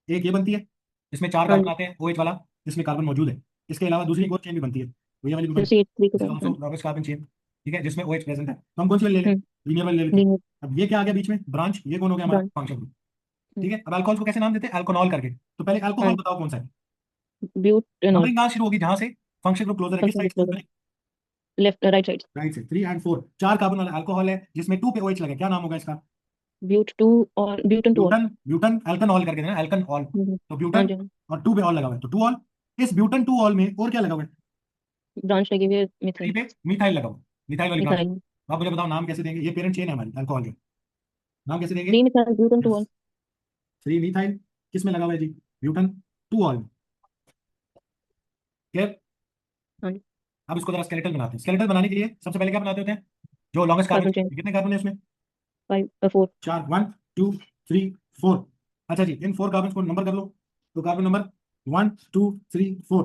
एक ये बनती है, इसमें 4 कार्बन हाँ आते हैं, OH वाला, जिसमें कार्बन मौजूद है। इसके अलावा दूसरी एक और चेन भी बनती है, तो ये वाली भी जी, बनती CH3 के है, साथ। हाँ जी। Longest carbon chain. ठीक है, जिसमें OH प्रेजेंट है, तो हम कौन सी वाली ले लें? हम्म। लीनियर वाली ले लेते हैं। लीनियर। अब ये क्या आ गया बीच में? ब्रांच। ये कौन हो गया हमारा? ब्रांच। Function group. ठीक है, अब अल्कोहल को कैसे नाम देते हैं? अल्कोनॉल करके। तो पहले हाँ अल्कोहल जी। बताओ कौन सा है? ब्यूटेनॉल। नंबरिंग कहाँ शुरू होगी? जहां से फंक्शन ग्रुप क्लोजर है, किस फंक्शन साइड ग्रुप से क्लोजर। शुरू? Left right side. राइट से। 3 एंड 4, 4 कार्बन वाला अल्कोहल है जिसमें 2 पे OH लगे, क्या नाम होगा इसका? ब्यूट 2 और ब्यूटन 2 और। ब्यूटन। ब्यूटन अल्कनॉल करके देना, अल्कनॉल। तो हाँ ब्यूटन, जी। और 2 पे ऑल लगा हुआ है, तो 2 ऑल। इस ब्यूटन 2 ऑल में और क्या लगा हुआ है? ब्रांच लगी हुई है 3 मिथाइल। पे मिथाइल लगा हुआ है, मिथाइल वाली ब्रांच। मिथाइल। आप मुझे बताओ नाम कैसे देंगे? ये पेरेंट चेन है हमारी अल्कोहल के, नाम कैसे देंगे? 3 मिथाइल ब्यूटन 2 यस, और। 3 मिथाइल किस में लगा हुआ है जी? Butane 2 all. ठीक। हाँ जी। अब इसको जरा स्केलेटल बनाते हैं। स्केलेटल बनाने के लिए सबसे पहले क्या बनाते होते हैं? जो लॉन्गेस्ट कार्बन, कार्बन चेन। कितने कार्बन है इसमें? 4। 4, 1 2 3 4। अच्छा जी, इन 4 कार्बन को नंबर कर लो। तो कार्बन नंबर 1 2 3 4।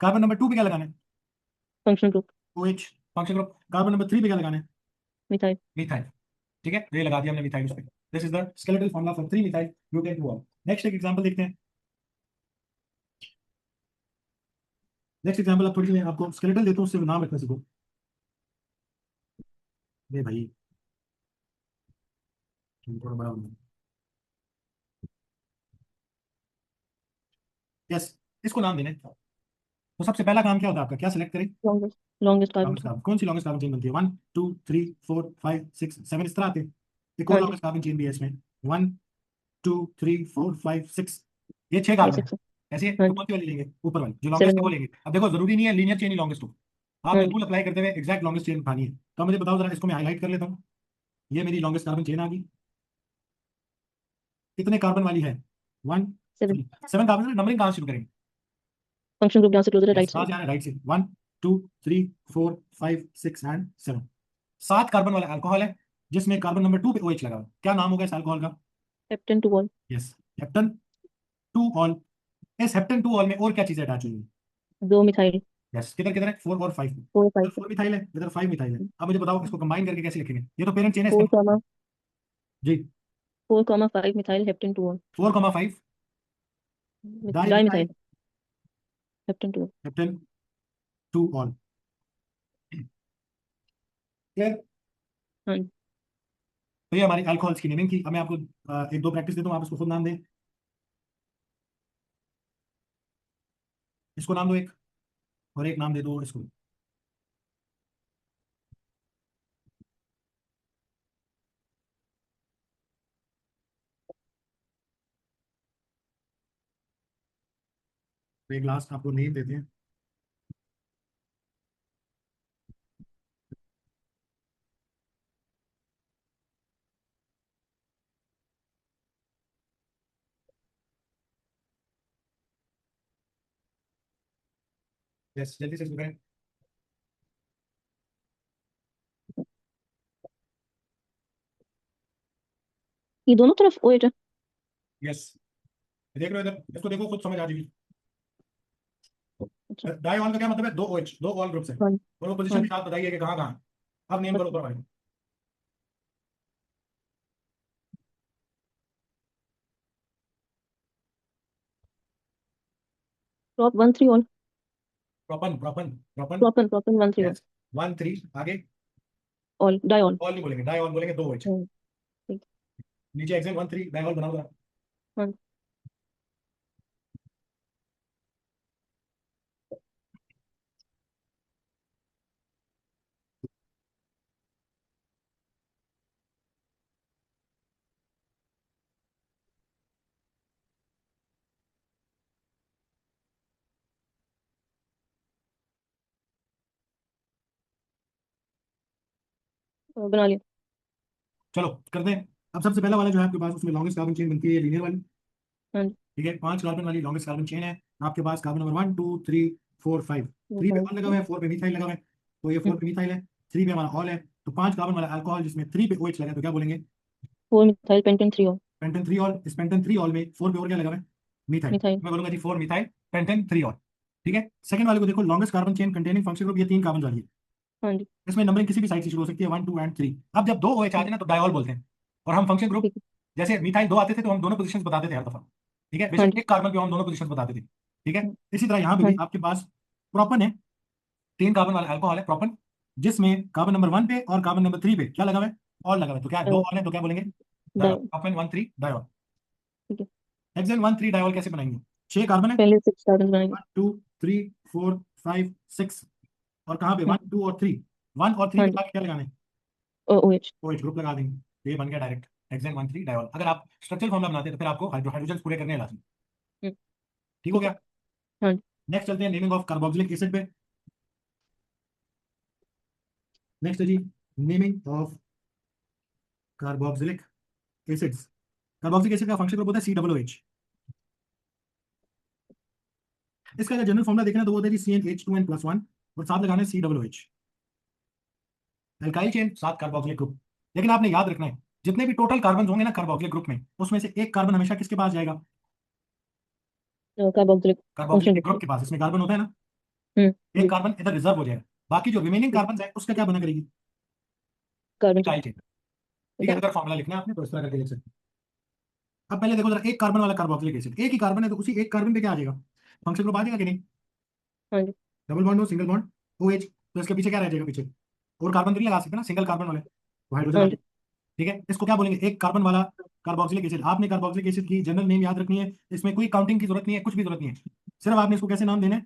कार्बन नंबर 2 पे क्या लगाना है? Function group. OH, function group. Carbon number 3 पे क्या लगाना है? मिथाइल। मिथाइल। ठीक है, ये लगा दिया हमने मिथाइल उस पे। This is the skeletal formula for 3 methyl butane 2 all. Next एक एग्जांपल देखते हैं। नेक्स्ट एग्जांपल, अब थोड़ी सी मैं आपको स्केलेटल देता हूँ, उससे नाम रखना सीखो। ये भाई थोड़ा बड़ा होना। यस, इसको नाम देना है। तो सबसे पहला काम क्या होता है आपका? क्या सिलेक्ट करें? Longest longest carbon longest chain. Carbon. कौन सी लॉन्गेस्ट कार्बन चेन बनती है? 1 2 3 4 5 6 7 इस तरह आते हैं। एक और हाँ जी। लॉन्गेस्ट कार्बन चेन भी है इसमें, 1 2 3 4 5 6। ये 6 कार्बन ये है। 6 है। ऐसे है, हाँ तो जी। कौन सी वाली लेंगे? ऊपर वाली जो लॉन्गेस्ट 7 है वो और। लेंगे। अब देखो जरूरी नहीं है लीनियर चेन ही लॉन्गेस्ट हो, हाँ आपने जी। रूल अप्लाई करते हुए एग्जैक्ट लॉन्गेस्ट चेन उठानी है। तो अब मुझे बताओ जरा, इसको मैं हाईलाइट कर लेता हूँ। ये मेरी लॉन्गेस्ट कार्बन चेन आ गई, कितने कार्बन वाली है? वन 7। 7 कार्बन। नंबरिंग कहाँ से शुरू करेंगे? फंक्शन ग्रुप जहाँ से क्लोजर है यस, राइट कहाँ साइड। से आना है? राइट से। 1 2 3 4 5 6 एंड 7। 7 कार्बन वाला अल्कोहल है जिसमें कार्बन नंबर 2 पे OH लगा हुआ है, क्या नाम होगा इस अल्कोहल का? हेप्टन 2 और। यस, हेप्टन टू ऑल, इस हेप्टेन टू ऑल में और क्या चीजें अटैच हुई हैं? 2 मिथाइल। यस, किधर किधर है, 4 और 5 में। 4 इधर 5। 4 मिथाइल है, इधर 5 मिथाइल है। अब मुझे बताओ इसको कंबाइन करके कैसे लिखेंगे, ये तो पेरेंट चेन है इसका 4 मतलब। कॉमा जी। 4 comma 5 methyl heptane 2 ol. 4,5 di di methyl methyl heptane 2। Heptane two ol. Clear? हाँ। तो ये हमारी अल्कोहल्स की नेमिंग थी। अब मैं आपको एक दो प्रैक्टिस देता हूँ, आप इसको खुद नाम दें। इसको नाम दो एक, और एक नाम दे दो इसको। तो एक लास्ट आपको नेम देते हैं। यस, जल्दी से इसको करें। ये दोनों तरफ OH है। यस, देख लो इधर, इसको देखो, खुद समझ आ जाएगी। अच्छा। डाई ऑल का क्या मतलब है, दो OH, दो ऑल ग्रुप्स है। हाँ। और वो पोजीशन हाँ। भी साथ बताइए कि कहाँ कहाँ। अब नेम करो ऊपर वाले। Prop 1 3 ol. Propan propan propan. Propan propan 1 3 ol. Yes, 1 3 आगे। All die all. ऑल नहीं बोलेंगे, डाई ऑल बोलेंगे, दो OH। हाँ। ठीक। नीचे एग्जाम 1 3 डाई ऑल बनाओ जरा। हाँ। बना लिया। चलो करते हैं। अब सबसे पहला वाला जो है आपके पास, उसमें लॉन्गेस्ट कार्बन चेन बनती है लीनियर वाली। हाँ। ठीक है, 5 कार्बन वाली लॉन्गेस्ट कार्बन चेन है आपके पास। Carbon number 1 2 3 4 5। 3 पे ऑल लगा हुआ है, 4 पे मिथाइल लगा हुआ है, तो ये 4 पे मिथाइल है। 3 पे हमारा ऑल है, तो 5 कार्बन वाला अल्कोहल जिसमें 3 पे OH लगा है, तो क्या बोलेंगे? 4 methyl pentane 3 all. Pentane 3 all. इस पेंटेन 3 ऑल में 4 पे और क्या लगा हुआ है? मिथाइल। मिथाइल। मैं बोलूंगा जी 4 मिथाइल पेंटेन 3 ऑल। ठीक है, सेकंड वाले को देखो, longest carbon chain containing function group, ये 3 कार्बन वाली है। हाँ जी। इसमें नंबरिंग किसी भी साइड से शुरू हो सकती है, 1 2 एंड 3। अब जब दो OH आ जाए ना तो डायऑल बोलते हैं। और हम फंक्शन ग्रुप, ठीक है। जैसे मिथाइल 2 आते थे तो हम दोनों पोजीशंस बताते थे हर दफा। ठीक है, हाँ बेशक जी। एक कार्बन पे हम दोनों पोजीशंस बताते थे। ठीक है, हाँ। इसी तरह यहाँ पे हाँ। भी आपके पास प्रोपन है, 3 कार्बन वाला अल्कोहल है प्रोपन, जिसमें कार्बन नंबर 1 पे और कार्बन नंबर 3 पे क्या लगा हुआ है? ऑल लगा हुआ है। तो क्या है, दो ऑल है, तो क्या बोलेंगे? डायऑल। डाई। प्रोपन 1 3 डायऑल। ठीक है। हेक्सेन 1 3 डायऑल कैसे बनाएंगे? 6 कार्बन है, पहले 6 कार्बन बनाएंगे। 1 2 3 4 5 6। और कहाँ पे, हाँ। 1 2 और 3? 1 और 3 हाँ पे जी। क्या लगाने? OH। OH ग्रुप लगा देंगे, तो ये बन गया डायरेक्ट हेक्सेन 1 3 डायऑल। अगर आप स्ट्रक्चरल फॉर्मूला बनाते हैं तो फिर आपको हाइड्रोजन पूरे करने लाजमी। ठीक हो ठीक है। गया। हाँ जी। नेक्स्ट चलते हैं नेमिंग ऑफ कार्बोक्सिलिक एसिड पे। नेक्स्ट है जी, naming of carboxylic acids. Carboxylic acid का फंक्शन ग्रुप होता है COOH। इसका अगर जनरल फॉर्मूला देखना तो वो होता है जी CnH2n+1, और साथ लगाना है COOH। एल्काइल चेन, साथ कार्बोक्सिलिक ग्रुप। लेकिन आपने याद रखना है, जितने भी टोटल कार्बन होंगे ना कार्बोक्सिलिक ग्रुप में, उसमें से एक कार्बन हमेशा किसके पास जाएगा? Carboxylic function carboxylic group group. के पास। इसमें कार्बन होता है ना, एक जी। कार्बन इधर रिजर्व हो जाएगा। बाकी जो रिमेनिंग कार्बन है उसका क्या बना करेगी? Carbon chain. Alkyl chain. ठीक है, अगर फॉर्मूला लिखना है आपने तो इस तरह करके लिख सकते हैं। अब पहले देखो जरा, एक कार्बन वाला कार्बोक्सिलिक एसिड, एक ही कार्बन है, तो उसी एक कार्बन पे क्या आ जाएगा? फंक्शन ग्रुप आ जाएगा कि नहीं? हाँ जी। डबल बॉन्ड हो, सिंगल बॉन्ड, OH, तो इसके पीछे क्या रह जाएगा? पीछे और कार्बन तो नहीं लगा सकते ना, सिंगल कार्बन वाले, तो हाइड्रोजन आ हाँ जाएगा। जी। ठीक है, इसको क्या बोलेंगे? एक कार्बन वाला कार्बोक्सिलिक एसिड। आपने कार्बोक्सिलिक एसिड की जनरल नेम याद रखनी है, इसमें कोई काउंटिंग की जरूरत नहीं है, कुछ भी जरूरत नहीं है। सिर्फ आपने इसको कैसे नाम देना है?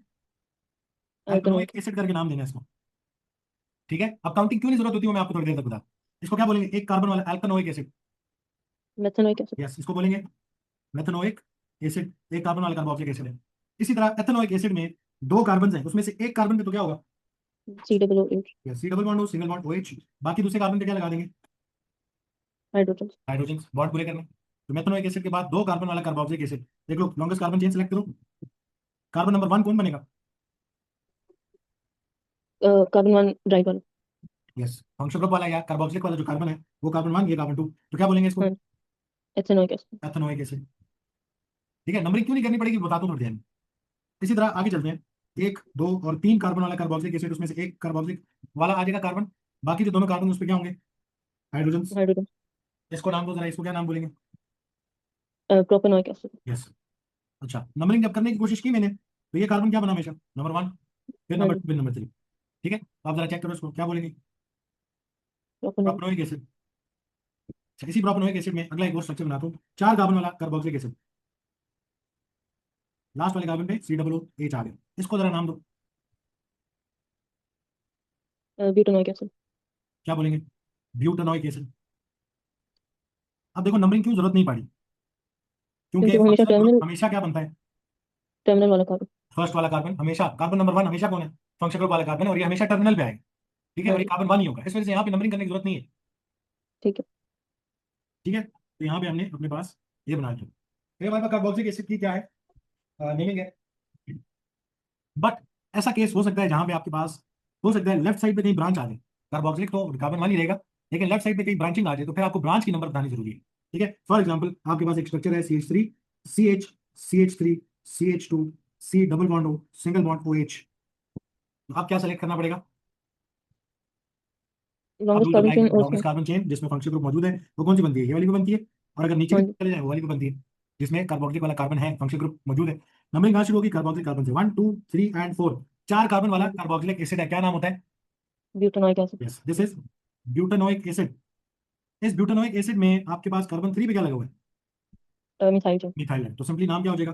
एल्कनोइक अल्कनोइक। एसिड करके नाम देना है इसको। ठीक है, अब काउंटिंग क्यों नहीं जरूरत होती है, मैं आपको थोड़ी देर तक बता। इसको क्या बोलेंगे? एक कार्बन वाला एल्कनोइक एसिड। Methanoic acid. यस, इसको बोलेंगे मेथनोइक एसिड। एक कार्बन वाला कार्बोक्सिलिक एसिड है। इसी तरह एथेनोइक एसिड में 2 कार्बन है, उसमें से एक कार्बन पे तो क्या होगा? COOH। या सी डबल बॉन्ड हो, सिंगल बॉन्ड OH। बाकी दूसरे कार्बन पे क्या लगा देंगे? हाइड्रोजन। हाइड्रोजन, बॉन्ड पूरे करने। तो मेथनोइक एसिड के बाद 2 कार्बन वाला कार्बोक्सिलिक एसिड। देख लो, लॉन्गेस्ट कार्बन चेन सेलेक्ट करो। कार्बन नंबर 1 कौन बनेगा? कार्बन 1 डाई वाला। यस, फंक्शन ग्रुप वाला या कार्बोक्सिलिक वाला जो कार्बन है, वो कार्बन 1, ये कार्बन 2। तो क्या बोलेंगे इसको? हाँ। Ethanoic acid. Ethanoic acid. ठीक है, नंबरिंग क्यों नहीं करनी पड़ेगी बताता हूँ थोड़ी देर में। इसी तरह आगे चलते हैं। एक, दो और तीन कार्बन वाला कार्बोक्सिलिक एसिड, उसमें से एक कार्बोक्सिलिक वाला आ जाएगा कार्बन, बाकी जो दोनों कार्बन उस पर क्या होंगे, हाइड्रोजन। हाइड्रोजन। इसको नाम दो जरा, इसको क्या नाम बोलेंगे। Propanoic acid. यस। अच्छा, नंबरिंग जब करने की कोशिश की मैंने, तो ये कार्बन क्या बना हमेशा, नंबर 1, फिर हाँ नंबर जी। 2, फिर नंबर 3। ठीक है, तो आप जरा चेक करो इसको क्या बोलेंगे। प्रोपेनोइक। Propanoic acid. अच्छा, इसी प्रोपेनोइक एसिड में अगला एक और स्ट्रक्चर बनाता हूँ, 4 कार्बन वाला कार्बोक्सिलिक एसिड। लास्ट वाले कार्बन पे COOH आ गया, इसको जरा नाम दो। Butanoic acid. क्या बोलेंगे, ब्यूटेनोइक एसिड। अब देखो नंबरिंग क्यों जरूरत नहीं पड़ी, क्योंकि क्योंकि वो हमेशा फंक्शनल ग्रुप टर्मिनल, हमेशा क्या बनता है, टर्मिनल वाला कार्बन। फर्स्ट वाला कार्बन हमेशा, कार्बन नंबर 1 हमेशा कौन है, फंक्शनल ग्रुप वाला कार्बन है, और ये हमेशा टर्मिनल पे आएगा। ठीक है, हाँ और ये जी। कार्बन 1 ही होगा, इस वजह से यहाँ पे नंबरिंग करने की जरूरत नहीं है। ठीक है। ठीक है, तो यहाँ पे हमने अपने पास ये बना लिया। फिर हमारे पास कार्बोक्सिलिक एसिड की क्या है, नेमिंग है। बट ऐसा केस हो सकता है जहां पे आपके पास हो सकता है लेफ्ट साइड पे कहीं ब्रांच आ जाए, कार्बोक्सिलिक तो कार्बन 1 ही रहेगा, लेकिन लेफ्ट साइड पे कहीं ब्रांचिंग आ जाए, तो फिर आपको ब्रांच की नंबर बतानी जरूरी है। ठीक है, फॉर एग्जाम्पल आपके पास एक स्ट्रक्चर है CH3, CH3, CH2, C double bond O, single bond OH। तो आप क्या सेलेक्ट करना पड़ेगा, आप longest rule carbon apply chain करो, और लॉन्गेस्ट उसमें। कार्बन चेन जिसमें फंक्शनल ग्रुप मौजूद है वो कौन सी बनती है, ये वाली भी बनती है। और अगर नीचे की हाँ तरफ जी। चले जाए वो वाली भी बनती है, जिसमें कार्बोक्सिलिक वाला कार्बन है, फंक्शनल ग्रुप मौजूद है। नंबरिंग कहाँ शुरू होगी, कार्बोक्सिलिक कार्बन से, 1 2 3 एंड 4, 4 कार्बन वाला हाँ जी। कार्बोक्सिलिक एसिड है, क्या नाम होता है। Butanoic acid. Yes, this is butanoic acid. इस ब्यूटानोइक एसिड में आपके पास कार्बन 3 पे क्या लगा हुआ है, मिथाइल चेन। मिथाइल है, तो सिंपली नाम क्या हो जाएगा,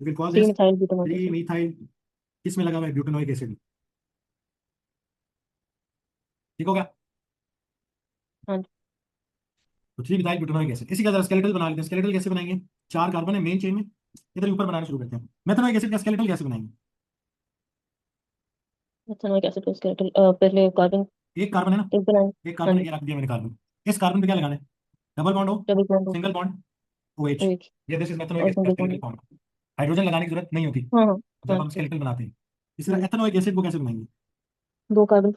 you can call 3 this methyl butanoic 3 acid. Methyl. किस में लगा हुआ है, ब्यूटानोइक एसिड में। ठीक हो गया, हाँ जी। तो 3 मिथाइल ब्यूटानोइक एसिड। इसी का जरा स्केलेटल बना लेते हैं, स्केलेटल कैसे बनाएंगे, 4 कार्बन है मेन चेन में, इधर ऊपर बनाना शुरू करते हैं। मेथनोइक एसिड का स्केलेटल कैसे बनाएंगे, मेथनोइक एसिड का स्केलेटल, पहले कार्बन एक कार्बन है ना, एक बनाए। एक हाँ कार्बन है, जी। ये रख दिया मैंने कार्बन। इस कार्बन पे क्या लगाना है, डबल बॉन्ड हो, double bond single bond OH। OH। ये दिस इज मेथनोइक और एसिड का single skeletal bond. Form. Hydrogen लगाने की जरूरत नहीं होती हाँ हाँ। जब हाँ हम ठीक। स्केलेटल बनाते हैं। इसी तरह हम्म, एथेनोइक एसिड को कैसे बनाएंगे, 2 कार्बन।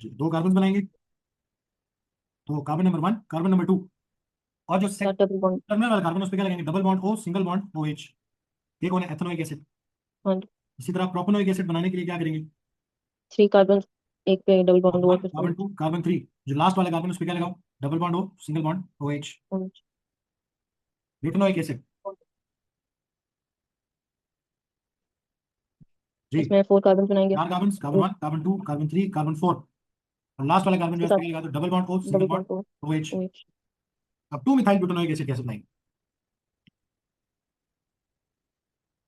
2 कार्बन बनाएंगे, तो कार्बन नंबर 1, कार्बन नंबर 2, और जो का डबल बॉन्ड। टर्मिनल वाला कार्बन उस पर क्या लगेंगे, double bond O, single bond OH। ये कौन है, एथेनोइक एसिड। हाँ जी। इसी तरह प्रोपेनोइक एसिड बनाने के लिए क्या करेंगे, 3 कार्बन, एक पे डबल बॉन्ड कार्बन और 1, फिर कार्बन 2, कार्बन 3, जो लास्ट वाला कार्बन उस पर क्या लगाओ, double bond O, single bond OH। OH। Butanoic acid जी, इसमें 4 कार्बन बनाएंगे। 4 कार्बन, कार्बन एक 1, कार्बन 2, कार्बन 3, कार्बन 4, और लास्ट वाला कार्बन जो इसके है उस पर साथ क्या लगा दो, double bond O, single double bond bond और OH। OH। अब 2 मिथाइल ब्यूटेनोइक एसिड कैसे बनाएंगे,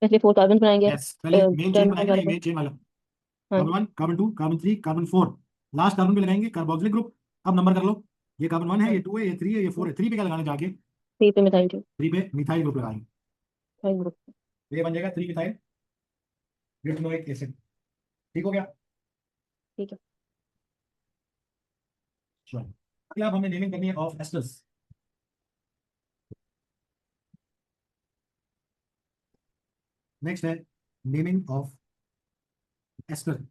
पहले 4 कार्बन बनाएंगे यस, पहले मेन चेन टर्मिनल बनाएंगे ना, वाले ये पे। मेन चेन वाला, हाँ कार्बन जी। 1, carbon 2, carbon 3, carbon 4, last carbon पे लगाएंगे कार्बोक्सिलिक ग्रुप। अब नंबर कर लो, ये कार्बन 1 है, हाँ ये जी। 2 है, ये 3 है, ये 4 है, 3 पे क्या लगाने जाके, 3 पे मिथाइल चेन। 3 पे मिथाइल ग्रुप लगाएंगे। Methyl group. तो ये बन जाएगा 3 मिथाइल ब्यूटेनोइक एसिड। ठीक हो गया, ठीक है। चलो अगला अब हमें नेमिंग करनी है ऑफ एस्टर्स। नेक्स्ट है नेमिंग ऑफ एस्टर।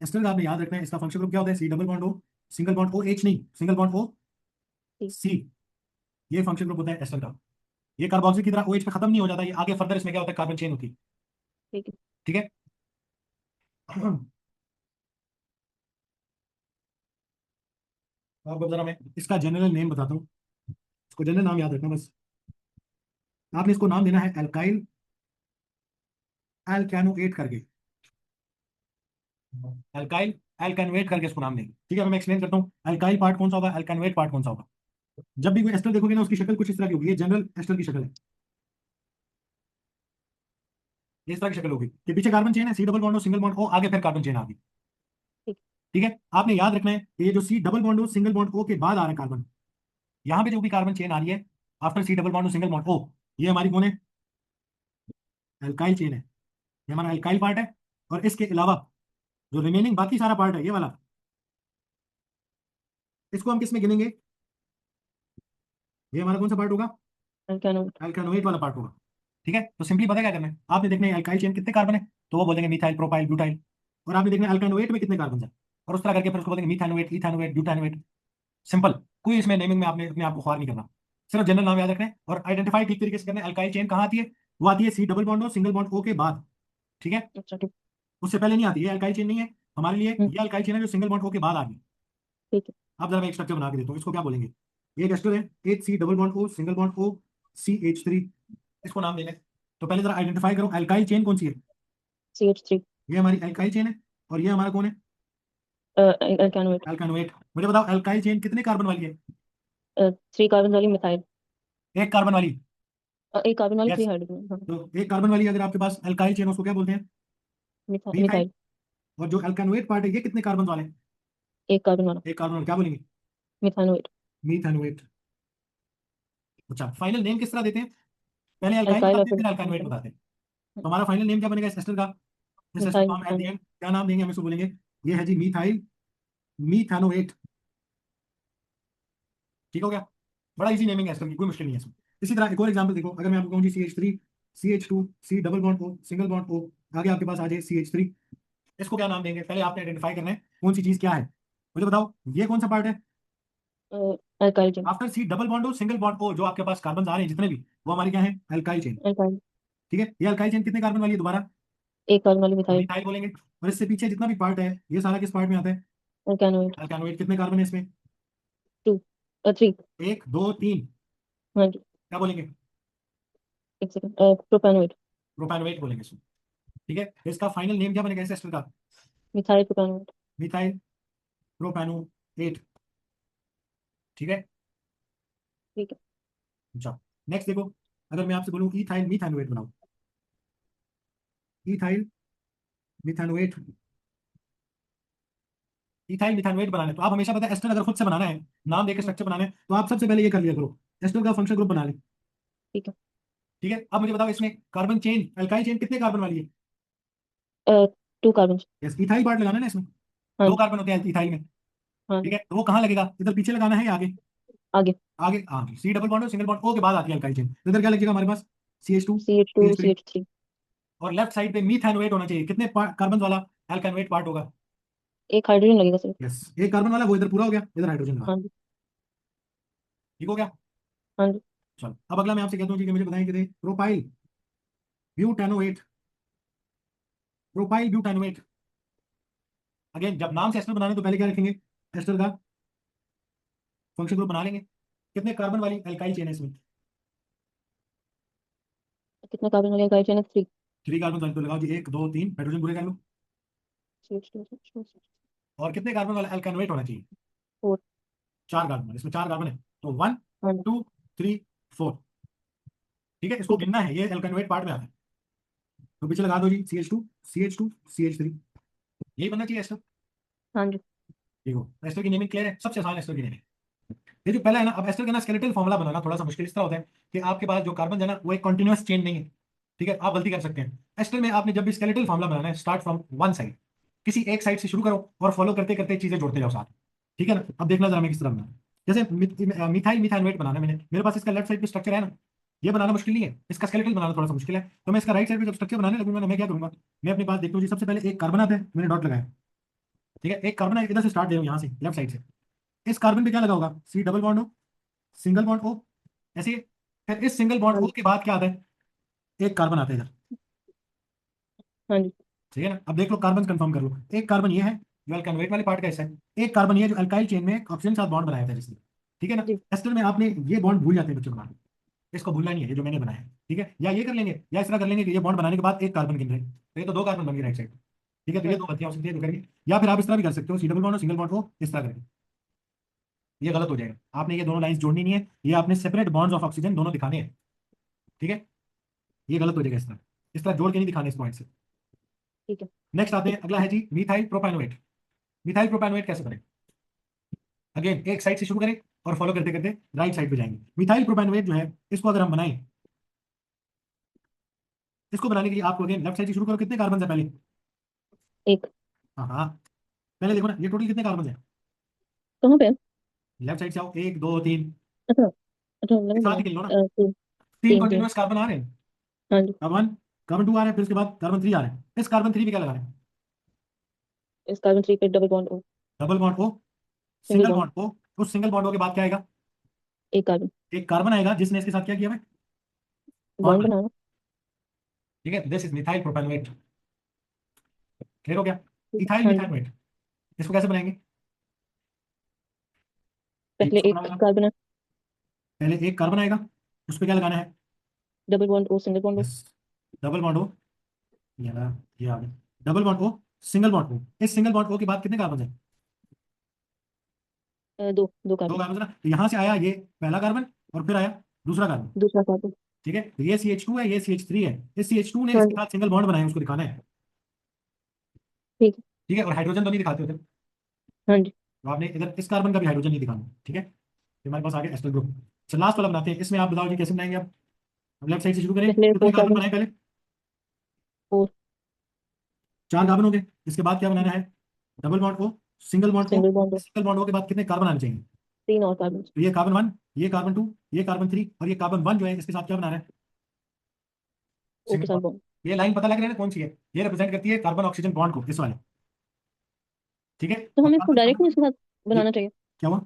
एस्टर का आपने याद रखना है, इसका फंक्शन ग्रुप क्या होता है, C double bond O, single bond OH नहीं, सिंगल बॉन्ड O ठीक। C। ये फंक्शन ग्रुप होता है एस्टर का। ये कार्बोक्सिल की तरह OH पे खत्म नहीं हो जाता, ये आगे फर्दर इसमें क्या होता है, कार्बन चेन होती है। ठीक है। ठीक है, आपको जरा मैं इसका जनरल नेम बताता हूँ, इसको जनरल नाम याद रखना बस। आपने इसको नाम देना है एल्काइल एल्केनोएट करके, एल्काइल एल्केनोएट करके इसको नाम देंगे। ठीक है, अब मैं एक्सप्लेन करता हूँ एल्काइल पार्ट कौन सा होगा, एल्केनोएट पार्ट कौन सा होगा। जब भी कोई एस्टर देखोगे ना, उसकी शक्ल कुछ इस तरह की होगी, ये जनरल एस्टर की शक्ल है, ये इस तरह की शक्ल होगी कि पीछे कार्बन चेन है, C double bond O, single bond O, आगे फिर कार्बन चेन आ गई। ठीक। ठीक है, आपने याद रखना है कि ये जो C double bond O, single bond O के बाद आ रहा है कार्बन, यहाँ पे जो भी कार्बन चेन आ रही है after C double bond O, single bond O, ये हमारी कौन है, एल्काइल चेन है, ये हमारा एल्काइल पार्ट है। और इसके अलावा जो रिमेनिंग बाकी सारा पार्ट है ये वाला, इसको हम किस में गिनेंगे, ये हमारा कौन सा पार्ट होगा, अल्केनोइक। एल्कानोइट वाला पार्ट होगा। ठीक है, तो सिंपली पता है क्या करना है, आपने देखना है एल्काइल चेन कितने कार्बन है, तो वो बोलेंगे मिथाइल प्रोपाइल ब्यूटाइल। और आपने देखना है एल्कानोइट में कितने कार्बन है, और उस तरह करके फिर उसको बोलेंगे मिथानोएट, इथानोएट, ब्यूटानोएट। सिंपल, कोई इसमें नेमिंग में आपने अपने आप को ख्वार नहीं करना, सिर्फ जनरल नाम याद रखना है और आइडेंटिफाई ठीक तरीके से करना है। अल्काइल चेन कहाँ आती है? वो आती है C double bond O single bond O के बाद, ठीक है, अच्छा ठीक। उससे पहले नहीं आती, ये अल्काइल चेन नहीं है हमारे लिए, हम्म, ये अल्काइल चेन है जो सिंगल बॉन्ड ओ के बाद आ गई। ठीक है। अब जरा मैं एक स्ट्रक्चर बना के देता हूँ, इसको क्या बोलेंगे? ये एक एस्टर है, H C double bond O single bond O CH3, इसको नाम देंगे। तो पहले जरा आइडेंटिफाई करो अल्काइल चेन कौन सी है। CH3। ये हमारी अल्काइल चेन है, और ये हमारा कौन है? अल्कानोएट। अल्कानोएट। मुझे बताओ अल्काइल चेन कितने कार्बन वाली है? 3 कार्बन वाली मिथाइल। एक कार्बन वाली। एक कार्बन वाली यस। 3 हाइड्रोजन, हाँ। तो एक कार्बन वाली अगर आपके पास अल्काइल चेन है, उसको क्या बोलते हैं? मीथाइल। मिथाइल। और जो अल्कानोएट पार्ट है, ये कितने कार्बन वाले हैं? एक कार्बन वाला। एक कार्बन वाला, क्या बोलेंगे? मिथानोएट। मीथानोएट। अच्छा, फाइनल नेम किस तरह देते हैं? पहले अल्काइल अल्काइल और बताते हैं, फिर फिर अल्कानोएट मिथाइल। बताते हैं। तो हमारा फाइनल नेम क्या बनेगा इस एस्टर का? इस एस्टर मिथाइल को हम एट द मिथाइल। एंड क्या नाम देंगे? हम इसको बोलेंगे, ये है जी मीथाइल मीथानोएट। ठीक हो गया? बड़ा इजी नेमिंग है इसका, कोई मुश्किल नहीं है इसमें। इसी तरह एक और एग्जांपल देखो, अगर मैं आपको कहूँ जी CH3 CH2 C double bond O single bond O, आगे आपके पास आ जाए CH3, इसको क्या नाम देंगे? पहले आपने आइडेंटिफाई करना है कौन सी चीज क्या है। मुझे बताओ ये कौन सा पार्ट है? Alkyl chain. After C double bond O single bond O, जो आपके पास कार्बन आ रहे हैं जितने भी, वो हमारी क्या है? Alkyl chain. अल्काइल। ठीक है, ये अल्काइल चेन कितने कार्बन वाली है दोबारा? एक कार्बन वाली तो मिथाइल। मिथाइल बोलेंगे। और इससे पीछे जितना भी पार्ट है, ये सारा किस पार्ट में आता है? अल्कानोएट। अल्कानोएट। कितने कार्बन है इसमें? 2। 3। एक दो तीन। हाँ जी। क्या बोलेंगे? एक सेकंड। प्रोपेनोएट। प्रोपैनोएट बोलेंगे इसको। ठीक है, तो इसका फाइनल नेम क्या बनेगा इस एस्टर का? Methyl propanoate. मिथाइल प्रोपैनोएट। ठीक है। ठीक है। अच्छा, नेक्स्ट देखो, अगर मैं आपसे बोलूं इथाइल मिथानोएट बनाओ, इथाइल मिथानोएट, इथाइल मिथानोएट बनाना है तो आप हमेशा पता है एस्टर अगर खुद से बनाना है, नाम देकर स्ट्रक्चर बनाना है, तो आप सबसे पहले ये कर लिया करो, एस्टर का फंक्शन ग्रुप बना लें। ठीक है। ठीक है, अब मुझे बताओ इसमें कार्बन चेन, अल्काइल चेन कितने कार्बन वाली है? 2 कार्बन। यस, इथाइल पार्ट लगाना है ना इसमें, हाँ दो जी। कार्बन होते हैं इथाइल में। हाँ ठीक जी। है, तो वो कहाँ लगेगा? इधर पीछे लगाना है या आगे? आगे। आगे, आगे सी डबल बॉन्ड और सिंगल बॉन्ड ओ के बाद आती है अल्काइल चेन, तो इधर क्या लगेगा हमारे पास? CH2 CH2 CH3। CH3। और लेफ्ट साइड पे मीथानोएट होना चाहिए, कितने कार्बन वाला अल्कानोएट पार्ट होगा? एक हाइड्रोजन लगेगा सिर्फ। यस, एक कार्बन वाला, वो इधर पूरा हो गया, इधर हाइड्रोजन लगा। हाँ जी। ठीक हो गया? हाँ जी। चलो अब अगला मैं आपसे कहता हूँ जी कि मुझे बताएं कि प्रोपाइल ब्यूटानोएट, प्रोपाइल ब्यूटानोएट। अगेन जब नाम से एस्टर बनाने तो पहले क्या रखेंगे? एस्टर का फंक्शन ग्रुप बना लेंगे। कितने कार्बन वाली अल्काइल चेन है इसमें? कितना कार्बन वाली अल्काइल चेन है? 3। 3 कार्बन वाली, तो लगाओ जी एक दो तीन, हाइड्रोजन पूरे कर लो। CH2 CH2 और कितने कार्बन वाला अल्कानोएट होना चाहिए? 4। 4 कार्बन, इसमें 4 कार्बन है, तो 1 हाँ जी। 2 3 4। ठीक है, इसको ठीक है। गिनना है, ये अल्कानोएट पार्ट में आता है। तो पीछे लगा दो जी CH2 CH3, यही बनना चाहिए एस्टर। हाँ जी। देखो एस्टर की नेमिंग क्लियर है, सबसे आसान एस्टर की नेमिंग। ये जो पहला है ना, अब एस्टर का ना स्केलेटल फॉर्मूला बनाना थोड़ा सा मुश्किल इस तरह होता है कि आपके पास जो कार्बन है ना, वो एक कंटिन्यूअस चेन नहीं है। ठीक है, आप गलती कर सकते हैं एस्टर में, आपने जब भी स्केलेटल फॉर्मूला बनाना है, स्टार्ट फ्रॉम वन साइड, किसी एक साइड से शुरू करो और फॉलो करते करते चीजें जोड़ते जाओ साथ। ठीक है ना? अब देखना जरा मैं किस तरह बनाना, जैसे मिथाइल मिथाइलवेट बनाना है मैंने, मेरे पास इसका लेफ्ट साइड पे स्ट्रक्चर है ना, ये बनाना मुश्किल नहीं है, इसका स्केलेटल बनाना थोड़ा सा मुश्किल है। तो मैं इसका राइट साइड पे जब स्ट्रक्चर बनाने लगूंगा ना, मैं क्या करूंगा, मैं अपने पास देखता हूँ जी, सबसे पहले एक कार्बन आता है, मैंने डॉट लगाया। ठीक है, एक कार्बन है, इधर से स्टार्ट दे रहा हूँ, यहाँ से लेफ्ट साइड से। इस कार्बन पे क्या लगा होगा? C double bond O single bond O, ऐसे ही। फिर इस सिंगल बॉन्ड हाँ ओ जी। के बाद क्या आता है? एक कार्बन आता है इधर। हाँ जी। ठीक है ना? अब देख लो, कार्बन कंफर्म कर लो, एक कार्बन ये है जो अल्कानोएट वाले पार्ट का हिस्सा है, एक कार्बन ये है जो अल्काइल चेन में ऑक्सीजन के साथ बॉन्ड बनाया था जिसने। ठीक है ना? जी। एस्टर में आपने ये बॉन्ड भूल जाते हैं बच्चों बनाना, इसको भूलना नहीं है, ये जो मैंने बनाया है। ठीक है, या ये कर लेंगे या इस तरह कर लेंगे कि ये बॉन्ड बनाने के बाद एक कार्बन गिन रहे हैं, तो ये तो 2 कार्बन बन गए राइट साइड। ठीक है, तो हाँ ये जी। दो गलतियां हो सकती है जो करेंगे। या फिर आप इस तरह भी कर सकते हो, सी डबल बॉन्ड और सिंगल बॉन्ड को इस तरह करके, ये गलत हो जाएगा, आपने ये दोनों लाइंस जोड़नी नहीं है, ये आपने सेपरेट बॉन्ड्स ऑफ ऑक्सीजन दोनों दिखाने हैं। ठीक है, ये गलत हो जाएगा इस तरह जोड़ के नहीं दिखाने इस पॉइंट से। ठीक है। नेक्स्ट आते हैं, अगला है जी मिथाइल प्रोपैनोएट। मिथाइल प्रोपैनोएट कैसे बने? अगेन एक साइड से शुरू करें और फॉलो करते करते राइट साइड पे जाएंगे। मिथाइल प्रोपैनोएट जो है, इसको अगर हम बनाएं, इसको बनाने के लिए आपको अगेन लेफ्ट साइड से शुरू करो, कितने कार्बन है पहले? एक। हाँ हाँ, पहले देखो ना, ये टोटल कितने कार्बन है? कहाँ पे है? लेफ्ट साइड से आओ, एक दो तीन, अच्छा। अच्छा लगा एक साथ लगा। ही गिन लो ना। 3। तीन 3 3। कंटिन्यूस कार्बन आ रहे हैं। हाँ जी। अब 1, कार्बन 2 आ रहे हैं, फिर उसके बाद कार्बन 3 आ रहे हैं, इस कार्बन 3 पे क्या लगा रहे हैं? इस कार्बन 3 पे double bond O. Double bond O single single bond. Bond O उस सिंगल बॉन्ड के बाद क्या आएगा? एक कार्बन। एक कार्बन आएगा जिसने इसके साथ क्या किया है? बॉन्ड बॉन्ड बनाया। बनाना। ठीक है, this is methyl propanoate. Clear हो गया? इथाइल हाँ जी। मिथाइलोएट। इसको कैसे बनाएंगे? ये पहले इसको एक बनाऊंगा। कार्बन है। पहले एक कार्बन आएगा, उस पर क्या लगाना है? Double bond O single bond O. Yes, double bond O. ये ना, ये आ गया। Double bond O, single bond O. इस सिंगल बॉन्ड ओ के बाद कितने कार्बन है? दो दो दो कार्बन। कार्बन ना, तो यहाँ से आया ये पहला कार्बन, और फिर आया दूसरा कार्बन। दूसरा कार्बन। ठीक है, तो ये CH2 है, ये CH3 है। इस CH2 ने हाँ इसके जी। साथ सिंगल बॉन्ड बनाया, उसको दिखाना है। ठीक है। ठीक है, और हाइड्रोजन तो नहीं दिखाते होते, हाँ जी। तो आपने इधर इस कार्बन का भी हाइड्रोजन नहीं दिखाना। ठीक है, तो हमारे पास आगे एस्टर ग्रुप। चलो लास्ट वाला बनाते हैं। इसमें आप बताओ जी कैसे बनाएंगे आप? लेफ्ट साइड से शुरू करें। पहले कितने फोर कार्बन कार्बन। बनाए पहले? फोर। चार कार्बन हो गए। इसके बाद क्या बनाना है? Double bond O, single bond O. Single bond O. Single bond O के बाद कितने कार्बन आने चाहिए? तीन और कार्बन। तो ये कार्बन वन, ये कार्बन टू, ये कार्बन थ्री, और ये कार्बन वन जो है इसके साथ क्या बना रहा है? ओ सिंगल के साथ बॉन्ड। बॉन्ड। ये लाइन पता लग रहा है ना कौन सी है? ये रिप्रेजेंट करती है कार्बन ऑक्सीजन बॉन्ड को, इस वाले। ठीक है, तो और हमें इसको कार्बन डायरेक्ट नहीं कार्बन। इसके साथ ये बनाना चाहिए? क्या हुआ?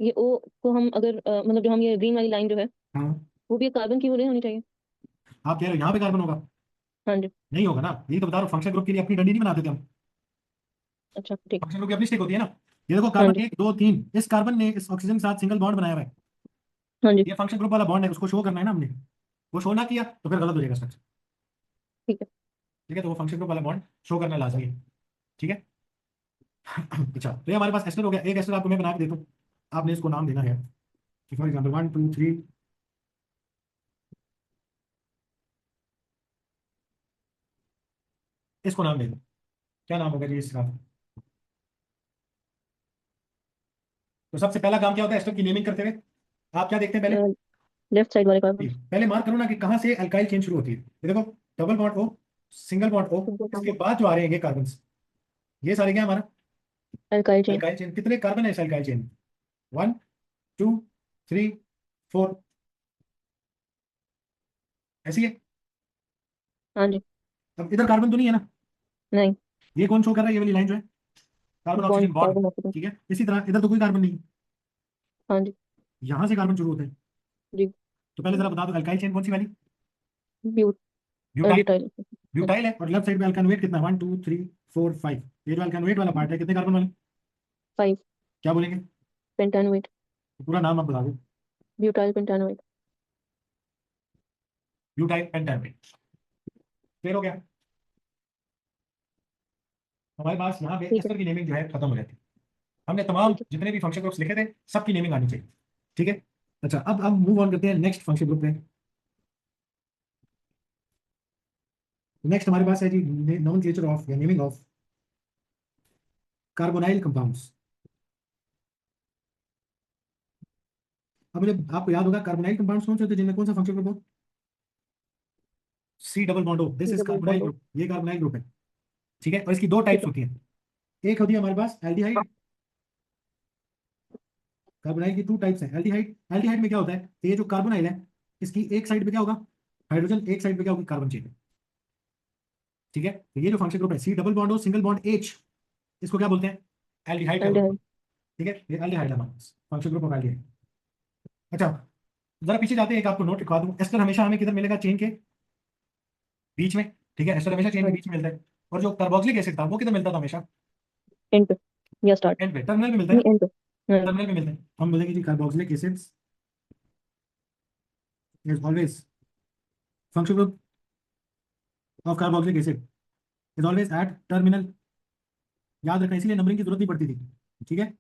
ये ओ को हम अगर मतलब जो हम ये ग्रीन वाली लाइन जो है हाँ, वो भी एक कार्बन की हो रही होनी चाहिए। आप कह रहे हो यहाँ पे कार्बन होगा? हाँ जी। नहीं होगा ना, ये तो बता रहा हूँ, फंक्शन ग्रुप के लिए अपनी डंडी नहीं बनाते थे हम। अच्छा ठीक। फंक्शन ग्रुप की अपनी स्टिक होती है ना। ये देखो, हाँ कार्बन जी। एक दो तीन, इस कार्बन ने इस ऑक्सीजन के साथ सिंगल बॉन्ड बनाया हुआ है। हाँ जी। ये फंक्शन ग्रुप वाला बॉन्ड है, उसको शो करना है ना हमने। वो शो ना किया तो फिर गलत हो जाएगा स्ट्रक्चर। ठीक है। ठीक है, तो वो फंक्शन ग्रुप वाला बॉन्ड शो करना लाजमी है। ठीक है। अच्छा, तो ये हमारे पास एस्टर हो गया। एक एस्टर आपको मैं बना के देता हूँ, आपने इसको नाम देना है। फॉर एग्जाम्पल 1 2 3, इसको नाम दे दो। क्या नाम होगा जी इसका? तो सबसे पहला काम क्या होता है एस्टर की नेमिंग करते हुए? आप क्या देखते हैं पहले? लेफ्ट साइड वाले कार्बन। पहले मार्क करो ना कि कहाँ से अल्काइल चेन शुरू होती है। ये देखो, double bond O, single bond O, single इसके बॉन्ड। बाद जो आ रहे हैं ये कार्बन, ये सारे क्या है हमारा? Alkyl chain. Alkyl chain. कितने कार्बन है इस अल्काइल चेन? 1 2 3 4। ऐसी है। हाँ जी। अब इधर कार्बन तो नहीं है ना? नहीं। ये कौन शो कर रहा है, ये वाली लाइन जो है? Carbon bond oxygen bond. Carbon oxygen. ठीक है, इसी तरह इधर तो कोई कार्बन नहीं है, हाँ जी। यहां से कार्बन शुरू होता है। जी। तो पहले जरा बता दो अल्काइल चेन कौन सी वाली? ब्यूट। ब्यूटाइल। ब्यूटाइल। ब्यूटाइल है, और लेफ्ट साइड पे अल्कानोएट कितना? 1 2 3 4 5। ये जो अल्कानोएट वाला पार्ट है कितने कार्बन वाले? फाइव। क्या बोलेंगे? पेंटानोएट। तो पूरा नाम आप बता दो। ब्यूटाइल पेंटानोएट। ब्यूटाइल पेंटानोएट। क्लियर हो गया? हमारे पास यहाँ पे ठीक है। एस्टर की नेमिंग जो है खत्म हो जाती है। हमने तमाम ठीक है। जितने भी फंक्शन ग्रुप्स लिखे थे सबकी नेमिंग आनी चाहिए। ठीक है। अच्छा, अब मूव ऑन करते हैं नेक्स्ट फंक्शन ग्रुप पे। नेक्स्ट हमारे पास है जी नोमेनक्लेचर ऑफ या नेमिंग ऑफ कार्बोनाइल कंपाउंड्स। अब मुझे आपको याद होगा कार्बोनाइल कंपाउंड्स कौन से होते हैं जिनमें कौन सा फंक्शन ग्रुप हो? C double bond O, this is double carbonyl bond O. Group, ये कार्बोनाइल ग्रुप है। ठीक है, और इसकी दो ठीक टाइप्स है। होती हैं। एक होती है हमारे पास एल्डिहाइड। कार्बोनाइल की टू टाइप्स हैं, एल्डिहाइड। एल्डिहाइड में क्या होता है, ये जो कार्बोनाइल है इसकी एक साइड पे क्या होगा? हाइड्रोजन, एक साइड पे क्या होगी? Carbon chain. ठीक है, तो ये जो फंक्शन ग्रुप है C double bond O single bond H, इसको क्या बोलते हैं? एल्डिहाइड का ग्रुप। एल्डिहाइड। ठीक है, ये एल्डिहाइड है हमारे पास, फंक्शन ग्रुप ऑफ एल्डिहाइड। अच्छा, जरा पीछे जाते हैं, एक आपको नोट लिखवा दूं, एस्टर हमेशा हमें किधर मिलेगा? चेन के बीच में। ठीक है, एस्टर हमेशा चेन के हाँ। बीच में मिलता है। और जो कार्बोक्सिलिक एसिड था वो किधर मिलता था हमेशा? एंड पे या स्टार्ट। एंड पे, टर्मिनल में मिलता है नहीं ना। एंड पे। हाँ। टर्मिनल में मिलता है, हम बोलेंगे जी carboxylic acids is always, function group of carboxylic acid is always at terminal. याद रखना, इसीलिए नंबरिंग की जरूरत नहीं पड़ती थी। ठीक है,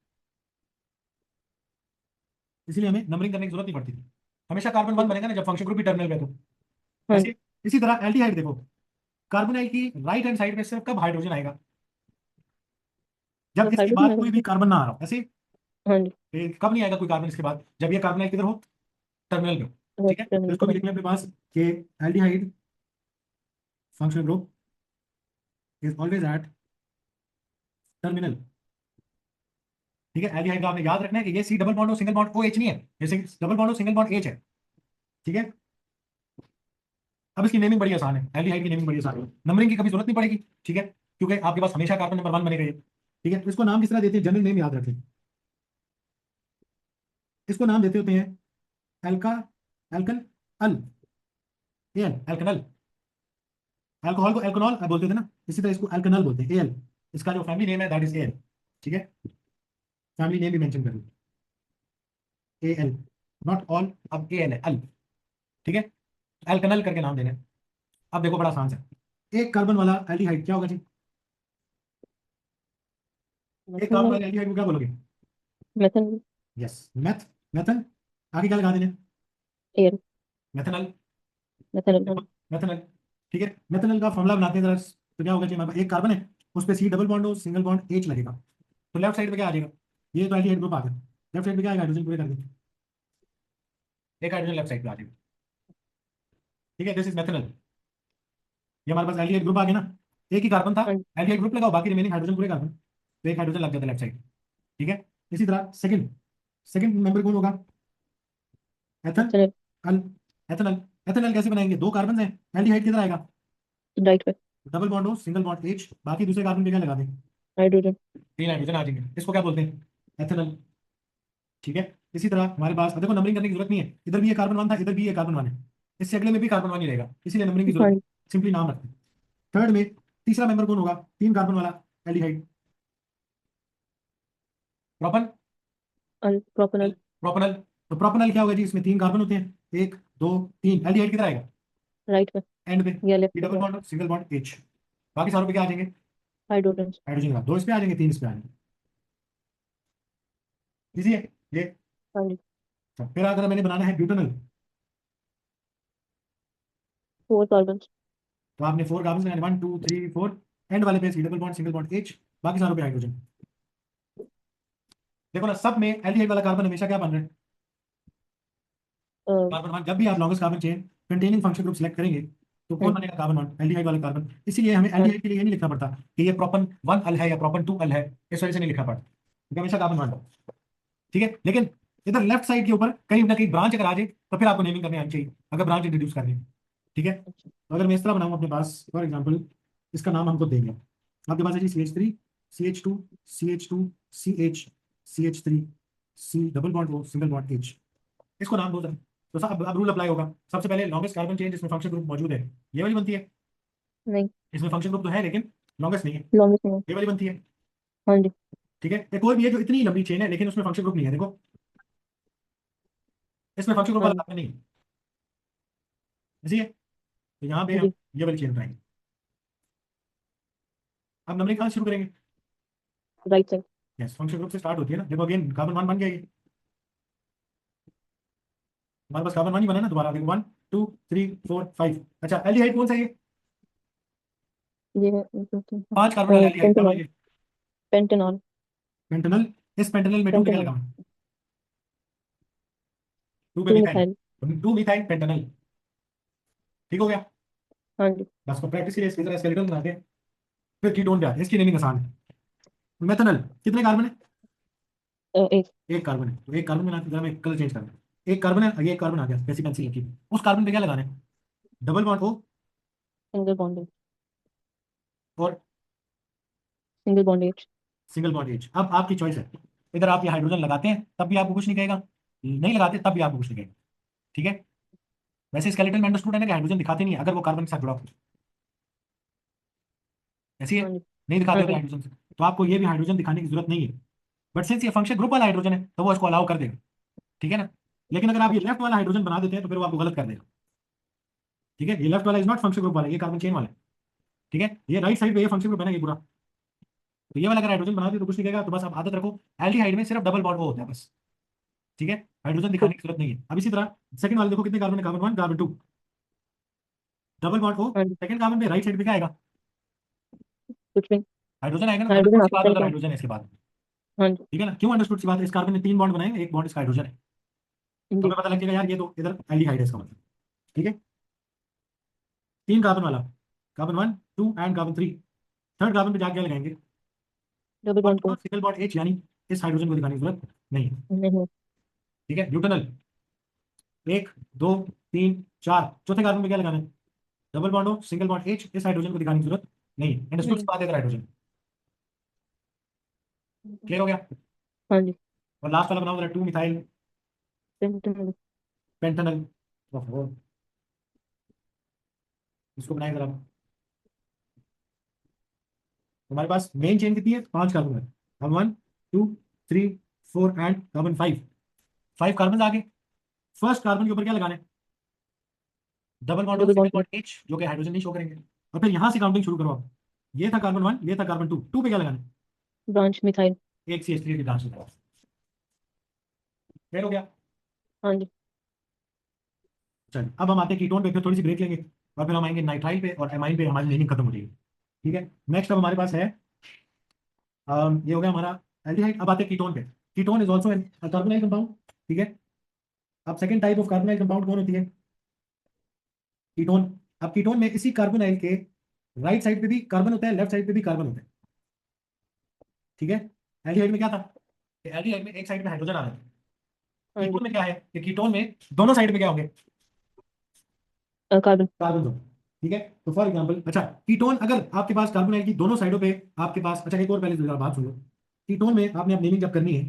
इसीलिए हमें नंबरिंग करने की जरूरत नहीं पड़ती थी। हमेशा कार्बन वन ठीक है। बनेगा ना जब फंक्शन ग्रुप भी टर्मिनल पे हो तो। हाँ जी। ऐसे इसी तरह एल्डिहाइड देखो, कार्बोनाइल की राइट हैंड साइड पे सिर्फ कब हाइड्रोजन आएगा? जब जब इसके हाइड्रोजन बाद आएगा कोई भी तो। कार्बन ना आ रहा हो। ऐसे हाँ जी। कब नहीं आएगा कोई कार्बन इसके बाद? जब ये कार्बोनाइल किधर हो? टर्मिनल पे हो। ठीक है, तो टर्मिनल इसको पे भी हाँ। लिख लें अपने पास कि aldehyde functional group is always at terminal. ठीक है, एल्डिहाइड का आपने याद रखना है कि ये C double bond O single bond OH नहीं है, जैसे double bond O single bond H है। ठीक है, अब इसकी नेमिंग बड़ी आसान है, एल्डिहाइड की नेमिंग बड़ी आसान है, नंबरिंग की कभी जरूरत नहीं पड़ेगी। ठीक है, क्योंकि आपके पास हमेशा कार्बन नंबर वन बनेगा ये। ठीक है, तो इसको नाम किस तरह देते हैं, जनरल नेम याद रखें। इसको नाम देते होते हैं एल्का, एल्कन अल, एल, एल्कनल। अल्कोहल को एल्कोहल बोलते थे ना, इसी तरह इसको एल्कनल बोलते हैं, एल। इसका जो फैमिली नेम है दैट इज एल। ठीक है, फैमिली नेम भी मेंशन कर लो, ए एल, नॉट ऑल, अब ए एल है, अल। ठीक है, एल्कनल करके नाम देना है। अब देखो बड़ा आसान है, एक कार्बन वाला एल्डिहाइड क्या होगा जी? एक कार्बन methanol, वाले एल्डिहाइड को क्या बोलोगे? methanol, yes, meth, methan. आगे क्या लगा देना? air, methanal. methanol, methanal. ठीक है, मेथनल का फॉर्मूला बनाते हैं जरा, तो क्या होगा जी? हमारे पास एक कार्बन है, उस पर सी डबल बॉन्ड हो, सिंगल बॉन्ड एच लगेगा, तो लेफ्ट साइड पे क्या आ जाएगा? ये तो एल्डिहाइड ग्रुप आ गया, लेफ्ट साइड पे क्या आएगा? हाइड्रोजन पूरे कर देंगे, एक हाइड्रोजन लेफ्ट साइड पे आ जाएगा। ठीक है, दिस इज मेथनल। ये हमारे पास एल्डिहाइड ग्रुप आ गया ना, एक ही कार्बन था, हाँ, एल्डिहाइड ग्रुप लगाओ, बाकी रिमेनिंग हाइड्रोजन पूरे कार्बन, तो एक हाइड्रोजन लग जाता है लेफ्ट साइड। ठीक है, इसी तरह सेकंड, सेकंड मेंबर कौन होगा? एथन methanol, अल, एथनल। एथनल कैसे बनाएंगे? दो कार्बन है, एल्डिहाइड किधर आएगा? right पे, डबल बॉन्ड हो, सिंगल बॉन्ड एच, बाकी दूसरे कार्बन पे क्या लगा दें? hydrogen, तीन हाइड्रोजन आ जाएंगे, इसको क्या बोलते हैं? एथनल। ठीक है, इसी तरह हमारे पास, अब देखो नंबरिंग करने की जरूरत नहीं है, इधर भी ये कार्बन वन था, इधर भी ये कार्बन वन है, इससे अगले में भी कार्बन वन ही रहेगा, इसीलिए नंबरिंग की जरूरत हाँ, नहीं, सिंपली नाम रखते हैं। थर्ड में तीसरा मेंबर कौन होगा? तीन कार्बन वाला एल्डिहाइड, प्रोपन, propanol, प्रोपनल। तो प्रोपनल क्या होगा जी? इसमें तीन कार्बन होते हैं, एक, दो, तीन, एल्डिहाइड किधर आएगा? right पे, एंड पे, या left ये पे डबल था, बॉन्ड सिंगल बॉन्ड एच, बाकी सारों पे क्या आ जाएंगे? hydrogen, हाइड्रोजन का, दो इस पे आ जाएंगे, तीन इस पे आ जाएंगे। इजी है ये। हाँ जी, अच्छा, फिर अगर मैंने बनाना है ब्यूटेनल, 4 carbons, तो आपने फोर कार्बन लगाने, one two three four, and वाले पे double bond single bond H, बाकी सारों पे हाइड्रोजन। देखो ना, सब में एल्डिहाइड वाला कार्बन हमेशा क्या बन रहा है? Carbon one. जब भी आप longest carbon chain containing function group select करेंगे, तो कौन हाँ, बनेगा? कार्बन वन, एल्डिहाइड वाला कार्बन। इसीलिए हमें हाँ, एल्डिहाइड के लिए ये नहीं लिखना पड़ता कि ये प्रोपन वन अल है या प्रोपन टू अल है, इस वजह से नहीं लिखना पड़ता, क्योंकि हमेशा कार्बन वन। ठीक है, लेकिन इधर लेफ्ट साइड के ऊपर कहीं ना कहीं ब्रांच अगर आ जाए, तो फिर आपको नेमिंग करनी आनी चाहिए, अगर ब्रांच इंट्रोड्यूस करनी है। ठीक है, अच्छा, तो अगर मैं इस तरह बनाऊं अपने पास, फॉर एग्जाम्पल, इसका नाम हमको देंगे, आपके पास है जी CH3, CH2, CH2, CH3, C double bond O, single bond H, इसको नाम दो जरा। तो अब रूल अप्लाई होगा, सबसे पहले लॉन्गेस्ट कार्बन चेन जिसमें फंक्शन ग्रुप मौजूद है, ये वाली बनती है। नहीं, इसमें फंक्शन ग्रुप तो है लेकिन लॉन्गेस्ट नहीं है, longest नहीं, ये वाली बनती है। हाँ जी, ठीक है, एक और भी है जो इतनी लंबी चेन है लेकिन उसमें फंक्शन ग्रुप नहीं है, देखो इसमें फंक्शन ग्रुप हाँ वाला जी, कार्बन नहीं है, इसी है, तो यहाँ पे हम जी, ये वाली चेन बनाएंगे। अब नंबरिंग कहाँ से शुरू करेंगे? right side, yes, function group से स्टार्ट होती है ना, देखो अगेन कार्बन वन बन गया ये, हमारे पास कार्बन वन ही बना ना, दोबारा देखो, one two three four five. अच्छा, एल्डिहाइड कौन सा है ये? ये है पांच कार्बन वाला एल्डिहाइड कौन है पेंटेनॉल, ये? Pentanol, Pantanal. इस पेंटेनल में टू पे क्या पेंटेनॉल, लगा? टू पे 2 methyl, methyl, two methyl Pantanal. ठीक हो गया, हाँ जी, बस को प्रैक्टिस के लिए इसकी तरह स्केलेटन बनाते हैं, फिर कीटोन पे आते हैं, इसकी नेमिंग आसान है। मेथनल कितने कार्बन है? एक एक कार्बन है, तो एक कार्बन में जरा मैं कलर चेंज करना है, एक कार्बन है, ये एक कार्बन आ गया, कैसी पेंसिल की, उस कार्बन पे क्या लगाना है? Double bond O single bond, और single bond H, single bond H। अब आपकी चॉइस है, इधर आप ये हाइड्रोजन लगाते हैं तब भी आपको कुछ नहीं कहेगा, नहीं लगाते तब भी आपको कुछ नहीं कहेगा। ठीक है, वैसे स्केलेटन में अंडरस्टूड है ना कि हाइड्रोजन दिखाते नहीं है अगर वो कार्बन के साथ जुड़ा हो, ऐसी है, हाँ जी, नहीं दिखाते हाँ होते जी, हाइड्रोजन से, तो आपको ये भी हाइड्रोजन दिखाने की जरूरत नहीं है, बट सिंस ये फंक्शन ग्रुप वाला हाइड्रोजन है तो वो इसको अलाउ कर देगा। ठीक है ना, लेकिन अगर आप ये अच्छा, लेफ्ट वाला हाइड्रोजन बना देते हैं तो फिर वो आपको गलत कर देगा। ठीक है, ये लेफ्ट वाला इज नॉट फंक्शन ग्रुप वाला, ये कार्बन चेन वाला है। ठीक है, ये राइट साइड पे ये फंक्शन ग्रुप बनेगा पूरा, तो ये वाला अगर हाइड्रोजन बना दिया तो कुछ नहीं कहेगा, तो बस आप आदत रखो, एल्डिहाइड में सिर्फ डबल बॉन्ड वो होता है बस। ठीक है, हाइड्रोजन दिखाने की जरूरत नहीं है। अब इसी तरह सेकंड वाले देखो कितने कार्बन है, carbon one, carbon two, double bond O, हाँ जी, सेकंड कार्बन पे राइट साइड पे क्या आएगा? कुछ नहीं, हाइड्रोजन आएगा ना, हाइड्रोजन अंडरस्टूड आ सी बात सकता है, है उधर क्या? हाइड्रोजन है इसके बाद। हाँ जी, ठीक है ना, क्यों अंडरस्टूड सी बात है? इस कार्बन ने तीन बॉन्ड बनाए, एक बॉन्ड इसका हाइड्रोजन है, तो जी, हमें पता लग जाएगा यार ये तो इधर एल्डिहाइड है इसका मतलब। ठीक है, तीन कार्बन वाला, carbon one two and carbon three, third carbon पे जाके क्या लगाएंगे? Double bond O, single bond H, यानी इस हाइड्रोजन को दिखाने की जरूरत नहीं है। नहीं, ठीक है, ब्यूटेनल, एक, दो, तीन, चार, चौथे कार्बन पे क्या लगाना है? डबल बॉन्ड हो, सिंगल बॉन्ड H, इस हाइड्रोजन को दिखाने की जरूरत नहीं है, अंडरस्टूड नहीं, बात है, हाइड्रोजन। क्लियर हो गया? हाँ जी, और लास्ट वाला बनाओ जरा, टू मिथाइल पेंटेनल। पेंटेनल। ओहो, इसको बनाए जरा। हमारे पास मेन चेन कितनी है? 5 कार्बन है। अब 1 2 3 4 एंड कार्बन 5। 5 कार्बन आगे। फर्स्ट कार्बन के ऊपर क्या लगाना है? डबल बॉन्ड और double single bond. Bond H, जो कि हाइड्रोजन नहीं शो करेंगे। और फिर यहां से काउंटिंग शुरू करो आप। ये था कार्बन 1, ये था कार्बन 2। 2 पे क्या लगाना है? Branch methyl. एक CH3 की ब्रांच लगाओ। क्लियर हो गया? हाँ जी। चलिए अब हम आते हैं कीटोन पे, फिर थोड़ी सी ब्रेक लेंगे और फिर हम आएंगे नाइट्राइल पे और एमाइन पे, हमारी नेमिंग खत्म हो जाएगी। ठीक है, नेक्स्ट अब हमारे पास है ये हो गया हमारा एल्डिहाइड। अब आते हैं कीटोन पे। Ketone is also an carbonyl compound. ठीक है, अब second type of carbonyl compound कौन होती है? कीटोन। अब कीटोन में इसी कार्बोनाइल के राइट साइड पे भी कार्बन होता है, लेफ्ट साइड पे भी कार्बन होता है। ठीक है, एल्डिहाइड में क्या था? एल्डिहाइड में एक साइड में हाइड्रोजन आ रहा है। हाँ जी। कीटोन में क्या है कि कीटोन में दोनों साइड पे क्या होंगे? कार्बन। कार्बन होंगे। ठीक है, तो फॉर एग्जांपल, अच्छा कीटोन अगर आपके पास कार्बोनाइल की दोनों साइडों पे आपके पास, अच्छा एक और पहले जरा बात सुनो। कीटोन में आपने अब नेमिंग जब करनी है,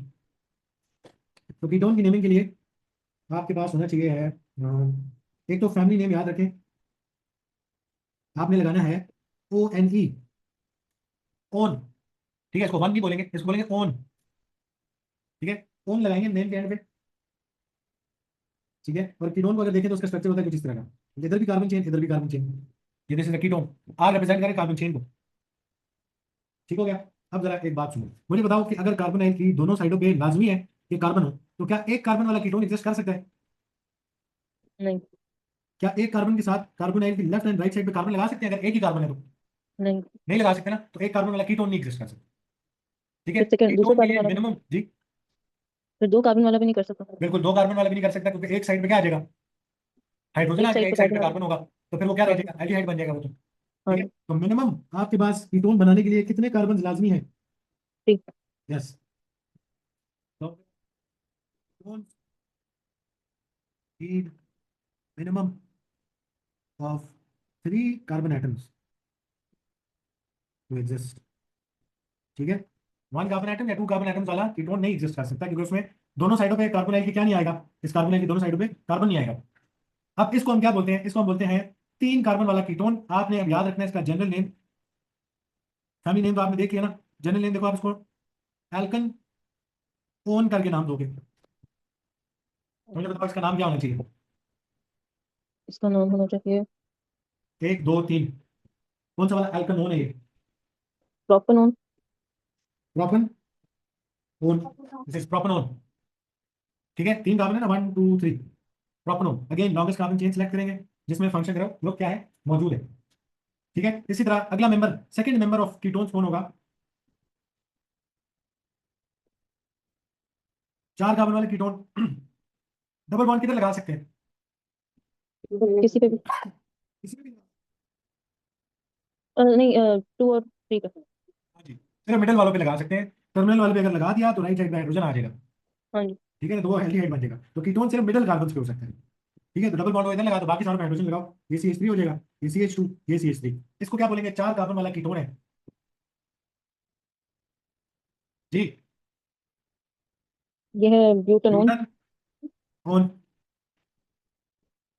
तो कीटोन की नेमिंग के लिए आपके पास होना चाहिए है एक तो फैमिली नेम याद रखें। आपने लगाना है ONE, ओन। ठीक है, इसको वन नहीं बोलेंगे, इसको बोलेंगे ओन। ठीक है, ओन लगाएंगे नेम के एंड पे। ठीक है, और कीटोन को अगर देखें तो उसका स्ट्रक्चर होता है कुछ इस तरह का। इधर भी कार्बन चेन, इधर भी कार्बन चेन। ये this is ketone. R represent करें कार्बन चेन को। ठीक हो गया? अब जरा एक बात सुनो, मुझे बताओ कि अगर कार्बोनाइल की दोनों साइडों पे लाजमी है कि कार्बन हो, तो क्या एक कार्बन वाला कीटोन एग्जिस्ट कर सकता है? नहीं। क्या एक कार्बन के साथ कार्बोनाइल की लेफ्ट एंड राइट साइड पे कार्बन लगा सकते हैं अगर एक ही कार्बन है तो? नहीं। नहीं लगा सकते ना, तो एक कार्बन वाला कीटोन नहीं एग्जिस्ट कर सकता। ठीक है, फिर सेकंड दूसरे कीटोन के कार्बन लिए वाला भी। मिनिमम जी। फिर दो कार्बन वाला भी नहीं कर सकता। बिल्कुल, दो कार्बन वाला भी नहीं कर सकता, क्योंकि एक साइड पे क्या आ जाएगा? हाइड्रोजन आ एक जाएगा, साइड एक पे साइड पे कार्बन वाला। कार्बन होगा। तो फिर वो क्या रह हाँ। जाएगा? एल्डिहाइड बन जाएगा वो तो। हाँ ठीक है, जी। तो मिनिमम आपके पास कीटोन बनाने के लिए कितने कार्बन लाजमी है? ठीक। यस, तो ketone need minimum of 3 carbon atoms to exist. ठीक है, 1 कार्बन एटम या 2 कार्बन एटम्स वाला कीटोन नहीं एग्जिस्ट कर सकता, क्योंकि उसमें दोनों साइडों पे कार्बोनाइल की क्या नहीं आएगा? इस कार्बोनाइल की दोनों साइडों पे कार्बन नहीं आएगा। अब इसको हम क्या बोलते हैं? इसको हम बोलते हैं 3 कार्बन वाला कीटोन। आपने अब याद रखना है इसका जनरल नेम। फैमिली नेम तो आपने देख लिया ना, जनरल नेम देखो आप इसको एल्कन ओन करके नाम दोगे। मुझे बताओ इसका नाम क्या होना चाहिए? इसका नाम होना चाहिए 1 2 3, कौन सा वाला एल्कन ओन है ये? Propanone. Propanone. This is propanone. ठीक है, 3 कार्बन है ना, 1 2 3। Propanone. Again longest carbon chain select करेंगे जिसमें फंक्शन ग्रुप क्या है, मौजूद है। ठीक है, इसी तरह अगला member, second member of ketones कौन होगा? 4 कार्बन वाले कीटोन। डबल बॉन्ड किधर लगा सकते हैं? किसी पे भी। किसी में भी। नहीं, टू और थ्री पे। हाँ जी, सिर्फ मिडिल वालों पे लगा सकते हैं। टर्मिनल वाले पे अगर लगा दिया तो राइट साइड पे हाइड्रोजन आ जाएगा। हाँ जी। ठीक है ना, तो वो एल्डिहाइड बन जाएगा। तो कीटोन सिर्फ मिडिल कार्बन पे हो सकते हैं। ठीक है, तो डबल बॉन्ड को इधर लगा तो बाकी सारे पे हाइड्रोजन लगाओ, ये CH3 हो जाएगा, ये CH2, ये CH3। इसको क्या बोलेंगे? 4 कार्बन वाला कीटोन है जी। ये है ब्यूटानॉन। Butane on.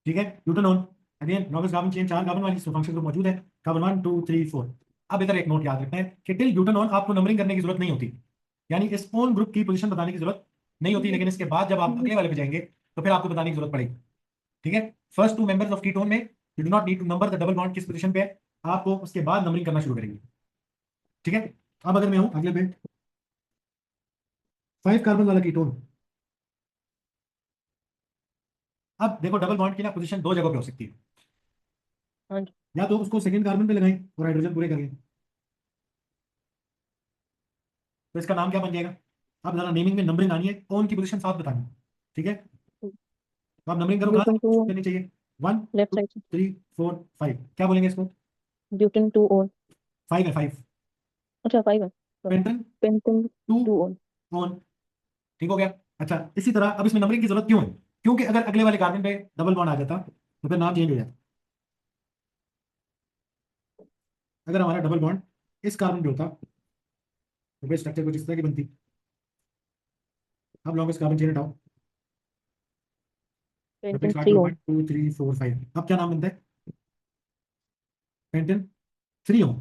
ठीक है, butane on. Again longest carbon chain 4 carbon वाली, फंक्शन ग्रुप मौजूद है, कार्बन 1 2 3 4। अब इधर एक नोट याद रखना है कि टिल ब्यूटन ऑन आपको नंबरिंग करने की जरूरत नहीं होती, यानी इस ओन ग्रुप की पोजीशन बताने की जरूरत नहीं होती, लेकिन इसके बाद जब आप अगले वाले पे जाएंगे तो फिर आपको बताने की जरूरत पड़ेगी। ठीक है, फर्स्ट 2 मेंबर्स ऑफ कीटोन में you do not need to number the double bond किस पोजीशन पे है, आपको उसके बाद नंबरिंग करना शुरू करेंगे। ठीक है, अब अगर मैं हूं अगले पे, 5 कार्बन वाला कीटोन। अब देखो डबल बॉन्ड की ना पोजीशन 2 जगह पे हो सकती है। हाँ जी। या तो उसको सेकंड कार्बन पे लगाएं और हाइड्रोजन पूरे कर लें, तो इसका नाम क्या बन जाएगा? अब जरा नेमिंग में नंबरिंग आनी है, ओन की पोजीशन 7 बतानी है। ठीक है, तो आप नंबरिंग करो, कहाँ ब्यूटन टू से करनी चाहिए? 1 लेफ्ट 2 साइड से। 3 4 5, क्या बोलेंगे इसको? Butane to on. 5 है, 5। अच्छा, फाइव है। पेंटन पेंटन 2 टू ऑन। ऑन। ठीक हो गया? अच्छा, इसी तरह अब इसमें नंबरिंग की जरूरत क्यों है? क्योंकि अगर अगले वाले कार्बन पे डबल बॉन्ड आ जाता तो फिर नाम चेंज हो जाता। अगर हमारा डबल बॉन्ड इस कार्बन पे होता तो फिर स्ट्रक्चर कुछ इस तरह की बनती। अब लॉन्गेस्ट कार्बन चेन हटाओ, फिर पेंटेन स्टार्ट थ्री करो, ओम। 1 2 3 4 5। अब क्या नाम बनता है? पेंटन 3 हो।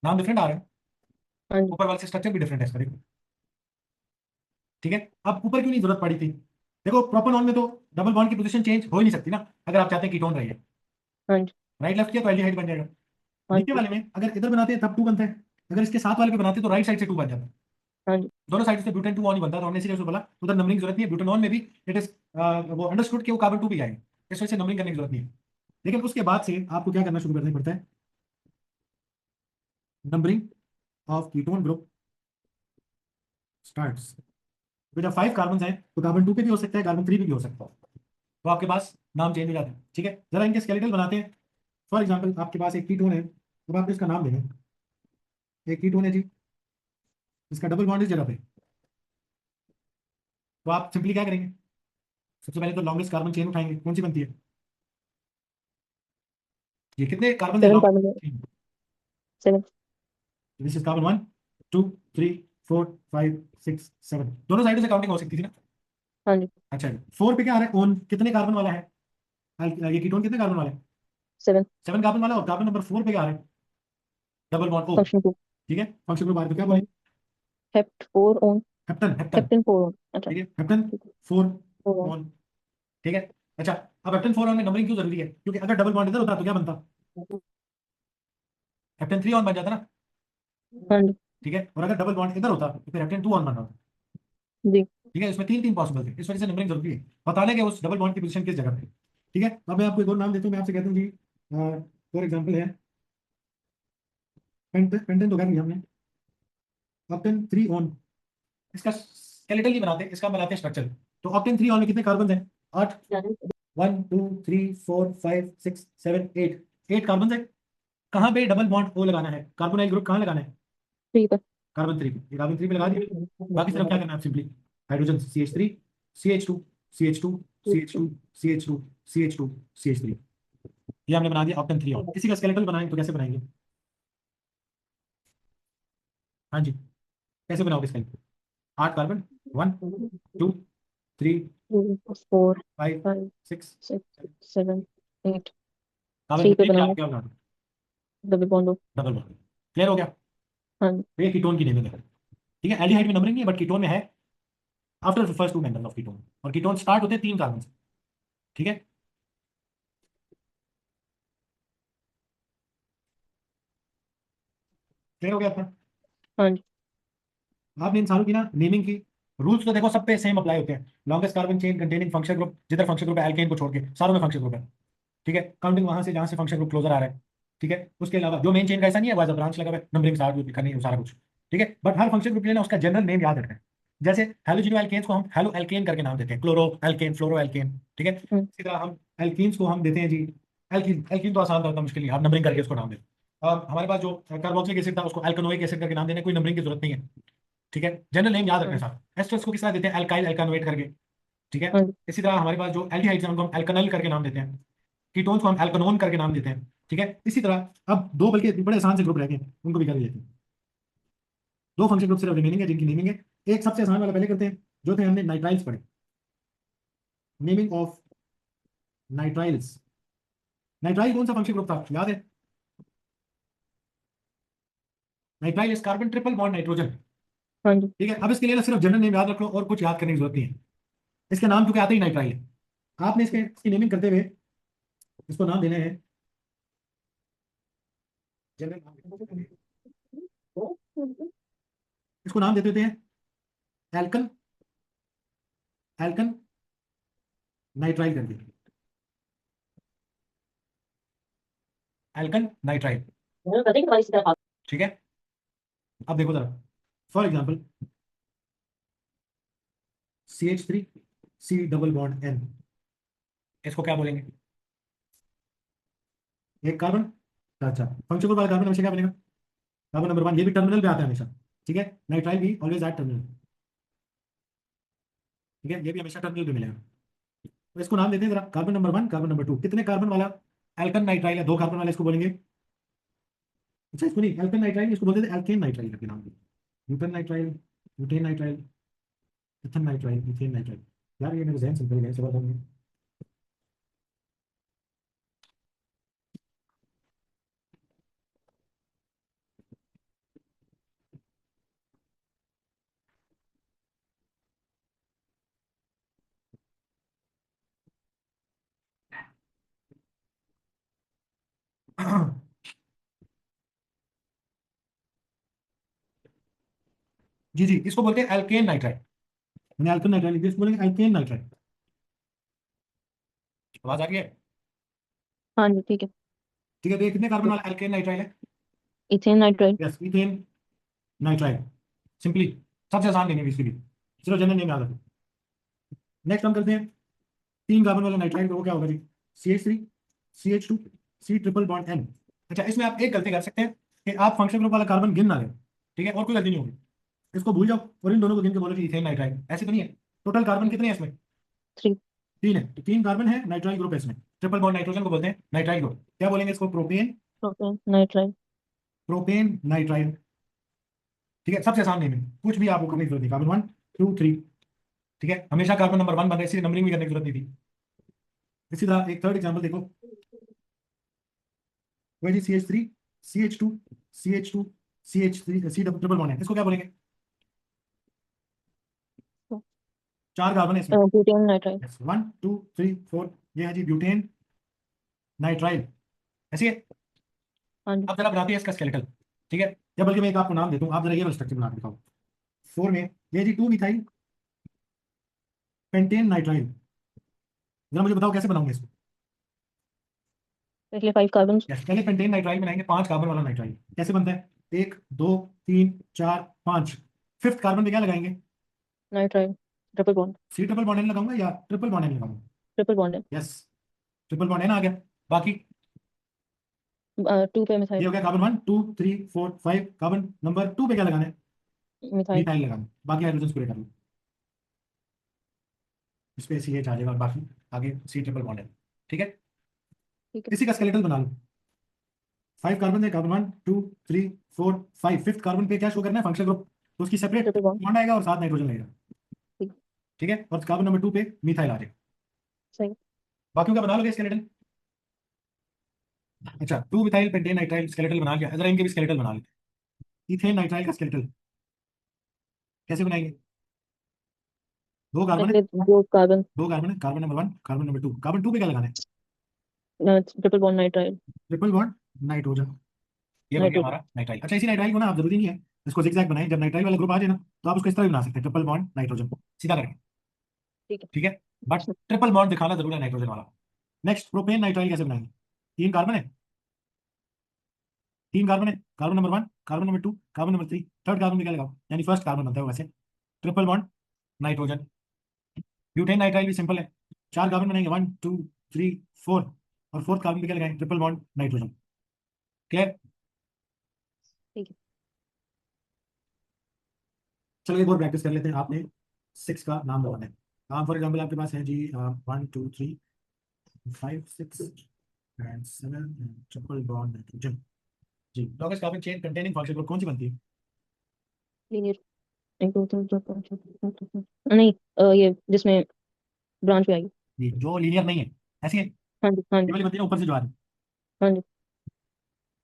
नाम डिफरेंट आ रहा है, हाँ जी। ऊपर वाले से स्ट्रक्चर भी डिफरेंट है इसका, देखो। ठीक है, अब ऊपर क्यों नहीं जरूरत पड़ी थी? देखो प्रोपेनॉन में तो डबल बॉन्ड की पोजीशन चेंज हो ही नहीं सकती ना, अगर आप चाहते हैं कीटोन रहिए। हाँ जी। राइट लेफ्ट किया तो एल्डिहाइड बन जाएगा। हाँ नीचे जी। वाले में अगर इधर बनाते हैं तब 2 बनता है, अगर इसके साथ वाले पे बनाते हैं तो राइट साइड से 2 बन जाता है। हाँ जी। दोनों साइड से ब्यूटेन 2 ऑन ही बनता है, तो हमने इसीलिए उसको बोला उधर नंबरिंग जरूरत नहीं है। ब्यूटेनॉन में भी इट इज वो अंडरस्टूड कि वो कार्बन 2 भी आएंगे, इस वजह से नंबरिंग करने की जरूरत नहीं है। लेकिन उसके बाद से आपको क्या करना शुरू करना पड़ता है? Numbering of ketone group starts. तो जब 5 कार्बन हैं तो कार्बन 2 पे भी हो सकता है, कार्बन 3 पे भी हो सकता है, तो आपके पास नाम चेंज हो जाता है। ठीक है, जरा इनके स्केलेटल बनाते हैं। फॉर एग्जाम्पल आपके पास एक कीटोन है, अब आप इसका नाम देंगे। एक कीटोन है जी, इसका डबल बॉन्ड इस जगह पे, तो आप सिंपली क्या करेंगे? सबसे पहले तो लॉन्गेस्ट कार्बन चेन उठाएंगे, कौन सी बनती है? ये कितने कार्बन है seven long carbon. Chain? Seven. This is carbon 1 2 3 4 5 6 7, दोनों साइडों से काउंटिंग हो सकती थी ना। हाँ जी। अच्छा, 4 पे क्या आ रहा है? ओन कितने कार्बन वाला है? ये कीटोन कितने कार्बन वाला है? सेवन। 7 कार्बन वाला, और कार्बन नंबर 4 पे क्या आ रहा है? Double bond O. Function two. ठीक है, फंक्शन ग्रुप आर तो क्या वन। बोलेंगे? Hept four one. Heptane, heptane. Heptane four one. अच्छा। ठीक है, हेप्टन ठीक है। 4 फोर ओन। ऑन। ठीक है। अच्छा, अब हेप्टन 4 ऑन में नंबरिंग क्यों जरूरी है? क्योंकि अगर डबल बॉन्ड इधर होता तो क्या बनता? हेप्टन 3 ऑन बन जाता ना। हाँ जी। ठीक है, और अगर डबल बॉन्ड इधर होता तो फिर हेप्टेन 2 ऑन बन रहा था। जी। ठीक है, इसमें तीन तीन पॉसिबल थे, इस वजह से नंबरिंग जरूरी है, बताने के उस डबल बॉन्ड की पोजीशन किस जगह पे। ठीक है, अब मैं आपको एक और नाम देता हूँ, मैं आपसे कहता हूँ जी, फॉर एग्जाम्पल है पेंटन तो कर लिया हमने। ऑक्टेन 3 ऑन, इसका स्केलेटल नहीं बनाते, इसका बनाते हैं स्ट्रक्चर। तो ऑक्टेन 3 ऑन में कितने कार्बन हैं? 8। 1 2 3 4 5 6 7 8, 8 कार्बन है। कहाँ पे डबल बॉन्ड ओ लगाना है? कार्बोनाइल ग्रुप कहाँ लगाना है? ठीक है। कार्बन 3 पे, कार्बन 3 पे लगा दिया। बाकी सिर्फ क्या करना है? Simply hydrogen CH3, CH2, CH2, CH2, CH2, CH2, CH3, ये हमने बना दिया ऑक्टेन 3 ऑन। इसी का स्केलेटल बनाएंगे तो कैसे बनाएंगे? हाँ जी, कैसे बनाओगे skeletal? 8 carbon, 1 2 3 four 5 five 6। Six seven eight. Carbon three पे 3 पे आप बनाना। क्या बना दो? Double bond. Double bond. Clear हो गया? हाँ जी। तो ये कीटोन की नेमिंग है। ठीक है, एल्डिहाइड में नंबरिंग नहीं है, बट कीटोन में है। After first 2 members of ketone, और कीटोन स्टार्ट होते हैं 3 कार्बन से। ठीक है, क्लियर हो गया आपका? हाँ जी। आपने इन सारों की ना नेमिंग की रूल्स तो देखो सब पे सेम अप्लाई होते हैं। Longest carbon chain containing function group, जिधर फंक्शन ग्रुप है एल्केन को छोड़ के सारों में फंक्शन ग्रुप है। ठीक है, काउंटिंग वहां से जहां से फंक्शन ग्रुप क्लोजर आ रहा है। ठीक है, उसके अलावा जो मेन चेन का ऐसा नहीं है, वाइज ब्रांच लगा हुआ है, नंबरिंग सारा कुछ लिखा नहीं है, सारा कुछ। ठीक है, बट हर फंक्शन ग्रुप के लिए ना उसका जनरल नेम याद रखना है। जैसे हेलोजिनो एल्केन्स को हम हेलो एल्केन करके नाम देते हैं, क्लोरो एल्केन, फ्लोरो एल्केन। ठीक है, हम्म। इसी तरह हम एल्कीन्स को हम देते हैं जी एल्कीन। एल्कीन तो आसान था, मुश्किल नहीं, हम नंबरिंग करके उसको नाम देते हैं। अब हमारे पास जो कार्बोक्सिलिक एसिड था उसको एल्कनोइक एसिड करके नाम देने, कोई नंबरिंग की जरूरत नहीं है। ठीक है, जनरल नेम याद रखना हाँ। सारा। एस्टर्स को किस तरह देते हैं? एल्काइल एल्कानोएट करके। ठीक है, हाँ जी। इसी तरह हमारे पास जो एल्डिहाइड्स हैं उनको हम एल्कनल करके नाम देते हैं, कीटोन्स को हम एल्कनोन करके नाम देते हैं। ठीक है, इसी तरह अब दो बल्कि बड़े आसान से ग्रुप रह गए, उनको भी कर लेते हैं। दो फंक्शन ग्रुप सिर्फ रिमेनिंग है जिनकी नेमिंग है। एक सबसे आसान वाला पहले करते हैं, जो थे हमने नाइट्राइल्स पढ़े। Naming of nitriles. नाइट्राइल कौन सा फंक्शन ग्रुप था, याद है? Nitrile is carbon triple bond nitrogen. हाँ जी। ठीक है, अब इसके लिए ना सिर्फ जनरल नेम याद रख लो, और कुछ याद करने की जरूरत नहीं है। इसके नाम क्योंकि आते ही नाइट्राइल है, आपने इसकी नेमिंग करते हुए इसको नाम देने हैं जनरल नाम। इसको नाम देते हैं एल्कन, एल्कन नाइट्राइल करके। Alcon nitrile. ठीक है, अब देखो जरा, for example CH3 C double bond N, इसको क्या बोलेंगे? एक कार्बन। अच्छा, फंक्शन ग्रुप वाला कार्बन हमेशा क्या बनेगा? कार्बन नंबर 1, ये भी टर्मिनल पे आता है हमेशा। ठीक है, नाइट्राइल भी ऑलवेज एट टर्मिनल। ठीक है, ये भी हमेशा टर्मिनल पे मिलेगा। तो इसको नाम देते हैं जरा, कार्बन नंबर 1, कार्बन नंबर 2, कितने कार्बन वाला एल्कन नाइट्राइल है? 2 कार्बन वाला, इसको बोलेंगे। अच्छा, इसको नहीं एल्कन नाइट्राइल, इसको बोलते थे एल्केन नाइट्राइल करके नाम। Butane nitrile, butane nitrile, Ethan nitrile, ethane nitrile. यार ये मेरे जहन से निकल गए, सब जी जी, इसको बोलते हैं एल्केन नाइट्राइड। मैंने एल्केन नाइट्राइड लिख दिया, इसको बोलेंगे एल्केन नाइट्राइड। आवाज आ रही है? हाँ जी, ठीक है। ठीक है, तो ये कितने कार्बन वाला एल्केन नाइट्राइड है? Ethane nitrile. Yes, ethane nitride. Simply, सबसे आसान नेम है इसके लिए, सिर्फ जनरल नेम याद रखो। नेक्स्ट हम करते हैं तीन कार्बन वाला नाइट्राइड, तो वो क्या होगा जी? CH3, CH2, C triple bond N। अच्छा, इसमें आप एक गलती कर सकते हैं कि आप फंक्शन ग्रुप वाला कार्बन गिन ना लें। ठीक है, और कोई गलती नहीं होगी। इसको भूल जाओ और इन दोनों को गिन के बोलो कि इथेन नाइट्राइड। ऐसे तो नहीं है। टोटल कार्बन कितने हैं इसमें? 3। तीन है, तो तीन कार्बन है, नाइट्राइल ग्रुप है इसमें। ट्रिपल बॉन्ड नाइट्रोजन को बोलते हैं नाइट्राइल ग्रुप। क्या बोलेंगे इसको? Propane. Propane nitrile. Propane nitrile. ठीक है, सबसे आसान नेम है, कुछ भी आपको करने की जरूरत नहीं। कार्बन 1 2 3। ठीक है, हमेशा कार्बन नंबर 1 बन रहा है, इसलिए नंबरिंग भी करने की जरूरत नहीं थी। इसी तरह एक थर्ड एग्जाम्पल देखो, वही जी CH3, CH2, CH2, CH3, C triple bond है, इसको क्या बोलेंगे? चार कार्बन है इसमें। Butane nitrile. 1 2 3 4, ये है जी ब्यूटेन नाइट्राइल। ऐसी है। हाँ जी। अब जरा बनाते हैं इसका स्केलेटल। ठीक है, या बल्कि मैं एक आपको नाम देता हूँ, आप जरा ये वाला स्ट्रक्चर बना के दिखाओ। 4 में ये जी 2 मिथाइल पेंटेन नाइट्राइल। जरा मुझे बताओ कैसे बनाऊंगा इसको? पहले 5 कार्बन। यस, पहले पेंटेन नाइट्राइल बनाएंगे, 5 कार्बन वाला नाइट्राइल। कैसे बनता है? 1 2 3 4 5। फिफ्थ कार्बन पे क्या लगाएंगे? Nitrile. Triple bond. C triple bond N लगाऊंगा या ट्रिपल बॉन्ड N लगाऊंगा? ट्रिपल बॉन्ड है। यस, ट्रिपल बॉन्ड N आ गया। बाकी 2 पे ये मिथाइल। हो गया कार्बन 1 2 3 4 5। कार्बन नंबर 2 पे क्या लगाना है? मिथाइल। मिथाइल लगाना है। बाकी हाइड्रोजन पूरे कर लो। इस पे CH आ जाएगा और बाकी आगे C ट्रिपल बॉन्ड है। ठीक है, ठीक है। इसी का स्केलेटल बना लो। 5 कार्बन है, कार्बन 1 2 3 4 5। फिफ्थ कार्बन पे क्या शो करना है? Functional group. तो उसकी सेपरेट ट्रिपल बॉन्ड। बॉन्ड आएगा और साथ नाइट्रोजन लगेगा। ठीक। ठीक है, और कार्बन नंबर 2 पे मिथाइल आ जाएगा। सही। बाकियों का बना लोगे स्केलेटन? अच्छा, 2 मिथाइल पेंटेन नाइट्राइल स्केलेटल बना लिया, जरा इनके भी स्केलेटल बना लेते हैं। इथेन नाइट्राइल का स्केलेटल कैसे बनाएंगे? दो कार्बन है। पहले 2 कार्बन। दो कार्बन है, carbon number 1, carbon number 2। Carbon 2 पे क्या लगाना है? Triple bond nitrile. Triple bond nitrogen. ये बन गया नाइट्रोजन। हमारा नाइट्राइल। अच्छा, इसी नाइट्राइल को ना आप जरूरी नहीं है इसको जिगजैग बनाएं, जब नाइट्राइल वाला ग्रुप आ जाए ना तो आप उसको इस तरह भी बना सकते हैं, ट्रिपल बॉन्ड नाइट्रोजन सीधा करके। ठीक है। ठीक है, बट ट्रिपल बॉन्ड दिखाना जरूर है नाइट्रोजन वाला। नेक्स्ट, प्रोपेन नाइट्राइल कैसे बनाएंगे? तीन कार्बन है। तीन कार्बन है, carbon number 1, carbon number 2, carbon number 3। Third carbon में क्या लगाओ? यानी फर्स्ट कार्बन बनता है वो वैसे। Triple bond nitrogen. Butane nitrile भी सिंपल है। चार कार्बन बनाएंगे, 1 2 3 4। और फोर्थ कार्बन पे क्या लगाएंगे? Triple bond nitrogen. क्लियर? ठीक है। चलो एक और प्रैक्टिस कर लेते हैं। आपने 6 का नाम बताना है। नाम फॉर एग्जाम्पल आपके पास है जी 1 2 3 5 6 एंड 7 ट्रिपल बॉन्ड नाइट्रोजन। जी, longest carbon chain containing function group कौन सी बनती है? लीनियर। 1 2 3 4 5 6 7 8 नहीं, ये जिसमें ब्रांच पे आएगी। जी, जो लीनियर नहीं है, ऐसी है, ये हाँ जी, हाँ जी। वाली बनती है ऊपर से जो आ रही है। हाँ जी।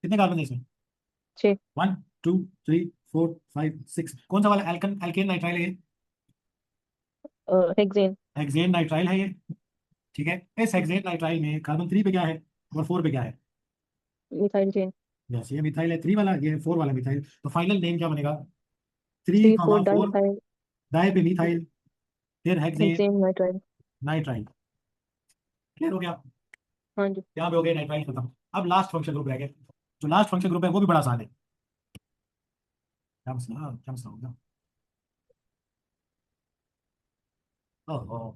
कितने कार्बन है इसमें? 6। 1 2 3 4 5 6। कौन सा वाला एल्कन एल्केन नाइट्राइल है ये? हेक्सेन। हेक्सेन नाइट्राइल है ये। ठीक है, इस हेक्सेन नाइट्राइल में कार्बन 3 पे क्या है और 4 पे क्या है? Methyl chain. यस, ये मिथाइल है 3 वाला, ये 4 वाला मिथाइल। तो फाइनल नेम क्या बनेगा? Three 3 4 comma di four methyl. दाएं पे मिथाइल, फिर hexane hexane nitrile. Nitrile. Clear हो गया? हाँ जी। यहाँ पे हो गया नाइट्राइल खत्म। अब लास्ट फंक्शन ग्रुप रह गया। जो लास्ट फंक्शन ग्रुप है वो भी बड़ा आसान है। क्या मसला, क्या मसला होगा? ओहो,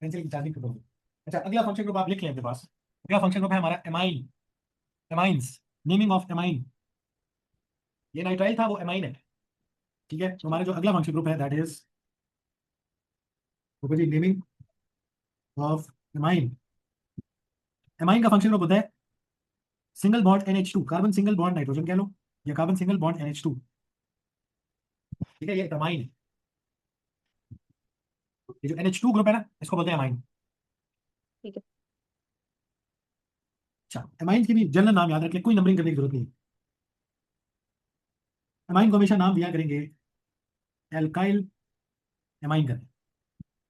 पेंसिल की चाबी खत्म हो गई। अच्छा, अगला फंक्शन ग्रुप आप लिख लें अपने पास। अगला फंक्शन ग्रुप है हमारा amine. Amines, naming of amine. ये नाइट्राइल था, वो एमाइन है। ठीक है, तो हमारा जो अगला फंक्शन ग्रुप है दैट इज जी नेमिंग ऑफ एमाइन। एमाइन का फंक्शन ग्रुप होता है single bond NH2, carbon single bond nitrogen कह लो, या कार्बन सिंगल बॉन्ड NH2। ठीक है, ये एमाइन। ये जो NH2 ग्रुप है ना, इसको बोलते हैं एमाइन। ठीक है। अच्छा, एमाइन की भी जनरल नाम याद रख ले, कोई नंबरिंग करने की जरूरत नहीं है। एमाइन को हमेशा नाम दिया करेंगे एल्काइल एमाइन करके।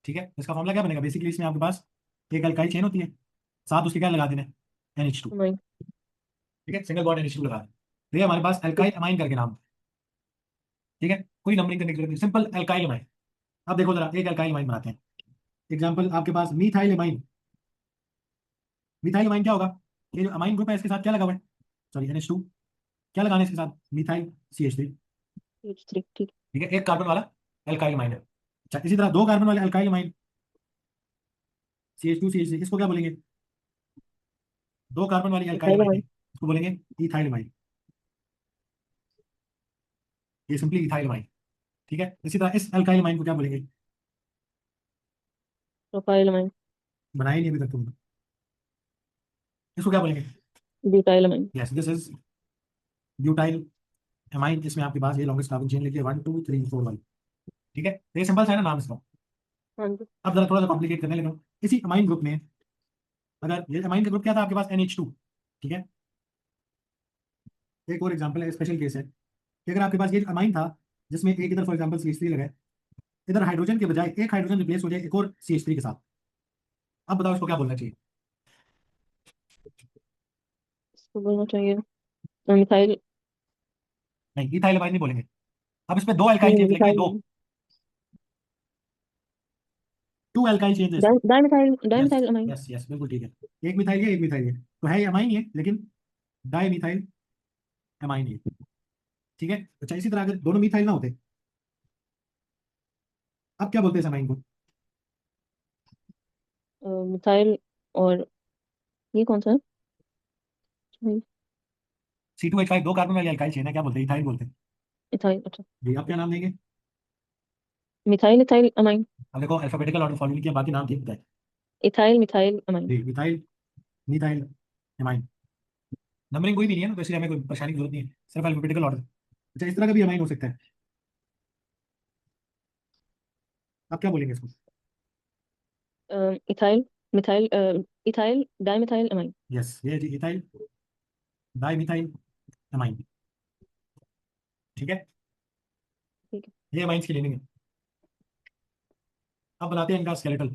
ठीक है, इसका फॉर्मूला क्या बनेगा? बेसिकली इसमें आपके पास एक अल्काइल चेन होती है, साथ उसके क्या लगा देना है? NH2। अमाइन। ठीक है, सिंगल बॉन्ड NH2 लगा दें। तो ये हमारे पास एल्काइल अमाइन करके नाम है। ठीक है, कोई नंबरिंग करने की जरूरत नहीं, सिंपल एल्काइल अमाइन। अब देखो जरा एक एल्काइल अमाइन बनाते हैं। एग्जाम्पल आपके पास मीथाइल अमाइन। मिथाइल अमाइन क्या होगा? ये जो अमाइन ग्रुप है इसके साथ क्या लगा हुआ है? सॉरी NH2, क्या लगाना है इसके साथ? Methyl CH3। CH3 ठीक। ठीक है, एक कार्बन वाला एल्काइल अमाइन है। अच्छा, इसी तरह दो कार्बन वाले एल्काइल अमाइन CH2 CH3, इसको क्या बोलेंगे? दो कार्बन वाली एल्काइल इथाइल अमाइन है, अमाइन। इसको बोलेंगे इथाइल अमाइन। ये सिंपली इथाइल अमाइन। ठीक है, इसी तरह इस एल्काइल अमाइन को क्या बोलेंगे? Propyl amine. बनाया ही नहीं अभी तक तुमने, इसको क्या बोलेंगे? Butyl amine. Yes, this is butyl amine. इसमें आपके पास ये लॉन्गेस्ट कार्बन चेन लिखिए 1 2 3 4 वाली। ठीक है, तो ये सिंपल सा है ना नाम इसका। हाँ जी। अब जरा थोड़ा सा कॉम्प्लिकेट करने लगा। इसी अमाइन ग्रुप में, अगर ये अमाइन का ग्रुप क्या था आपके पास? NH2। ठीक है, एक और एग्जांपल है, स्पेशल केस है कि अगर आपके पास ये अमाइन था जिसमें एक इधर फॉर एग्जांपल CH3 लगा है, इधर हाइड्रोजन के बजाय एक हाइड्रोजन रिप्लेस हो जाए एक और CH3 के साथ। अब बताओ इसको क्या बोलना चाहिए? इसको बोलना चाहिए मिथाइल। नहीं, इथाइल अमाइन नहीं बोलेंगे। अब इसमें दो नहीं एल्काइल नहीं, चेंज लिखेंगे, मिथाइल दो, नहीं। 2 alkyl changes. Dimethyl yes, dimethyl amine. Yes, yes, बिल्कुल ठीक है। एक मिथाइल है एक मिथाइल है, तो है ये अमाइन ही है लेकिन डाई मिथाइल अमाइन ही है। ठीक है, अच्छा, इसी तरह अगर दोनों मिथाइल ना होते, अब क्या बोलते हैं इस अमाइन को? मिथाइल। और ये कौन सा है? C2H5 दो कार्बन वाली एल्काइल चेन है, क्या बोलते हैं? इथाइल बोलते हैं। इथाइल अच्छा। जी, आप क्या नाम देंगे? Methyl ethyl amine. अब देखो अल्फाबेटिकल ऑर्डर फॉलो किया, बाकी नाम ठीक बताए। Ethyl methyl amine. जी, मिथाइल, मिथाइल अमाइन। नंबरिंग कोई भी नहीं है ना, तो इसलिए हमें कोई परेशानी की जरूरत नहीं है, सिर्फ अल्फाबेटिकल ऑर्डर। अच्छा, इस तरह का भी अमाइन हो सकता है। आप क्या बोलेंगे इसको? Ethyl methyl ethyl dimethyl amine. Yes, ये जी इथाइल डाई मिथाइल अमाइन। ठीक है, ठीक है। ये अमाइंस की लीनिंग है। अब बनाते हैं इनका स्केलेटल।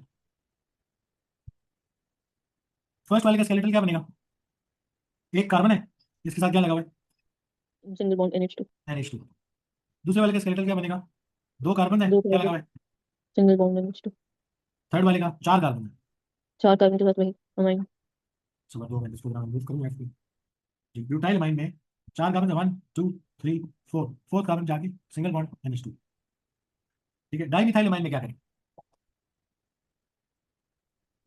फर्स्ट वाले का स्केलेटल क्या बनेगा? एक कार्बन है, इसके साथ क्या लगा हुआ है? Single bond NH2। NH2। दूसरे वाले का स्केलेटल क्या बनेगा? दो कार्बन है, दो क्या कार्बन। लगा हुआ है? Single bond NH2। थर्ड वाले का चार कार्बन है। चार कार्बन के साथ वही अमाइन। सुबह 2 मिनट इसको मूव करूंगा इसकी। जी, ब्यूटाइल अमाइन में चार कार्बन है, 1 2 3 4, फोर्थ कार्बन जाके सिंगल बॉन्ड NH2। ठीक है, डाई मिथाइल अमाइन में क्या करें?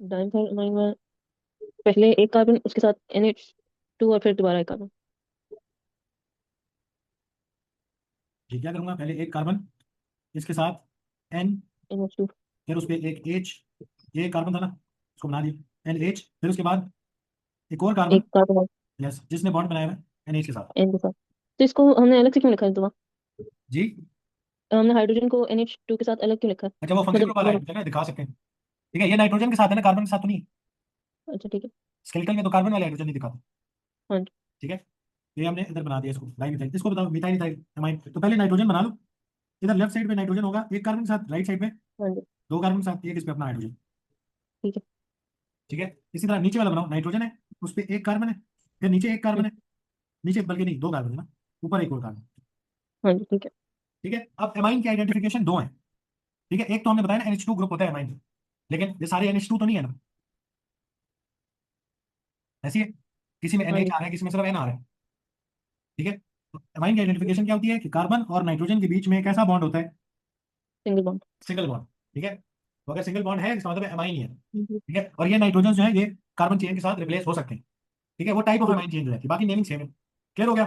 डाइमिथाइल अमाइन में पहले एक कार्बन उसके साथ NH2 और फिर दोबारा एक कार्बन। जी, क्या करूंगा? पहले एक कार्बन, इसके साथ N, NH2। फिर उस पर एक H, ये एक कार्बन था ना, इसको बना दिया NH, फिर उसके बाद एक और कार्बन। एक कार्बन और यस, जिसने बॉन्ड बनाया हुआ है NH के साथ। N के साथ। तो इसको हमने अलग से क्यों लिखा है दवा? जी, हमने हाइड्रोजन को NH2 के साथ अलग क्यों लिखा है? अच्छा, वो फंक्शन मतलब ग्रुप वाला दोनों। है, चलो दिखा सकते हैं। ठीक है, ये नाइट्रोजन के साथ है ना, कार्बन के साथ तो नहीं। अच्छा ठीक है। स्केलेटल में तो कार्बन वाले हाइड्रोजन नहीं दिखाता। हाँ जी। ठीक है, ये हमने इधर बना दिया इसको डाई मिथाइल। इसको बताओ मिथाइल इथाइल अमाइन, तो पहले नाइट्रोजन बना लो। इधर लेफ्ट साइड पे नाइट्रोजन होगा एक कार्बन के साथ, राइट साइड पे हाँ जी। दो कार्बन के साथ एक इस पे अपना हाइड्रोजन। ठीक है। ठीक है, इसी तरह नीचे वाला बनाओ, नाइट्रोजन है, उस पे एक कार्बन है, फिर नीचे एक कार्बन हम्म, है, नीचे बल्कि नहीं, दो कार्बन है ना, ऊपर एक और कार्बन। हाँ जी ठीक है। ठीक है, अब एमाइन की आइडेंटिफिकेशन दो है। ठीक है, एक तो हमने बताया ना NH2 ग्रुप होता है एमाइन, लेकिन ये सारे NH2 तो नहीं है ना, ऐसी है, किसी में हाँ NH जी। आ रहा है, किसी में सिर्फ N आ रहा है। ठीक है, तो एमाइन की आइडेंटिफिकेशन क्या होती है कि कार्बन और नाइट्रोजन के बीच में कैसा बॉन्ड होता है? Single bond. Single bond. ठीक है, तो अगर सिंगल बॉन्ड है इसका मतलब एमाइन ही है। हम्म, ठीक है, और ये नाइट्रोजन जो है ये कार्बन चेन के साथ रिप्लेस हो सकते हैं। ठीक है, वो टाइप ऑफ ठीक है। एमाइन चेंज हो जाती है, बाकी नेमिंग सेम है। क्लियर हो गया?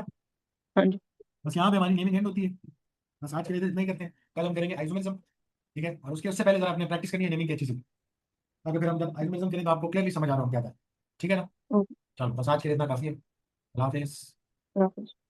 हाँ जी। बस यहाँ पे हमारी नेमिंग एंड होती है। बस आज के लिए तो इतना ही करते हैं, कल हम करेंगे आइसोमेरिज्म। ठीक है, और उससे पहले जरा आपने प्रैक्टिस करनी है नेमिंग की अच्छी से, ताकि फिर हम जब आइसोमेरिज्म करें तो आपको क्लियरली समझ आ रहा हो क्या था। ठीक है ना? ओके। चलो, बस आज के लिए इतना काफी है। अल्लाह हाफिज़।